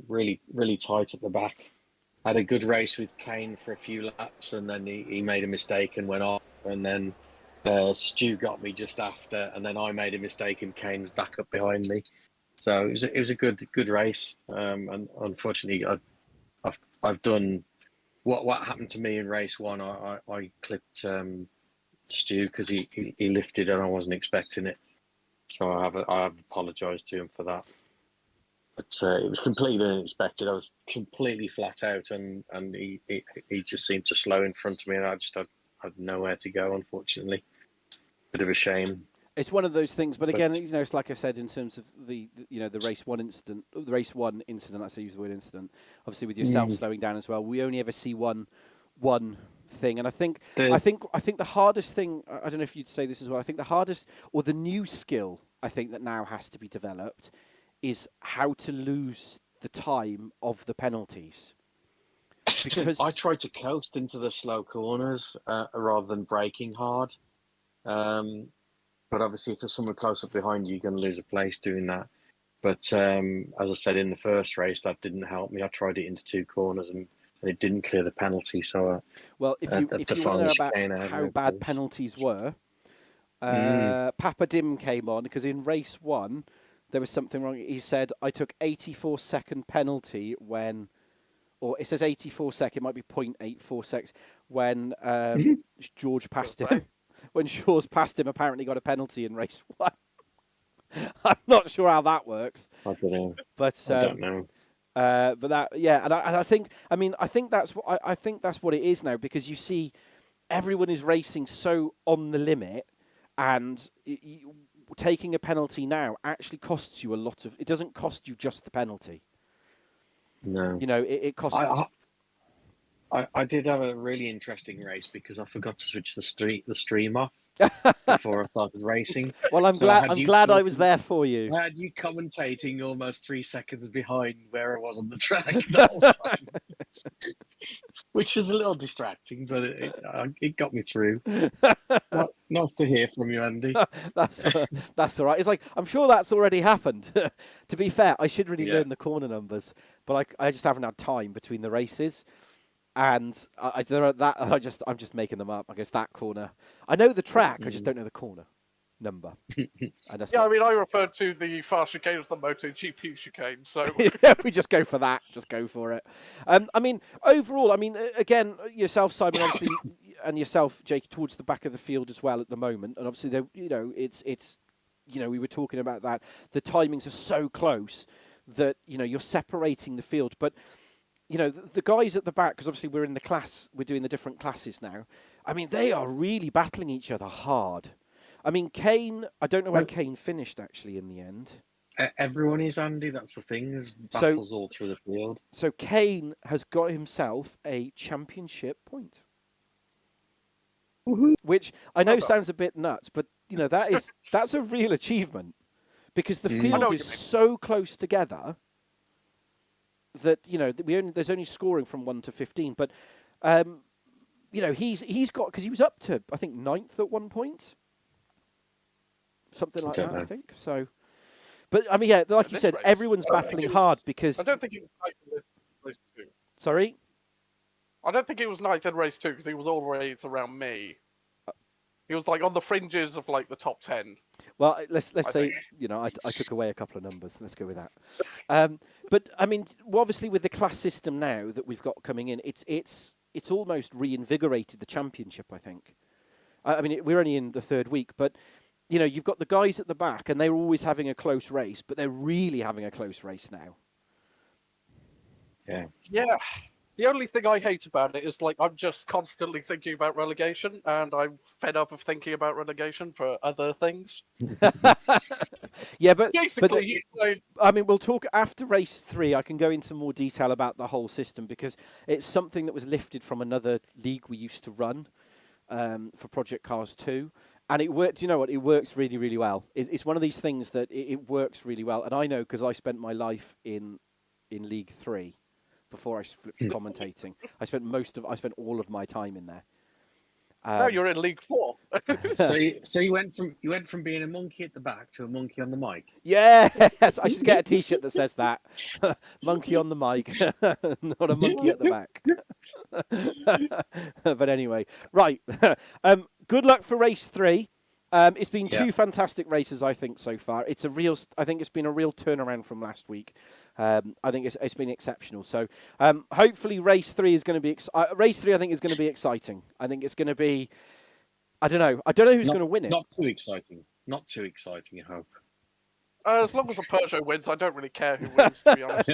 Really, really tight at the back. Had a good race with Kane for a few laps, and then he made a mistake and went off, and then. Stu got me just after, and then I made a mistake, and Kane was back up behind me. So it was a good race. And unfortunately, I've done what happened to me in race 1. I clipped Stu because he lifted and I wasn't expecting it. So I have apologised to him for that. But it was completely unexpected. I was completely flat out, and he just seemed to slow in front of me, and I just had nowhere to go, unfortunately. Bit of a shame. It's one of those things, but again, it's like I said in terms of the race one incident. I say use the word incident. Obviously, with yourself slowing down as well, we only ever see one thing, and I think the hardest thing. I don't know if you'd say this as well. I think the hardest or the new skill I think that now has to be developed is how to lose the time of the penalties. Because I tried to coast into the slow corners rather than braking hard. But obviously, if there's someone close up behind you, you're going to lose a place doing that. But as I said in the first race, that didn't help me. I tried it into 2 corners and it didn't clear the penalty. So, well, if you want to know about how bad penalties were, Papa Dim came on because in race 1 there was something wrong. He said I took 84-second penalty when, or it says 84 second, it might be 0.84 seconds when George passed him. When Shaw's passed him, apparently got a penalty in race 1. I'm not sure how that works. I don't know. But I don't know. But that, yeah, and I think that's what it is now, because you see, everyone is racing so on the limit, and taking a penalty now actually costs you a lot of. It doesn't cost you just the penalty. No. It costs. I did have a really interesting race because I forgot to switch the stream off before I started racing. Well, I'm glad I was there for you. I had you commentating almost 3 seconds behind where I was on the track the whole time, which was a little distracting, but it got me through. Nice to hear from you, Andy. That's all right. It's like, I'm sure that's already happened. To be fair, I should really learn the corner numbers, but I just haven't had time between the races. And I'm just making them up. I guess that corner. I know the track. I just don't know the corner number. I referred to the fast chicane as the MotoGP chicane. So we just go for that. Just go for it. Overall, again, yourself, Simon, obviously, and yourself, Jake, towards the back of the field as well at the moment. And obviously, it's we were talking about that. The timings are so close that you're separating the field, but. The guys at the back, because obviously we're doing the different classes now. They are really battling each other hard. Kane, I don't know where Kane finished actually in the end. Everyone is, Andy, that's the thing. There's battles all through the field. So Kane has got himself a championship point. Woohoo. Which I know sounds a bit nuts, but that's a real achievement. Because the field is so close together that there's only scoring from 1 to 15, but he's got, because he was up to I think 9th at one point, something like that. I think so. But like you said, everyone's battling hard because I don't think he was 9th in race 2. Sorry, I don't think he was 9th in race 2 because he was always around me. He was like on the fringes of like the top 10. Well, let's say I took away a couple of numbers. Let's go with that. But obviously with the class system now that we've got coming in, it's almost reinvigorated the championship. I think. We're only in the 3rd week, but you've got the guys at the back, and they're always having a close race, but they're really having a close race now. Yeah. Yeah. The only thing I hate about it is, like, I'm just constantly thinking about relegation, and I'm fed up of thinking about relegation for other things. Yeah, but basically, we'll talk after race 3. I can go into more detail about the whole system because it's something that was lifted from another league we used to run for Project Cars 2. And it worked. You know what? It works really, really well. It's one of these things that it works really well. And I know because I spent my life in League 3. Before I flipped to commentating, I spent all of my time in there. Now you're in League 4. so you went from being a monkey at the back to a monkey on the mic. Yeah, I should get a T-shirt that says that. Monkey on the mic, not a monkey at the back. But anyway, right. Good luck for race 3. It's been 2 fantastic races, I think, so far. I think it's been a real turnaround from last week. I think it's been exceptional. So hopefully race 3 is going to be race 3. I think is going to be exciting. I think it's going to be. I don't know who's going to win it. Not too exciting. not too exciting, I hope. As long as the Peugeot wins, I don't really care who wins, to be honest.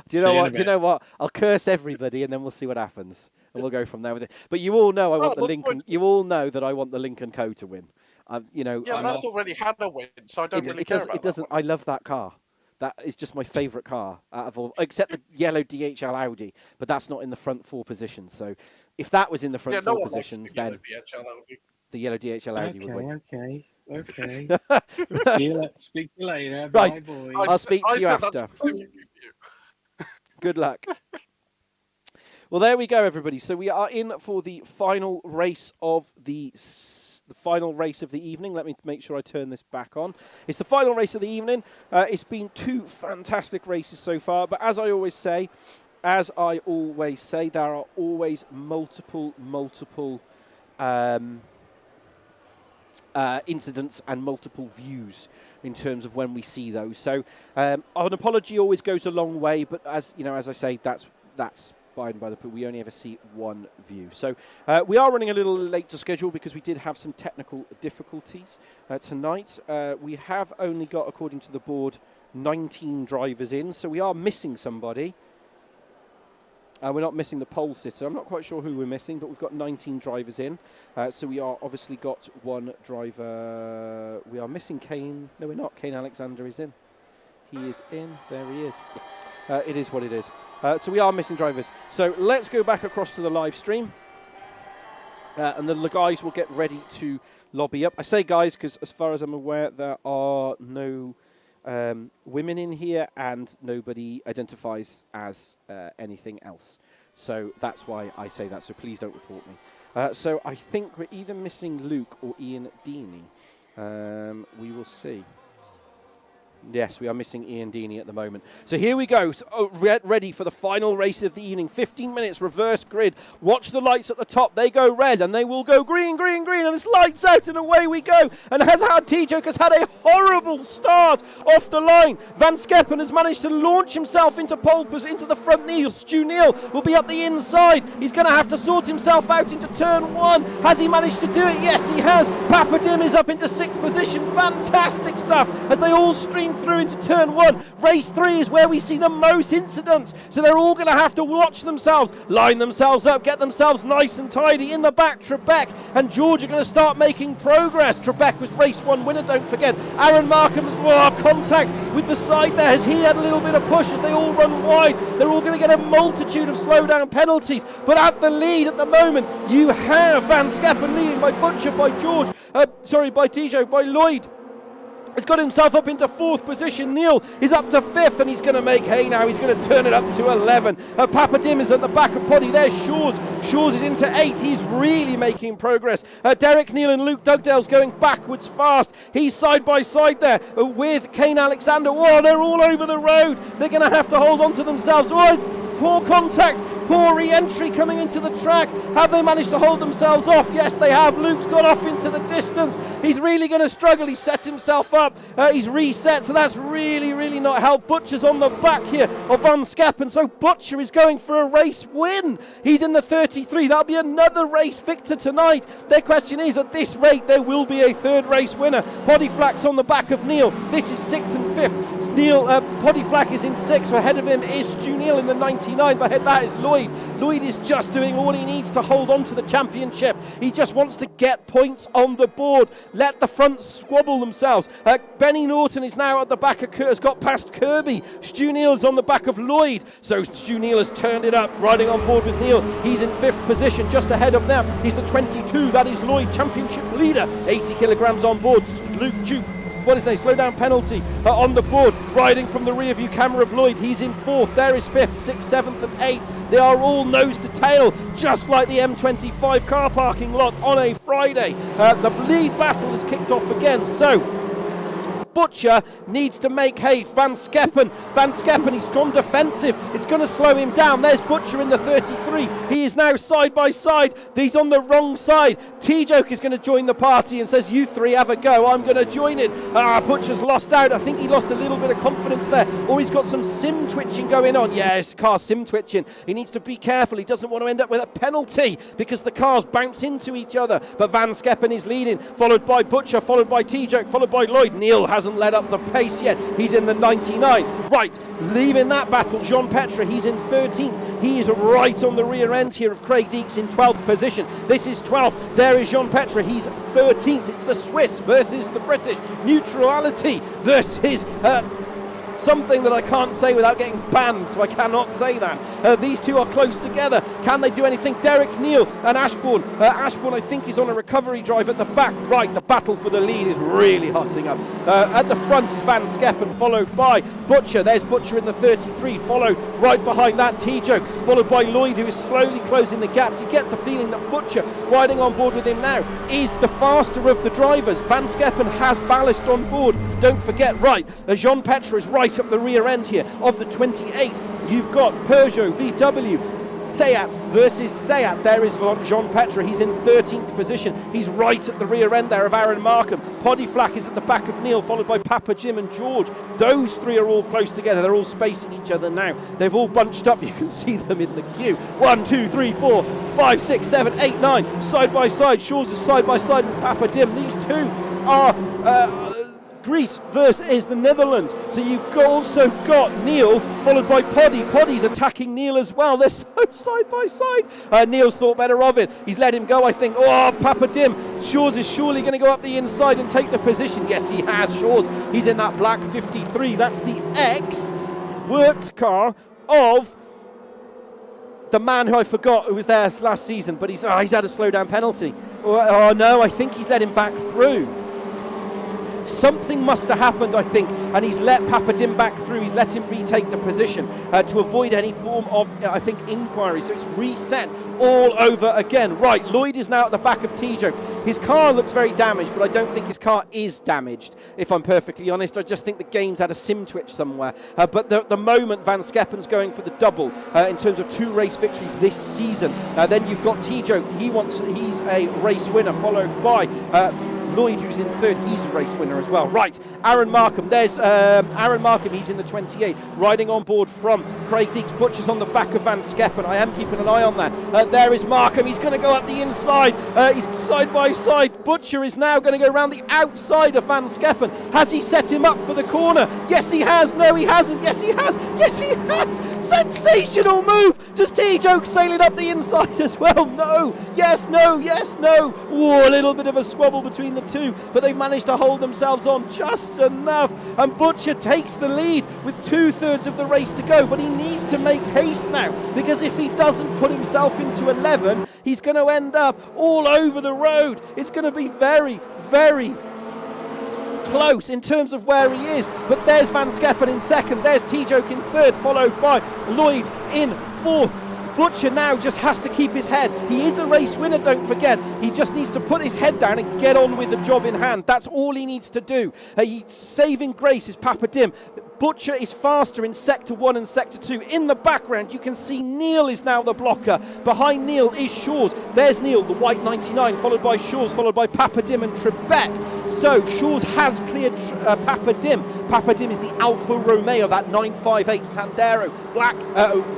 Do you know what? I'll curse everybody, and then we'll see what happens, and we'll go from there with it. But you all know I want the Lincoln. You all know that I want the Lincoln Co to win. Yeah, that's already had a win, so I don't really care about that one. I love that car. That is just my favourite car out of all, except the yellow DHL Audi. But that's not in the front 4 positions. So if that was in the front 4 positions, then the yellow DHL Audi would win. Okay. Speak to you later. Right. Bye, boys. I'll speak to you after. Good luck. Well, there we go, everybody. So we are in for the final race of the final race of the evening. Let me make sure I turn this back on. It's the final race of the evening. It's been 2 fantastic races so far, but as I always say, there are always multiple incidents and multiple views in terms of when we see those. So an apology always goes a long way, but as you know, as I say, that's by the book. We only ever see one view. So we are running a little late to schedule because we did have some technical difficulties tonight. We have only got, according to the board, 19 drivers in, so we are missing somebody. We're not missing the pole sitter. I'm not quite sure who we're missing, but we've got 19 drivers in. So we are obviously got one driver. We are missing Kane. No, we're not. Kane Alexander is in. He is in. There he is. It is what it is. So we are missing drivers. So let's go back across to the live stream. And the guys will get ready to lobby up. I say guys because as far as I'm aware, there are no women in here and nobody identifies as anything else. So that's why I say that. So please don't report me. So I think we're either missing Luke or Ian Deeney. We will see. Yes, we are missing Ian Deeney at the moment. So here we go. So, ready for the final race of the evening. 15 minutes, reverse grid. Watch the lights at the top. They go red and they will go green, green, green. And it's lights out and away we go. And T-Joke has had a horrible start off the line. Van Skeppen has managed to launch himself into pole position, into the front. Stu Neal will be up the inside. He's going to have to sort himself out into turn 1. Has he managed to do it? Yes, he has. Papadim is up into 6th position. Fantastic stuff as they all stream through into turn 1. Race 3 is where we see the most incidents, so they're all going to have to watch themselves, line themselves up, get themselves nice and tidy. In the back, Trebek and George are going to start making progress. Trebek was race 1 winner, don't forget. Aaron Markham has more contact with the side there as he had a little bit of push as they all run wide. They're all going to get a multitude of slowdown penalties, but at the lead at the moment you have Van Skeppen leading by Butcher, by George, by Tijo, by Lloyd. He's got himself up into 4th position. Neil is up to 5th and he's going to make hay now. He's going to turn it up to 11. Papadim is at the back of Poddy. There's Shaw's. Shaw's is into 8th. He's really making progress. Derek Neal and Luke Dugdale's going backwards fast. He's side by side there with Kane Alexander. Whoa, they're all over the road. They're going to have to hold on to themselves. Oh, poor contact. Poor re-entry coming into the track. Have they managed to hold themselves off? Yes, they have. Luke's got off into the distance. He's really going to struggle. He sets himself up. He's reset, so that's really, really not helped. Butcher's on the back here of Van Skeppen, so Butcher is going for a race win. He's in the 33. That'll be another race victor tonight. Their question is, at this rate, there will be a 3rd race winner. Poddyflack's on the back of Neil. This is 6th and 5th. Poddyflack is in 6th. Ahead of him is Stu Neal in the 99. But ahead that is Lloyd. Lloyd is just doing all he needs to hold on to the championship. He just wants to get points on the board. Let the front squabble themselves. Benny Norton is now at the back of has got past Kirby. Stu Neal's on the back of Lloyd. So Stu Neal has turned it up, riding on board with Neil. He's in 5th position, just ahead of them. He's the 22. That is Lloyd, championship leader. 80 kilograms on board. Luke Duke. What is a slow down penalty on the board, riding from the rear view camera of Lloyd. He's in 4th. There is 5th, 6th, 7th and 8th. They are all nose to tail, just like the M25 car parking lot on a Friday. The lead battle is kicked off again. So Butcher needs to make hay. Van Skeppen, he's gone defensive. It's going to slow him down. There's Butcher in the 33. He is now side by side. He's on the wrong side. T-Joke is going to join the party and says, you three have a go. I'm going to join it. Butcher's lost out. I think he lost a little bit of confidence there. Or he's got some sim twitching going on. Yeah, his car's sim twitching. He needs to be careful. He doesn't want to end up with a penalty because the cars bounce into each other. But Van Skeppen is leading, followed by Butcher, followed by T-Joke, followed by Lloyd. Neil hasn't let up the pace yet. He's in the 99. Right, leaving that battle, Jean Petre, he's in 13th. He is right on the rear end here of Craig Deeks in 12th position. This is 12th. There is Jean Petre. He's 13th. It's the Swiss versus the British. Neutrality versus something that I can't say without getting banned, so I cannot say that. These two are close together. Can they do anything? Derek Neal and Ashbourne. Ashbourne, I think, is on a recovery drive at the back. Right, the battle for the lead is really hotting up. At the front is Van Skeppen, followed by Butcher. There's Butcher in the 33, followed right behind that T-Joke, followed by Lloyd, who is slowly closing the gap. You get the feeling that Butcher, riding on board with him now, is the faster of the drivers. Van Skeppen has ballast on board. Don't forget, right, Jean Petre is right up the rear end here of the 28. You've got Peugeot, VW, Seat versus Seat. There is Jean Petre. He's in 13th position. He's right at the rear end there of Aaron Markham. Poddy Flack is at the back of Neil, followed by Papa Jim and George. Those three are all close together. They're all spacing each other now. They've all bunched up. You can see them in the queue. 1, 2, 3, 4, 5, 6, 7, 8, 9. Side by side. Shaw's is side by side with Papa Dim. These two are Greece versus the Netherlands. So you've also got Neil, followed by Poddy. Poddy's attacking Neil as well. They're so side by side. Neil's thought better of it. He's let him go, I think. Oh, Papa Dim. Shaw's is surely going to go up the inside and take the position. Yes, he has. Shaw's. He's in that black 53. That's the ex-worked car of the man who I forgot who was there last season, but he's had a slowdown penalty. Oh no, I think he's let him back through. Something must have happened, I think, and he's let Papa Dim back through. He's let him retake the position to avoid any form of, I think, inquiry. So it's reset all over again. Right, Lloyd is now at the back of T-Joke. His car looks very damaged, but I don't think his car is damaged, if I'm perfectly honest. I just think the game's had a sim twitch somewhere. But the moment Van Skeppen's going for the double in terms of 2 race victories this season. Then you've got T-Joke. He's a race winner, followed by Lloyd, who's in 3rd, he's a race winner as well. Right, Aaron Markham. There's Aaron Markham, he's in the 28, riding on board from Craig Deeks. Butcher's on the back of Van Skeppen. I am keeping an eye on that. There is Markham. He's going to go up the inside. He's side by side. Butcher is now going to go around the outside of Van Skeppen. Has he set him up for the corner? Yes, he has. No, he hasn't. Yes, he has. Yes, he has. Sensational move. Does T-Joke sail it up the inside as well? No. Yes, no. Yes, no. Ooh, a little bit of a squabble between the two, but they've managed to hold themselves on just enough, and Butcher takes the lead with 2/3 of the race to go. But he needs to make haste now, because if he doesn't put himself into 11, he's going to end up all over the road. It's going to be very, very close in terms of where he is. But there's Van Skeppen in 2nd, there's T-Joke in 3rd, followed by Lloyd in 4th. Butcher now just has to keep his head. He is a race winner, don't forget. He just needs to put his head down and get on with the job in hand. That's all he needs to do. Saving grace is Papa Dim. Butcher is faster in Sector 1 and Sector 2. In the background, you can see Neil is now the blocker. Behind Neil is Shaw's. There's Neil, the white 99, followed by Shaw's, followed by Papa Dim and Trebek. So Shaw's has cleared Papa Dim. Papa Dim is the Alfa Romeo, that 958 Sandero. Black,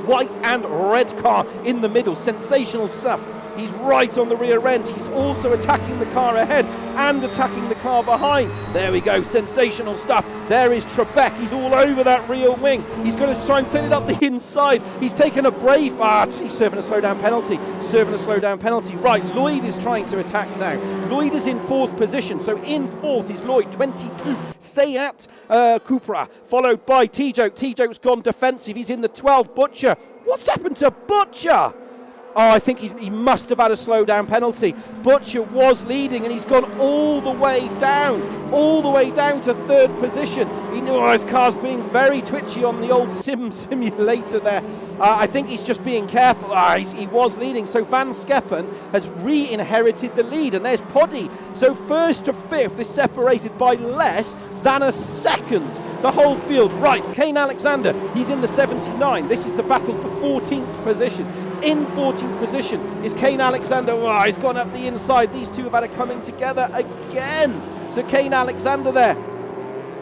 white and red car in the middle. Sensational stuff. He's right on the rear end. He's also attacking the car ahead and attacking the car behind. There we go. Sensational stuff. There is Trebek. He's all over that rear wing. He's going to try and send it up the inside. He's taken a brave... he's serving a slowdown penalty. Serving a slowdown penalty. Right, Lloyd is trying to attack now. Lloyd is in 4th position. So in 4th is Lloyd, 22. Seat Cupra, followed by T-Joke. T-Joke's gone defensive. He's in the 12. Butcher. What's happened to Butcher? Oh, I think he must have had a slowdown penalty. Butcher was leading and he's gone all the way down to third position. He knew his car's being very twitchy on the old simulator there. I think he's just being careful. He was leading. So Van Skeppen has re-inherited the lead, and there's Poddy. So first to fifth is separated by less than a second. The whole field. Right, Kane Alexander, he's in the 79. This is the battle for 14th position. In 14th position is Kane Alexander. Oh, he's gone up the inside. These two have had a coming together again. So Kane Alexander there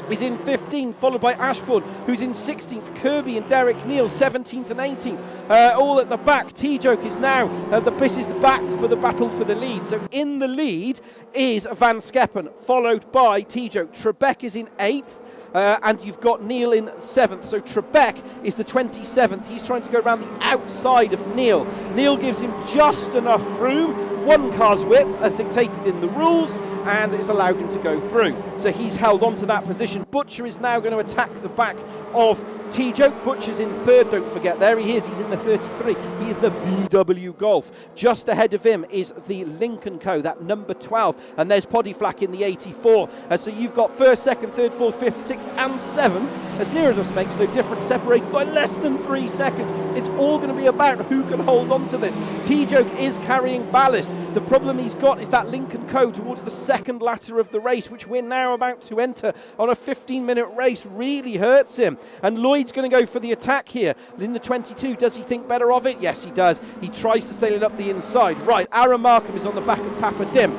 is in 15th, followed by Ashbourne, who's in 16th. Kirby and Derek Neal, 17th and 18th. All at the back. T-Joke is now, this is the back for the battle for the lead. So in the lead is Van Skeppen, followed by T-Joke. Trebek is in 8th. And you've got Neil in 7th. So Trebek is the 27th. He's trying to go around the outside of Neil. Neil gives him just enough room, one car's width as dictated in the rules, and it's allowed him to go through. So he's held on to that position. Butcher is now going to attack the back of T-Joke. Butcher's in 3rd, don't forget. There he is. He's in the 33. He is the VW Golf. Just ahead of him is the Lincoln Co., that number 12. And there's Poddy Flack in the 84. So you've got 1st, 2nd, 3rd, 4th, 5th, 6th and 7th. As near as us makes no difference, separated by less than 3 seconds. It's all going to be about who can hold on to this. T-Joke is carrying ballast. The problem he's got is that Lincoln Co. towards the second latter of the race, which we're now about to enter on a 15-minute race, really hurts him. And Lloyd's going to go for the attack here in the 22. Does he think better of it? Yes, he does. He tries to sail it up the inside. Right, Aaron Markham is on the back of Papa Dim.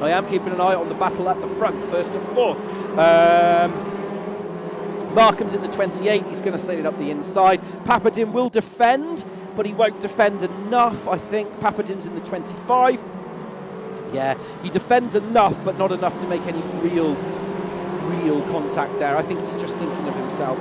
I am keeping an eye on the battle at the front, 1st to 4th. Markham's in the 28. He's going to sail it up the inside. Papa Dim will defend, but he won't defend enough, I think. Papa Dim's in the 25. Yeah, he defends enough, but not enough to make any real contact there. I think he's just thinking of himself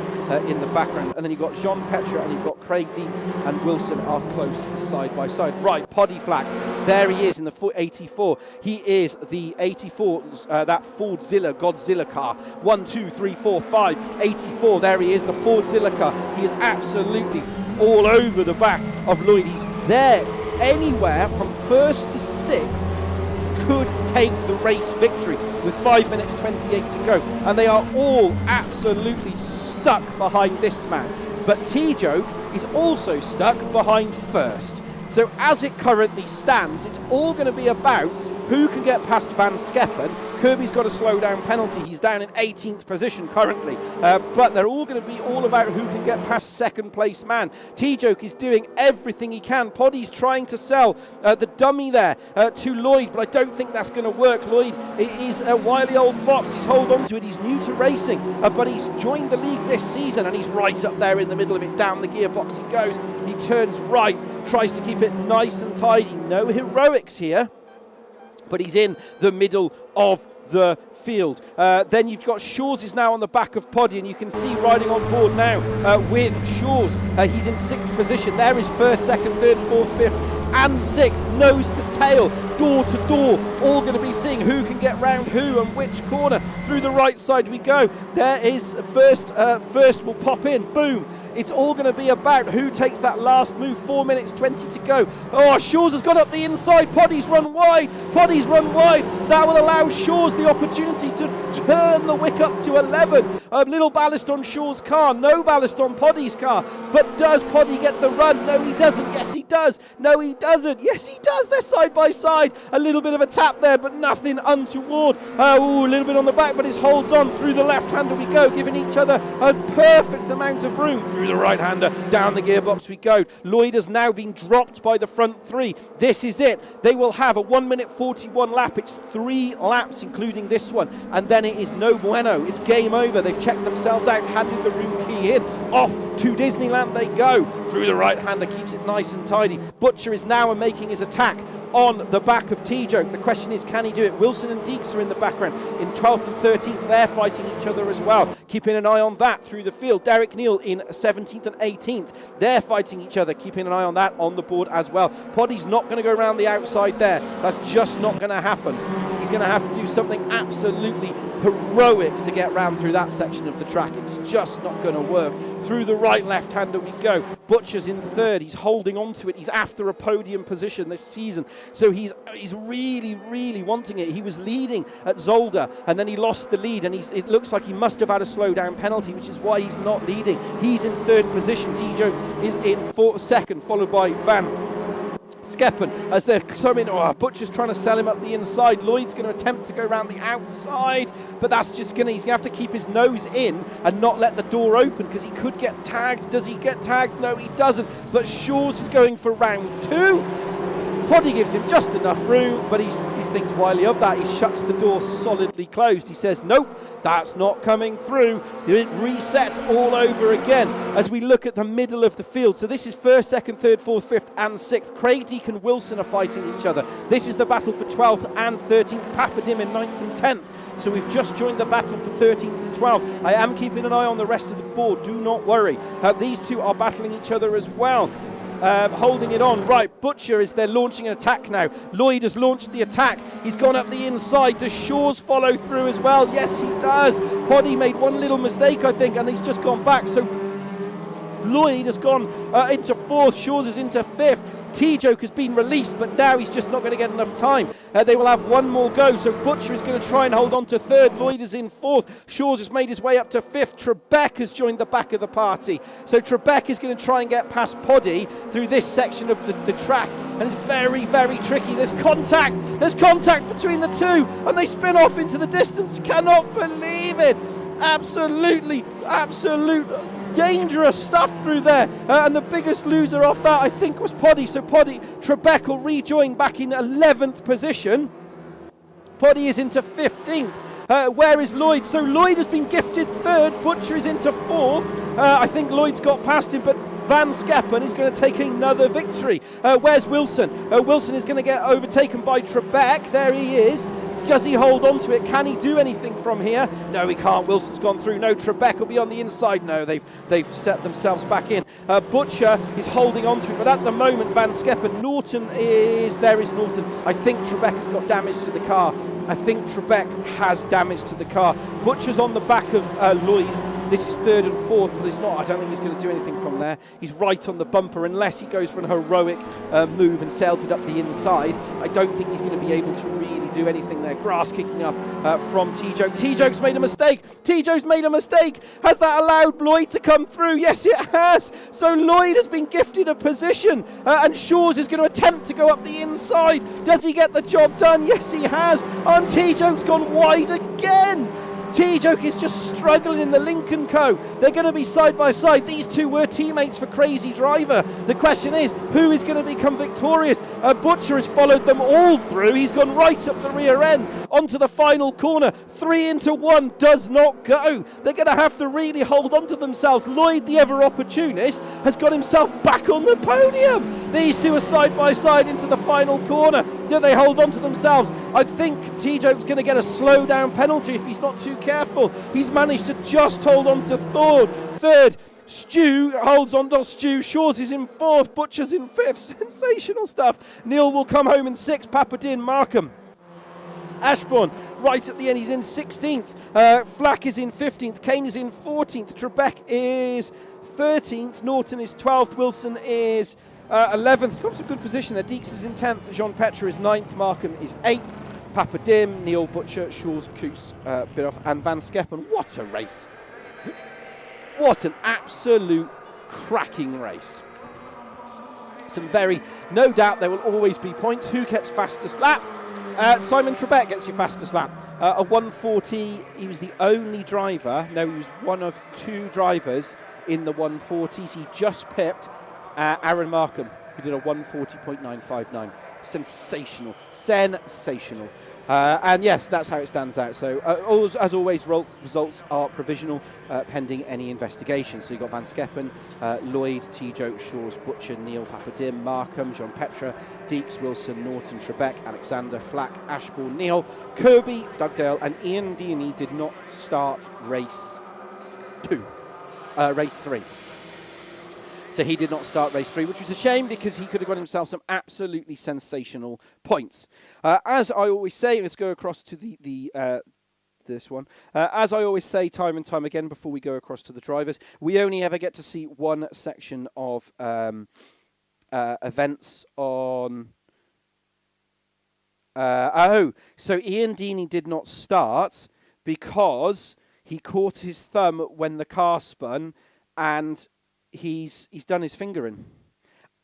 in the background. And then you've got Jean Petra and you've got Craig Deeds and Wilson are close side by side. Right, Poddy Flack. There he is in the 84. He is the 84, that Fordzilla Godzilla car. 1, 2, 3, 4, 5, 84. There he is, the Fordzilla car. He is absolutely all over the back of Lloyd. He's there anywhere from 1st to 6th. Could take the race victory with 5 minutes 28 to go, and they are all absolutely stuck behind this man. But T-Joke is also stuck behind 1st. So as it currently stands, it's all going to be about who can get past Van Skeppen. Kirby's got a slowdown penalty. He's down in 18th position currently. But they're all going to be all about who can get past second place man. T-Joke is doing everything he can. Poddy's trying to sell the dummy there to Lloyd, but I don't think that's going to work. Lloyd is a wily old fox. He's hold on to it. He's new to racing, but he's joined the league this season, and he's right up there in the middle of it. Down the gearbox he goes. He turns right, tries to keep it nice and tidy. No heroics here, but he's in the middle of the field. Then you've got Shaw's is now on the back of Poddy, and you can see riding on board now with Shaw's. He's in 6th position. There is 1st, 2nd, 3rd, 4th, 5th and 6th, nose to tail, door to door, all going to be seeing who can get round who and which corner. Through the right side we go. There is first will pop in, boom. It's all going to be about who takes that last move. 4 minutes 20 to go. Oh, Shaw's has got up the inside. Poddy's run wide. Poddy's run wide. That will allow Shaw's the opportunity to turn the wick up to 11. A little ballast on Shaw's car. No ballast on Poddy's car. But does Poddy get the run? No, he doesn't. Yes, he does. No, he doesn't. Yes, he does. They're side by side. A little bit of a tap there, but nothing untoward. A little bit on the back, but it holds on. Through the left-hander we go, giving each other a perfect amount of room. Through the right-hander, down the gearbox we go. Lloyd has now been dropped by the front 3. This is it. They will have a 1 minute 41 lap. It's 3 laps, including this one. And then it is no bueno. It's game over. They've checked themselves out, handed the room key in. Off to Disneyland they go. Through the right-hander, keeps it nice and tidy. Butcher is now making his attack on the back of T-Joke. The question is, can he do it? Wilson and Deeks are in the background. In 12th and 13th, they're fighting each other as well. Keeping an eye on that through the field. Derek Neal in 17th and 18th. They're fighting each other. Keeping an eye on that on the board as well. Poddy's not going to go around the outside there. That's just not going to happen. He's He's going to have to do something absolutely heroic to get round through that section of the track. It's just not going to work. Through the right left-hander we go. Butcher's in third. He's holding on to it. He's after a podium position this season. So he's really, really wanting it. He was leading at Zolder, and then he lost the lead, and it looks like he must have had a slow-down penalty, which is why he's not leading. He's in third position. Tjo is in second, followed by Van Skeppen as they're coming. Butcher's trying to sell him up the inside. Lloyd's going to attempt to go around the outside, but that's just he's going to have to keep his nose in and not let the door open, because he could get tagged. Does he get tagged? No, he doesn't. But Shaw's is going for round 2. Poddy gives him just enough room, but he thinks widely of that. He shuts the door solidly closed. He says, nope, that's not coming through. It resets all over again as we look at the middle of the field. So this is first, second, third, fourth, fifth, and 6th. Craig Deacon and Wilson are fighting each other. This is the battle for 12th and 13th. Papadim in 9th and 10th. So we've just joined the battle for 13th and 12th. I am keeping an eye on the rest of the board. Do not worry. These two are battling each other as well. Holding it on. Right, Butcher is there launching an attack now. Lloyd has launched the attack. He's gone up the inside. Does Shaw's follow through as well? Yes, he does. Poddy made one little mistake, I think, and he's just gone back. So Lloyd has gone into 4th. Shaw's is into 5th. T-Joke has been released, but now he's just not going to get enough time. They will have one more go, so Butcher is going to try and hold on to 3rd. Lloyd is in 4th. Shaw's has made his way up to 5th. Trebek has joined the back of the party. So Trebek is going to try and get past Poddy through this section of the track, and it's very, very tricky. There's contact between the two, and they spin off into the distance. Cannot believe it. Absolute dangerous stuff through there, and the biggest loser off that I think was Poddy. So Trebek will rejoin back in 11th position. Poddy is into 15th. Where is Lloyd? So Lloyd has been gifted 3rd. Butcher is into 4th. I think Lloyd's got past him, but Van Skeppen is going to take another victory. Where's Wilson? Wilson is going to get overtaken by Trebek. There he is. Does he hold on to it? Can he do anything from here? No, he can't. Wilson's gone through. No, Trebek will be on the inside. No, they've set themselves back in. Butcher is holding on to it, but at the moment, Van Skeppen, there is Norton. I think Trebek has got damage to the car. Butcher's on the back of Lloyd. This is 3rd and 4th, but I don't think he's going to do anything from there. He's right on the bumper, unless he goes for an heroic move and sails it up the inside. I don't think he's going to be able to really do anything there. Grass kicking up from T-Joke. T-Joke's made a mistake. Has that allowed Lloyd to come through? Yes, it has. So Lloyd has been gifted a position, and Shaw's is going to attempt to go up the inside. Does he get the job done? Yes, he has. And T-Joke's gone wide again. T-Joke is just struggling in the Lincoln Co. They're going to be side by side. These two were teammates for Crazy Driver. The question is, who is going to become victorious? Butcher has followed them all through. He's gone right up the rear end onto the final corner. 3 into 1 does not go. They're going to have to really hold on to themselves. Lloyd, the ever opportunist, has got himself back on the podium. These two are side by side into the final corner. Do they hold on to themselves? I think T-Joke's going to get a slow down penalty if he's not too careful. He's managed to just hold on to 3rd. Stu holds on to Stu. Shaw's is in 4th. Butcher's in 5th. Sensational stuff. Neil will come home in 6th. Papadin, Markham. Ashbourne right at the end, he's in 16th. Flack is in 15th. Kane is in 14th. Trebek is 13th. Norton is 12th. Wilson is 11th. He's got some good position there. Deeks is in 10th. Jean Petra is 9th. Markham is 8th. Papadim, Neil, Butcher, Shaw's, Coos, Bidoff, and Van Skeppen. What a race. What an absolute cracking race. No doubt there will always be points. Who gets fastest lap? Simon Trebek gets your fastest lap. A 140, he was the only driver, he was one of 2 drivers in the 140s. He just pipped Aaron Markham, who did a 140.959. Sensational. And yes, that's how it stands out. So as always, results are provisional pending any investigation. So you've got Van Skeppen, Lloyd, T-Joke, Shaw's, Butcher, Neil, Papadim, Markham, Jean Petra, Deeks, Wilson, Norton, Trebek, Alexander, Flack, Ashbourne, Neil, Kirby, Dugdale, and Ian Deaney did not start race 3. So he did not start race 3, which was a shame because he could have got himself some absolutely sensational points. As I always say, let's go across to this one. As I always say time and time again before we go across to the drivers, we only ever get to see one section of events on... so Ian Deeney did not start because he caught his thumb when the car spun and he's done his fingering.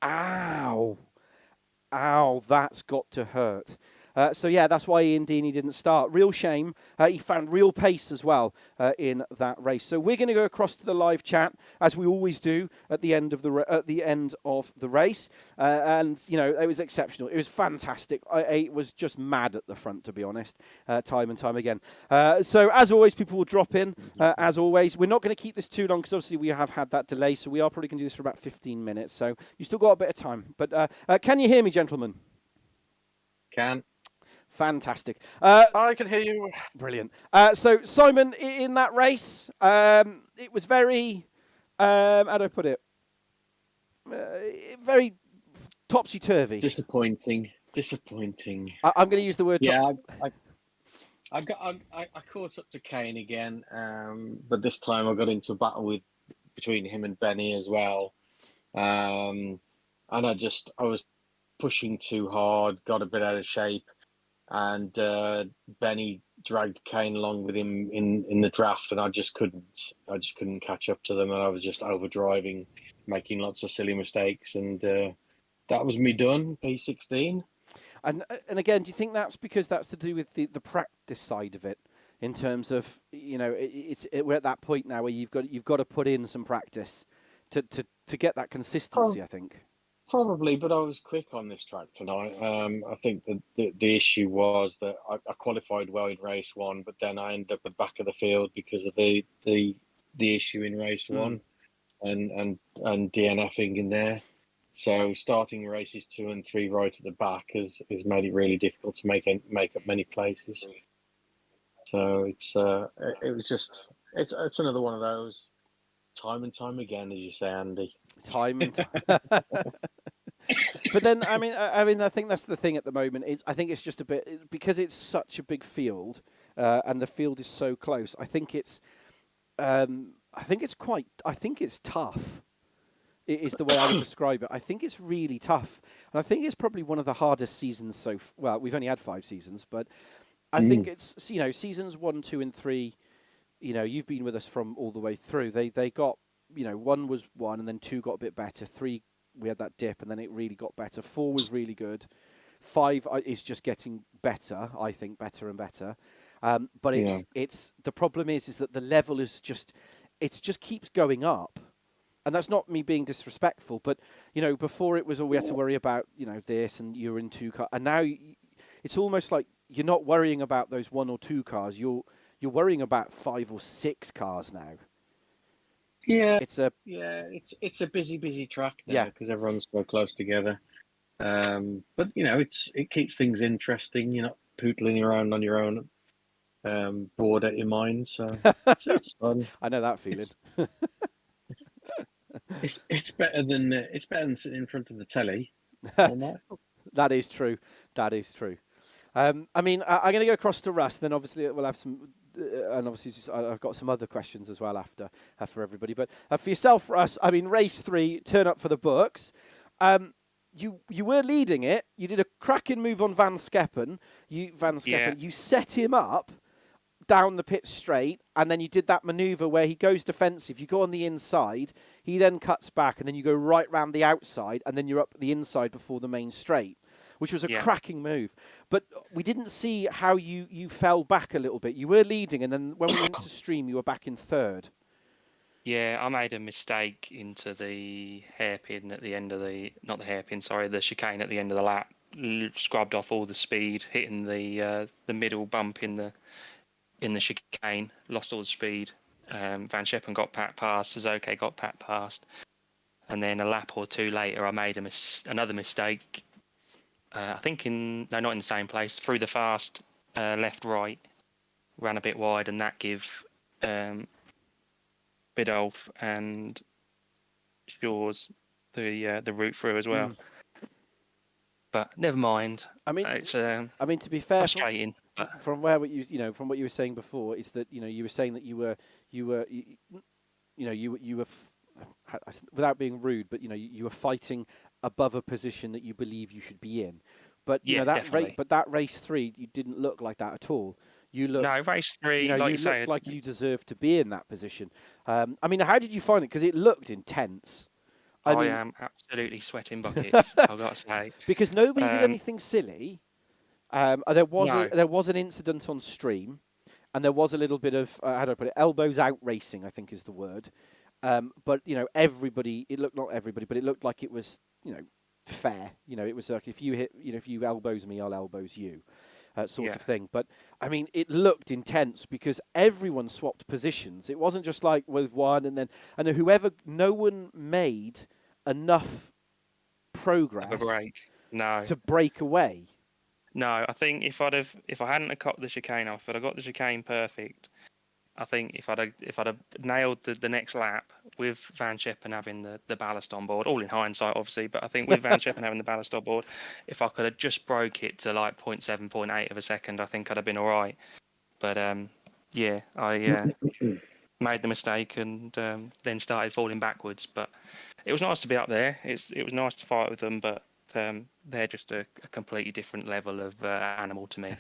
Ow, that's got to hurt. So yeah, that's why Ian Deeney didn't start. Real shame. He found real pace as well in that race. So we're going to go across to the live chat as we always do at the end of the race. And you know, it was exceptional. It was fantastic. I was just mad at the front, to be honest, time and time again. So as always, people will drop in. As always, we're not going to keep this too long because obviously we have had that delay. So we are probably going to do this for about 15 minutes. So you still got a bit of time. But can you hear me, gentlemen? Can. Fantastic. I can hear you. Brilliant. So, Simon, in that race, it was very, how do I put it? Very topsy-turvy. Disappointing. I'm going to use the word... Yeah, I caught up to Kane again, but this time I got into a battle between him and Benny as well. And I was pushing too hard, got a bit out of shape. And Benny dragged Kane along with him in the draft, and I just couldn't catch up to them, and I was just overdriving, making lots of silly mistakes, and that was me done, P16. And again, do you think that's because that's to do with the practice side of it, in terms of, you know, we're at that point now where you've got to put in some practice to get that consistency, I think. Probably, but I was quick on this track tonight. I think the issue was that I qualified well in race 1, but then I ended up at the back of the field because of the issue in race 1 and DNFing in there. So starting races 2 and 3 right at the back has made it really difficult to make up many places. So it's another one of those, time and time again, as you say, Andy. Time and time. But then, I mean, I think that's the thing at the moment. I think it's just a bit, because it's such a big field, and the field is so close. I think it's tough. It is the way I would describe it. I think it's really tough, and I think it's probably one of the hardest seasons well, we've only had 5 seasons, but I think it's, you know, seasons 1, 2, and 3. You know, you've been with us from all the way through. They got, you know, 1 was 1, and then 2 got a bit better. 3, we had that dip, and then it really got better. 4 was really good. 5 is just getting better, I think, better and better. But it's the problem is that the level is just keeps going up. And that's not me being disrespectful, but, you know, before it was all we had to worry about, you know, this, and you're in 2 cars. And now it's almost like you're not worrying about those 1 or 2 cars. You're worrying about 5 or 6 cars now. Yeah, it's a busy track now because everyone's so close together. But you know, it keeps things interesting. You're not pootling around on your own, bored at your mind. So it's fun. I know that feeling. It's better than sitting in front of the telly. That is true. I mean, I'm going to go across to Russ. Then obviously we'll have some. And obviously, I've got some other questions as well after for everybody. But for yourself, Russ, I mean, race 3, turn up for the books. You were leading it. You did a cracking move on Van Skeppen. You set him up down the pit straight, and then you did that manoeuvre where he goes defensive. You go on the inside, he then cuts back, and then you go right round the outside, and then you're up the inside before the main straight, which was a cracking move. But we didn't see how you fell back a little bit. You were leading, and then when we went to stream, you were back in 3rd. Yeah, I made a mistake into the hairpin at the end of the chicane at the end of the lap. Scrubbed off all the speed, hitting the middle bump in the chicane. Lost all the speed. Van Scheppen got past. Suzuki got past. And then a lap or 2 later, I made another mistake. I think not in the same place. Through the fast, left-right, ran a bit wide, and that gave Biddulph and Shaw's the route through as well. But never mind. I mean, it's to be fair, frustrating. from where what from what you were saying before, is that you were saying that you were without being rude, but you were fighting above a position that you believe you should be in. But that race 3, you didn't look like that at all. You looked, no, race 3, like you say, looked like you deserved to be in that position. I mean, how did you find it? Because it looked intense. I mean, am absolutely sweating buckets. I've got to say, because nobody did anything silly. There was an incident on stream, and there was a little bit of how do I put it? Elbows out racing, I think is the word. But everybody. It looked not everybody, but it looked like it was fair. It was like if you hit, if you elbows me, I'll elbows you, sort of thing. But I mean, it looked intense because everyone swapped positions. It wasn't just like with one and then no one made enough progress to break away. No, I think if I hadn't have got the chicane off, if I'd have got the chicane perfect, I think if I'd have nailed the next lap with Van Scheppen having the ballast on board, all in hindsight obviously, but I think with Van Scheppen having the ballast on board, if I could have just broke it to like 0.7, 0.8 of a second, I think I'd have been all right. But I made the mistake and then started falling backwards. But it was nice to be up there. It was nice to fight with them, but they're just a completely different level of animal to me.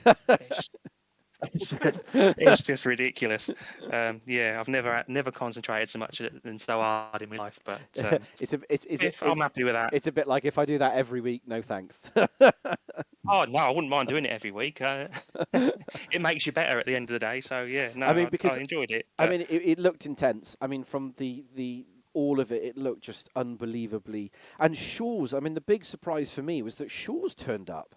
It's just ridiculous. I've never concentrated so much and so hard in my life, but I'm happy with that. It's a bit like if I do that every week, no thanks. Oh no, I wouldn't mind doing it every week. It makes you better at the end of the day. So yeah, no, I enjoyed it. I mean, it looked intense. I mean, from the all of it, it looked just unbelievably. And Shaw's, I mean, the big surprise for me was that Shaw's turned up.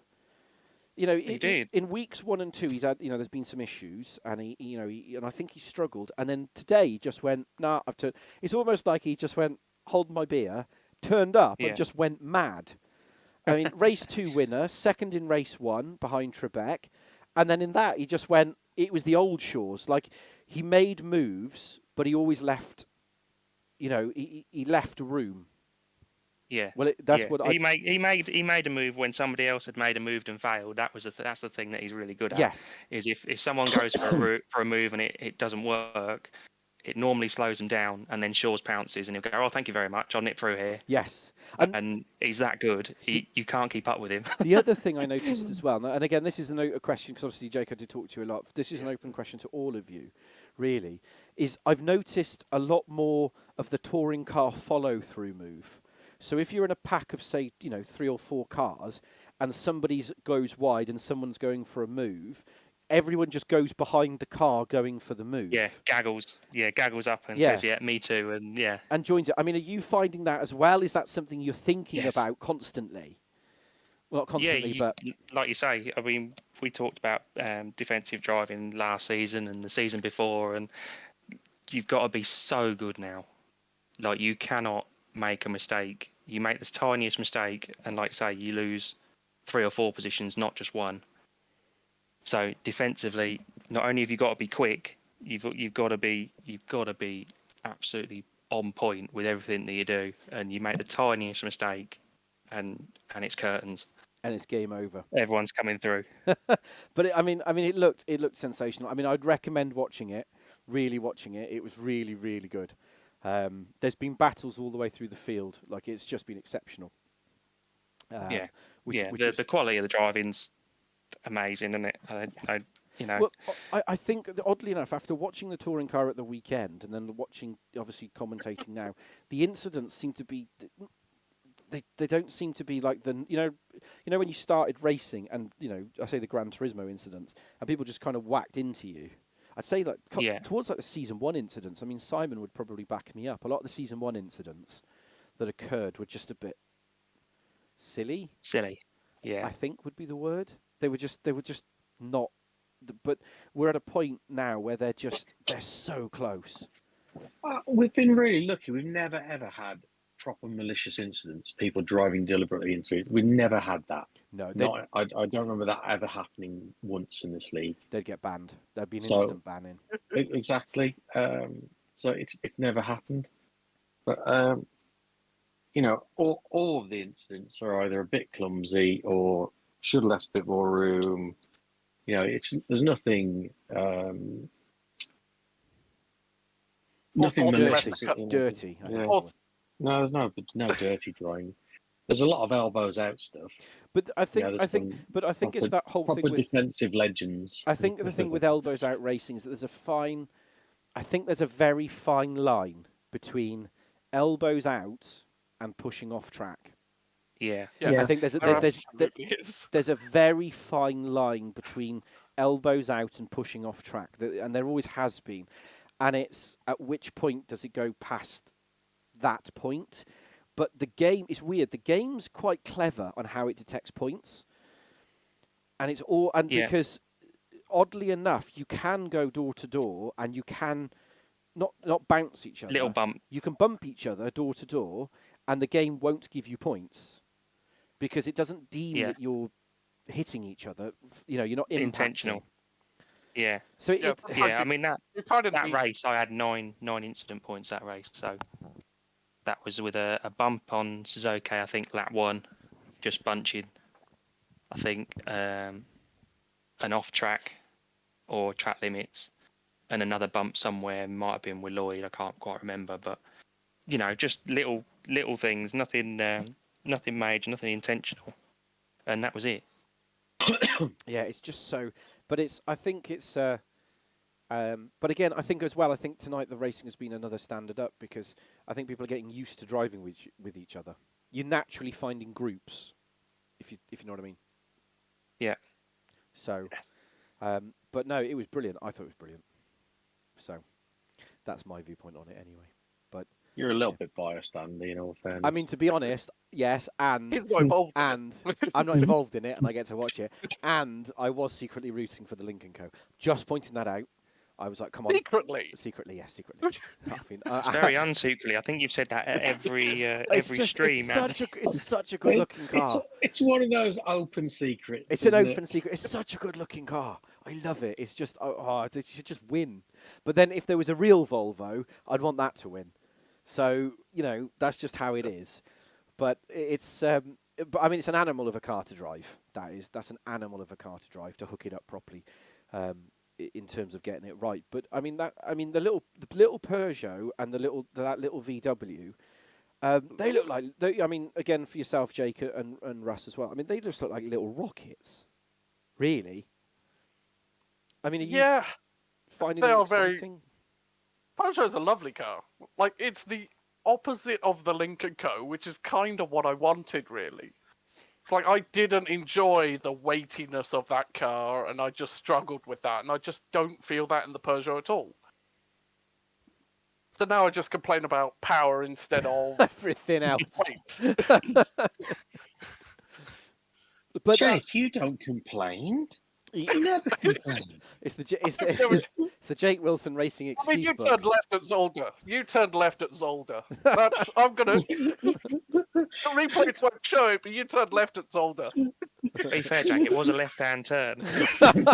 He did. In weeks 1 and 2, he's had, there's been some issues, and and I think he struggled. And then today, he just went, nah, I've turned. It's almost like he just went, hold my beer, turned up, and just went mad. I mean, race 2 winner, second in race 1 behind Trebek, and then in that he just went. It was the old Shaw's. Like he made moves, but he always left. He left room. Yeah. Well, that's what he made a move when somebody else had made a move and failed. That's the thing that he's really good at. Yes. Is if someone goes for a move and it doesn't work, it normally slows them down, and then Shaw's pounces and he'll go, "Oh, thank you very much. I'll nip through here." Yes. And he's that good. You can't keep up with him. The other thing I noticed as well, and again, this is a question because obviously Jake, I did talk to you a lot. This is an open question to all of you, really. Is I've noticed a lot more of the touring car follow-through move. So if you're in a pack of, say, 3 or 4 cars and somebody goes wide and someone's going for a move, everyone just goes behind the car going for the move. Yeah, gaggles up and says, yeah, me too, and joins it. I mean, are you finding that as well? Is that something you're thinking about constantly? Well, not constantly, but... Like you say, I mean, we talked about defensive driving last season and the season before, and you've got to be so good now. Like, you cannot make a mistake. You make the tiniest mistake and, like say, you lose 3 or 4 positions, not just one. So defensively, not only have you got to be quick, you've got to be absolutely on point with everything that you do, and you make the tiniest mistake and it's curtains. And it's game over. Everyone's coming through. But it looked sensational. I mean, I'd recommend watching it. Really watching it. It was really, really good. There's been battles all the way through the field. Like, it's just been exceptional. The quality of the driving's amazing, isn't it? Well, I think that oddly enough, after watching the touring car at the weekend and then watching, obviously commentating now, the incidents seem to be. They don't seem to be like when you started racing and I say the Gran Turismo incidents and people just kind of whacked into you. I'd say towards like the season 1 incidents. I mean, Simon would probably back me up. A lot of the season 1 incidents that occurred were just a bit silly. Silly, yeah. I think would be the word. They were just not. But we're at a point now where they're so close. We've been really lucky. We've never ever had proper malicious incidents. People driving deliberately into it. We've never had that. No, I don't remember that ever happening once in this league. They'd get banned. There'd be an instant banning. Exactly. So it's never happened. But all of the incidents are either a bit clumsy or should have left a bit more room. There's nothing nothing malicious. Dirty. I think. No, there's no dirty driving. There's a lot of elbows out stuff. But I think it's that whole thing with defensive legends. I think the thing with elbows out racing is that there's a very fine line between elbows out and pushing off track. Yeah. I think there's a very fine line between elbows out and pushing off track, and there always has been. And it's at which point does it go past that point? But the game is weird. The game's quite clever on how it detects points, and because oddly enough, you can go door to door, and you can not bounce each other. Little bump. You can bump each other door to door, and the game won't give you points because it doesn't deem that you're hitting each other. You're not intentional. Yeah. So I mean that race, I had nine incident points that race. So that was with a bump on Suzuki, I think lap 1, just bunching. I think an off track or track limits, and another bump somewhere, might have been with Lloyd. I can't quite remember, but just little things, nothing major, nothing intentional, and that was it. Yeah, it's just so. But I think it's. But again, I think as well. I think tonight the racing has been another standard up because I think people are getting used to driving with each other. You're naturally finding groups, if you know what I mean. Yeah. So, but no, it was brilliant. I thought it was brilliant. So, that's my viewpoint on it anyway. But you're a little bit biased, Andy, in all fairness. I mean, to be honest, yes, and he's not involved and I'm not involved in it, and I get to watch it. And I was secretly rooting for the Lincoln Co. Just pointing that out. I was like, come on. Secretly, yes, secretly. It's very unsecretly. I think you've said that at every stream. It's such a good looking car. It's one of those open secrets. It's an open secret. It's such a good looking car. I love it. It's just, it should just win. But then if there was a real Volvo, I'd want that to win. So, that's just how it is. But it's, it's an animal of a car to drive. That's an animal of a car to drive, to hook it up properly. In terms of getting it right, but the little Peugeot and that little VW, they look like. Again for yourself, Jake and Russ as well. They just look like little rockets, really. Are you finding them exciting? Peugeot is a lovely car. Like it's the opposite of the Lincoln Co., which is kind of what I wanted, really. It's like I didn't enjoy the weightiness of that car, and I just struggled with that, and I just don't feel that in the Peugeot at all. So now I just complain about power instead of everything else. Weight. But Jake, you don't complain. You never complain. It's the Jake Wilson Racing excuse you book. Turned left at Zolder. You turned left at Zolder. I'm gonna. The replays won't show it, but you turned left at Zolder. To be fair, Jack, it was a left-hand turn. That's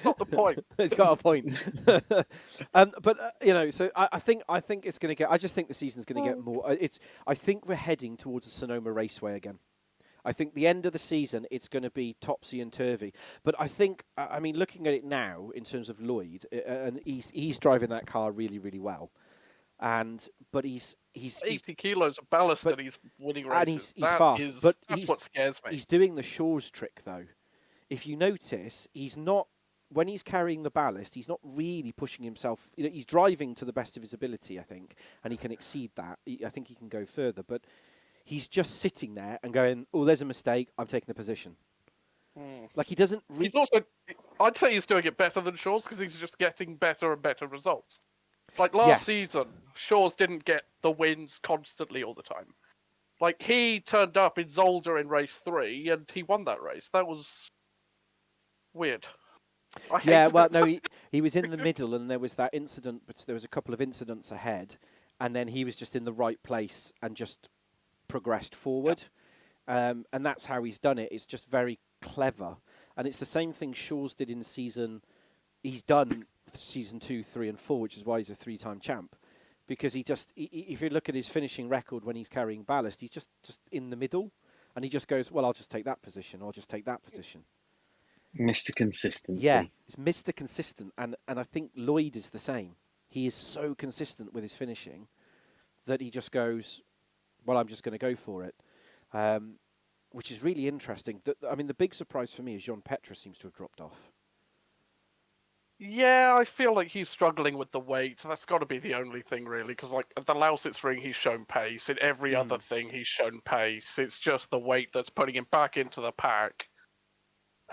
not the point. It's got a point. So I think it's going to get. I just think the season's going to get more. I think we're heading towards a Sonoma Raceway again. I think the end of the season, it's going to be topsy and turvy. But I think, looking at it now in terms of Lloyd, and he's driving that car really, really well. But he's 80 kilos of ballast and he's winning races. And he's fast. That's what scares me. He's doing the Shaw's trick though. If you notice, he's not. When he's carrying the ballast, he's not really pushing himself. He's driving to the best of his ability, I think, and he can exceed that. I think he can go further, but. He's just sitting there and going, "Oh, there's a mistake. I'm taking the position." Like he doesn't. He's also. I'd say he's doing it better than Shaw's because he's just getting better and better results. Like last season, Shaw's didn't get the wins constantly all the time. Like he turned up in Zolder in race 3 and he won that race. That was weird. He was in the middle and there was that incident, but there was a couple of incidents ahead, and then he was just in the right place and just progressed forward, and that's how he's done it. It's just very clever, and it's the same thing Shaw's did in season. He's done season 2, 3, and 4, which is why he's a 3-time champ. because if you look at his finishing record when he's carrying ballast, he's just in the middle, and he just goes, well, I'll just take that position, or I'll just take that position. Mr. Consistency. Yeah, it's Mr. Consistent, and I think Lloyd is the same. He is so consistent with his finishing that he just goes, well, I'm just going to go for it, which is really interesting. I mean, the big surprise for me is Jean Petra seems to have dropped off. Yeah, I feel like he's struggling with the weight. That's got to be the only thing, really, because like at the Lausitz ring, he's shown pace. In every other thing, he's shown pace. It's just the weight that's putting him back into the pack.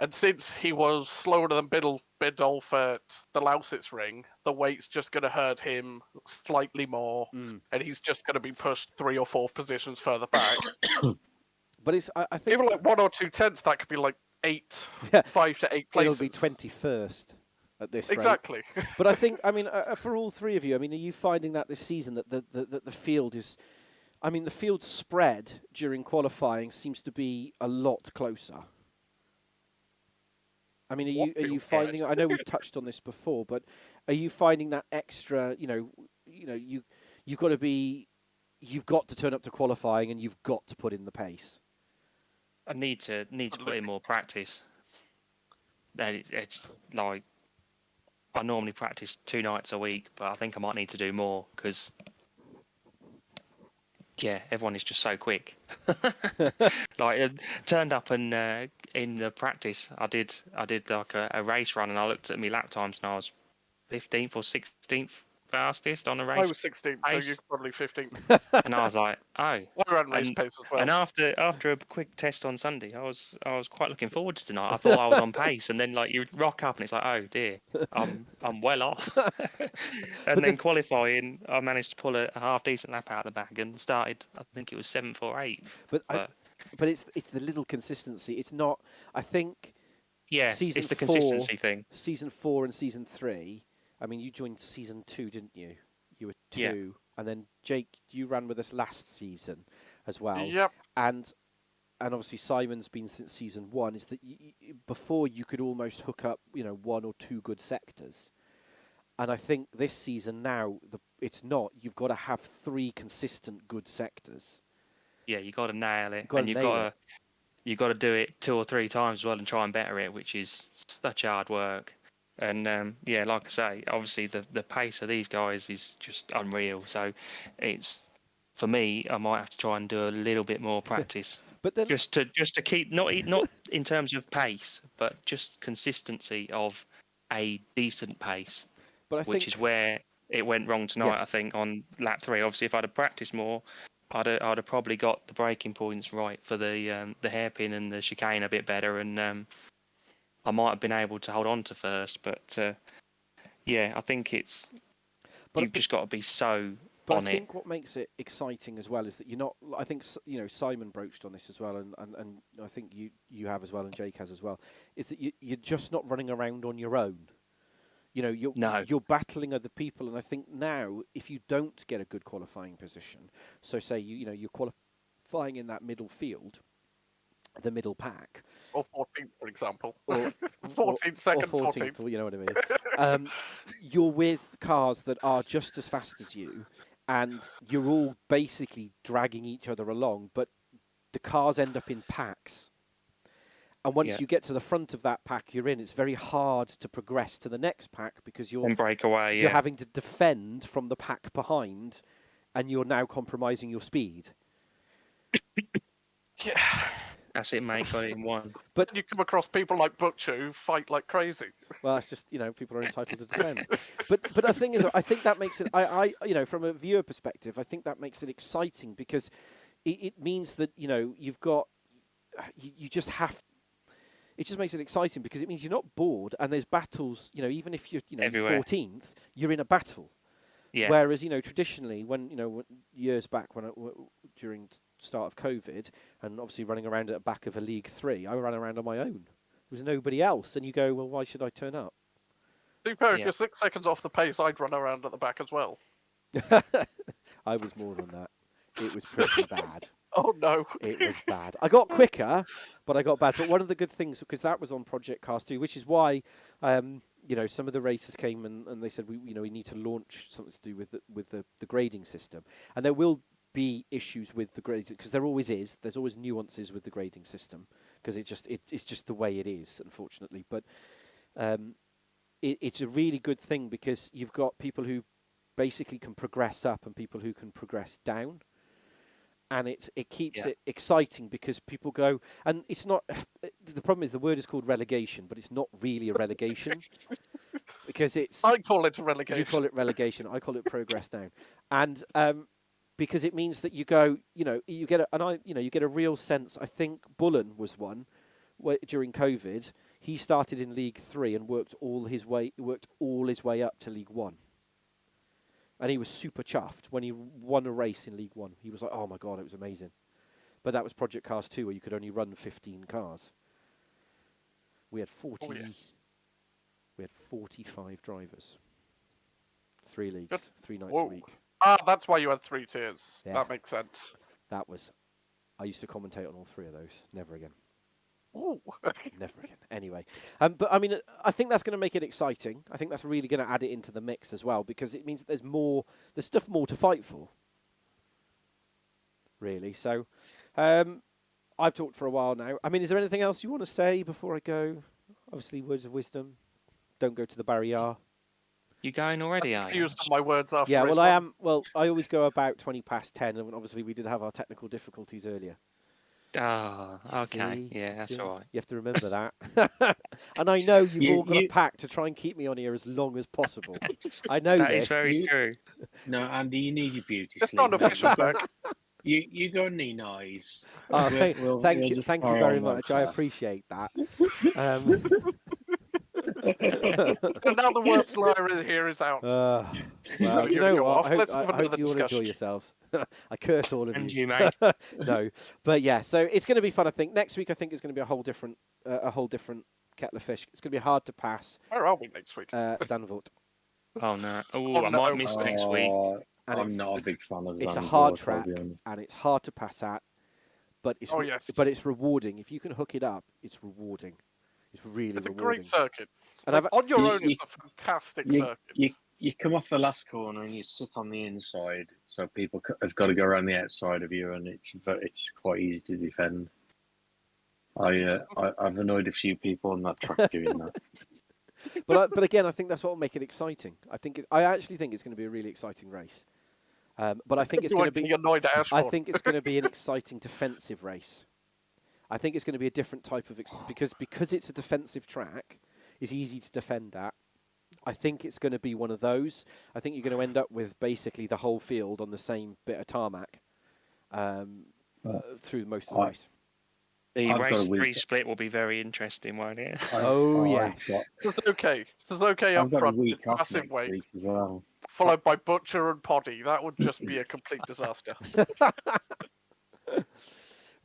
And since he was slower than Bidolf at the Lausitz ring, the weight's just going to hurt him slightly more, and he's just going to be pushed 3 or 4 positions further back. But I think even like 1 or 2 tenths, that could be like 5 to 8 places. It'll be 21st. At this exactly. rate. But I think, I mean, for all three of you, I mean, are you finding that this season that the field is, I mean, the field spread during qualifying seems to be a lot closer? I mean, are you finding? I know we've touched on this before, but are you finding that extra? You've got to turn up to qualifying, and you've got to put in the pace. I need to put in more practice. It's like, I normally practice 2 nights a week, but I think I might need to do more because, yeah, everyone is just so quick. Like, it turned up and in the practice, I did like a race run, and I looked at my lap times, and I was 15th or 16th fastest on a race. I was 16th, so you're probably 15th. And I was like, oh. I ran race pace as well. And after a quick test on Sunday, I was quite looking forward to tonight. I thought I was on pace, and then like you rock up and it's like, oh dear, I'm well off. And then qualifying, I managed to pull a half decent lap out of the bag and started. I think it was 7th or 8th. But it's the little consistency. It's not. I think. Yeah, it's the consistency thing. Season 4 and season 3. I mean, you joined season 2, didn't you? You were 2, yeah. And then Jake, you ran with us last season as well. Yep. And obviously Simon's been since season 1. Is that before you could almost hook up, 1 or 2 good sectors, and I think this season now it's not. You've got to have 3 consistent good sectors. Yeah, you got to nail it, and you've got to do it 2 or 3 times as well and try and better it, which is such hard work. And yeah, like I say, obviously the pace of these guys is just unreal. So it's, for me, I might have to try and do a little bit more practice, but then, just to keep not in terms of pace, but just consistency of a decent pace. But which is where it went wrong tonight. Yes. I think on lap 3. Obviously, if I'd have practiced more, I'd have probably got the braking points right for the hairpin and the chicane a bit better, and I might have been able to hold on to first, but yeah, I think you've just got to be so on it. But I think what makes it exciting as well is that you're not. I think Simon broached on this as well, and I think you have as well, and Jake has as well. Is that you're just not running around on your own. You're battling other people, and I think now if you don't get a good qualifying position, so say you're qualifying in that middle field. The middle pack, or 14th, for example, or 14th, second, or 14th. You know what I mean. You're with cars that are just as fast as you, and you're all basically dragging each other along. But the cars end up in packs, and once you get to the front of that pack you're in, it's very hard to progress to the next pack because you're break away. You're having to defend from the pack behind, and you're now compromising your speed. Yeah. That's it, mate. Got it in one. But you come across people like Butcher who fight like crazy. Well, that's just people are entitled to defend. But the thing is, I think that makes it. I from a viewer perspective, I think that makes it exciting because it means that you've got you just have. It just makes it exciting because it means you're not bored and there's battles. Even if you're 14th, you're in a battle. Yeah. Whereas traditionally, when years back during start of COVID, and obviously running around at the back of a League 3, I ran around on my own. There was nobody else, and you go, well, why should I turn up? If you're 6 seconds off the pace, I'd run around at the back as well. I was more than that. It was pretty bad. Oh no, it was bad. I got quicker, but I got bad. But one of the good things, because that was on Project Cars 2, which is why some of the racers came and they said, we need to launch something to do with the grading system. And there will be issues with the grading, because there always is. There's always nuances with the grading system, because it's just the way it is, unfortunately. But it's a really good thing, because you've got people who basically can progress up and people who can progress down. And it keeps it exciting, because people go, and it's not, the problem is the word is called relegation, but it's not really a relegation, because it's... I call it relegation. You call it relegation, I call it progress down. And because it means that you go, you get a real sense. I think Bullen was one during COVID. He started in League 3 and worked all his way up to League 1. And he was super chuffed when he won a race in League 1. He was like, oh my God, it was amazing. But that was Project Cars 2, where you could only run 15 cars. We had 40. Oh, yes. We had 45 drivers. 3 leagues, Good. 3 nights Whoa. a week. Ah, that's why you had 3 tiers. Yeah. That makes sense. I used to commentate on all 3 of those. Never again. Ooh. Never again. Anyway, but I mean, I think that's going to make it exciting. I think that's really going to add it into the mix as well, because it means that there's stuff more to fight for. Really. So, I've talked for a while now. I mean, is there anything else you want to say before I go? Obviously, words of wisdom. Don't go to the barrier. You going already, are you? Used my words after. Yeah, race well, I one. am. Well, I always go about 20 past 10, and obviously we did have our technical difficulties earlier. Ah, okay. See? Yeah, that's See? all right. You have to remember that. And I know you've all got a pact to try and keep me on here as long as possible. I know That this. is very true. No, Andy, you need your beauty It's sleep. not an official pact. You go need eyes. Oh, thank you just very carry on much. like I that. appreciate that. And now the worst liar in here is out. Well, So do you you're know what? off. I Let's have hope another you all enjoy discussion. yourselves. I curse all of And you. you, mate. No, but yeah. So it's going to be fun. I think next week. I think it's going to be a whole different kettle of fish. It's going to be hard to pass. Where are we next week? Zandvoort. Oh no. Oh, Oh, I no. might miss next week. And I'm not a big fan of It's a Zandvoort, hard I'll track, be honest. and it's hard to pass at. But it's yes. but it's rewarding. If you can hook it up, it's rewarding. It's really It's a rewarding. great circuit. And I've On your You- own, you- it's a fantastic You, circuit. you come off the last corner and you sit on the inside, so people have got to go around the outside of you, and it's quite easy to defend. I've annoyed a few people on that track doing that. But again, I think that's what will make it exciting. I actually think it's going to be a really exciting race. But I think it's going to be. Annoyed at I Ashford. think it's going to be an exciting defensive race. I think it's going to be a different type of because it's a defensive track. It's easy to defend at. I think it's going to be one of those. I think you're going to end up with basically the whole field on the same bit of tarmac through most of the race. The I've got race a week. 3 split will be very interesting, won't it? Yes. It's okay. It's okay I've up got a front. week It's off massive next weight. week as well. Followed by Butcher and Poddy. That would just be a complete disaster.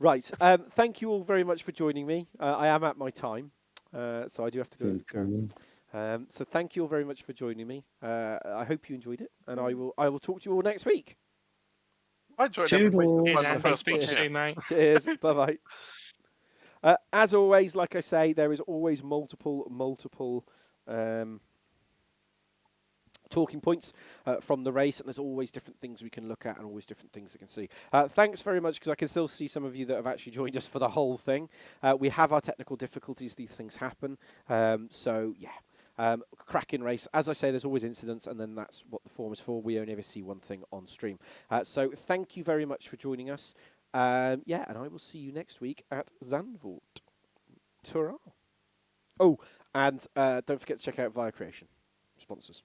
Right. Thank you all very much for joining me. I am at my time, so I do have to go. So thank you all very much for joining me. I hope you enjoyed it, and I will talk to you all next week. I enjoyed every week. Toodles. This was Cheers, the Andy. first Speak one. to you soon, mate. Cheers. Bye bye. As always, like I say, there is always multiple talking points from the race, and there's always different things we can look at and always different things we can see. Thanks very much, because I can still see some of you that have actually joined us for the whole thing. We have our technical difficulties. These things happen. So, yeah. Cracking race. As I say, there's always incidents, and then that's what the forum is for. We only ever see one thing on stream. So thank you very much for joining us. Yeah, and I will see you next week at Zandvoort. Tcsrl. Oh, and don't forget to check out Via Creation, sponsors.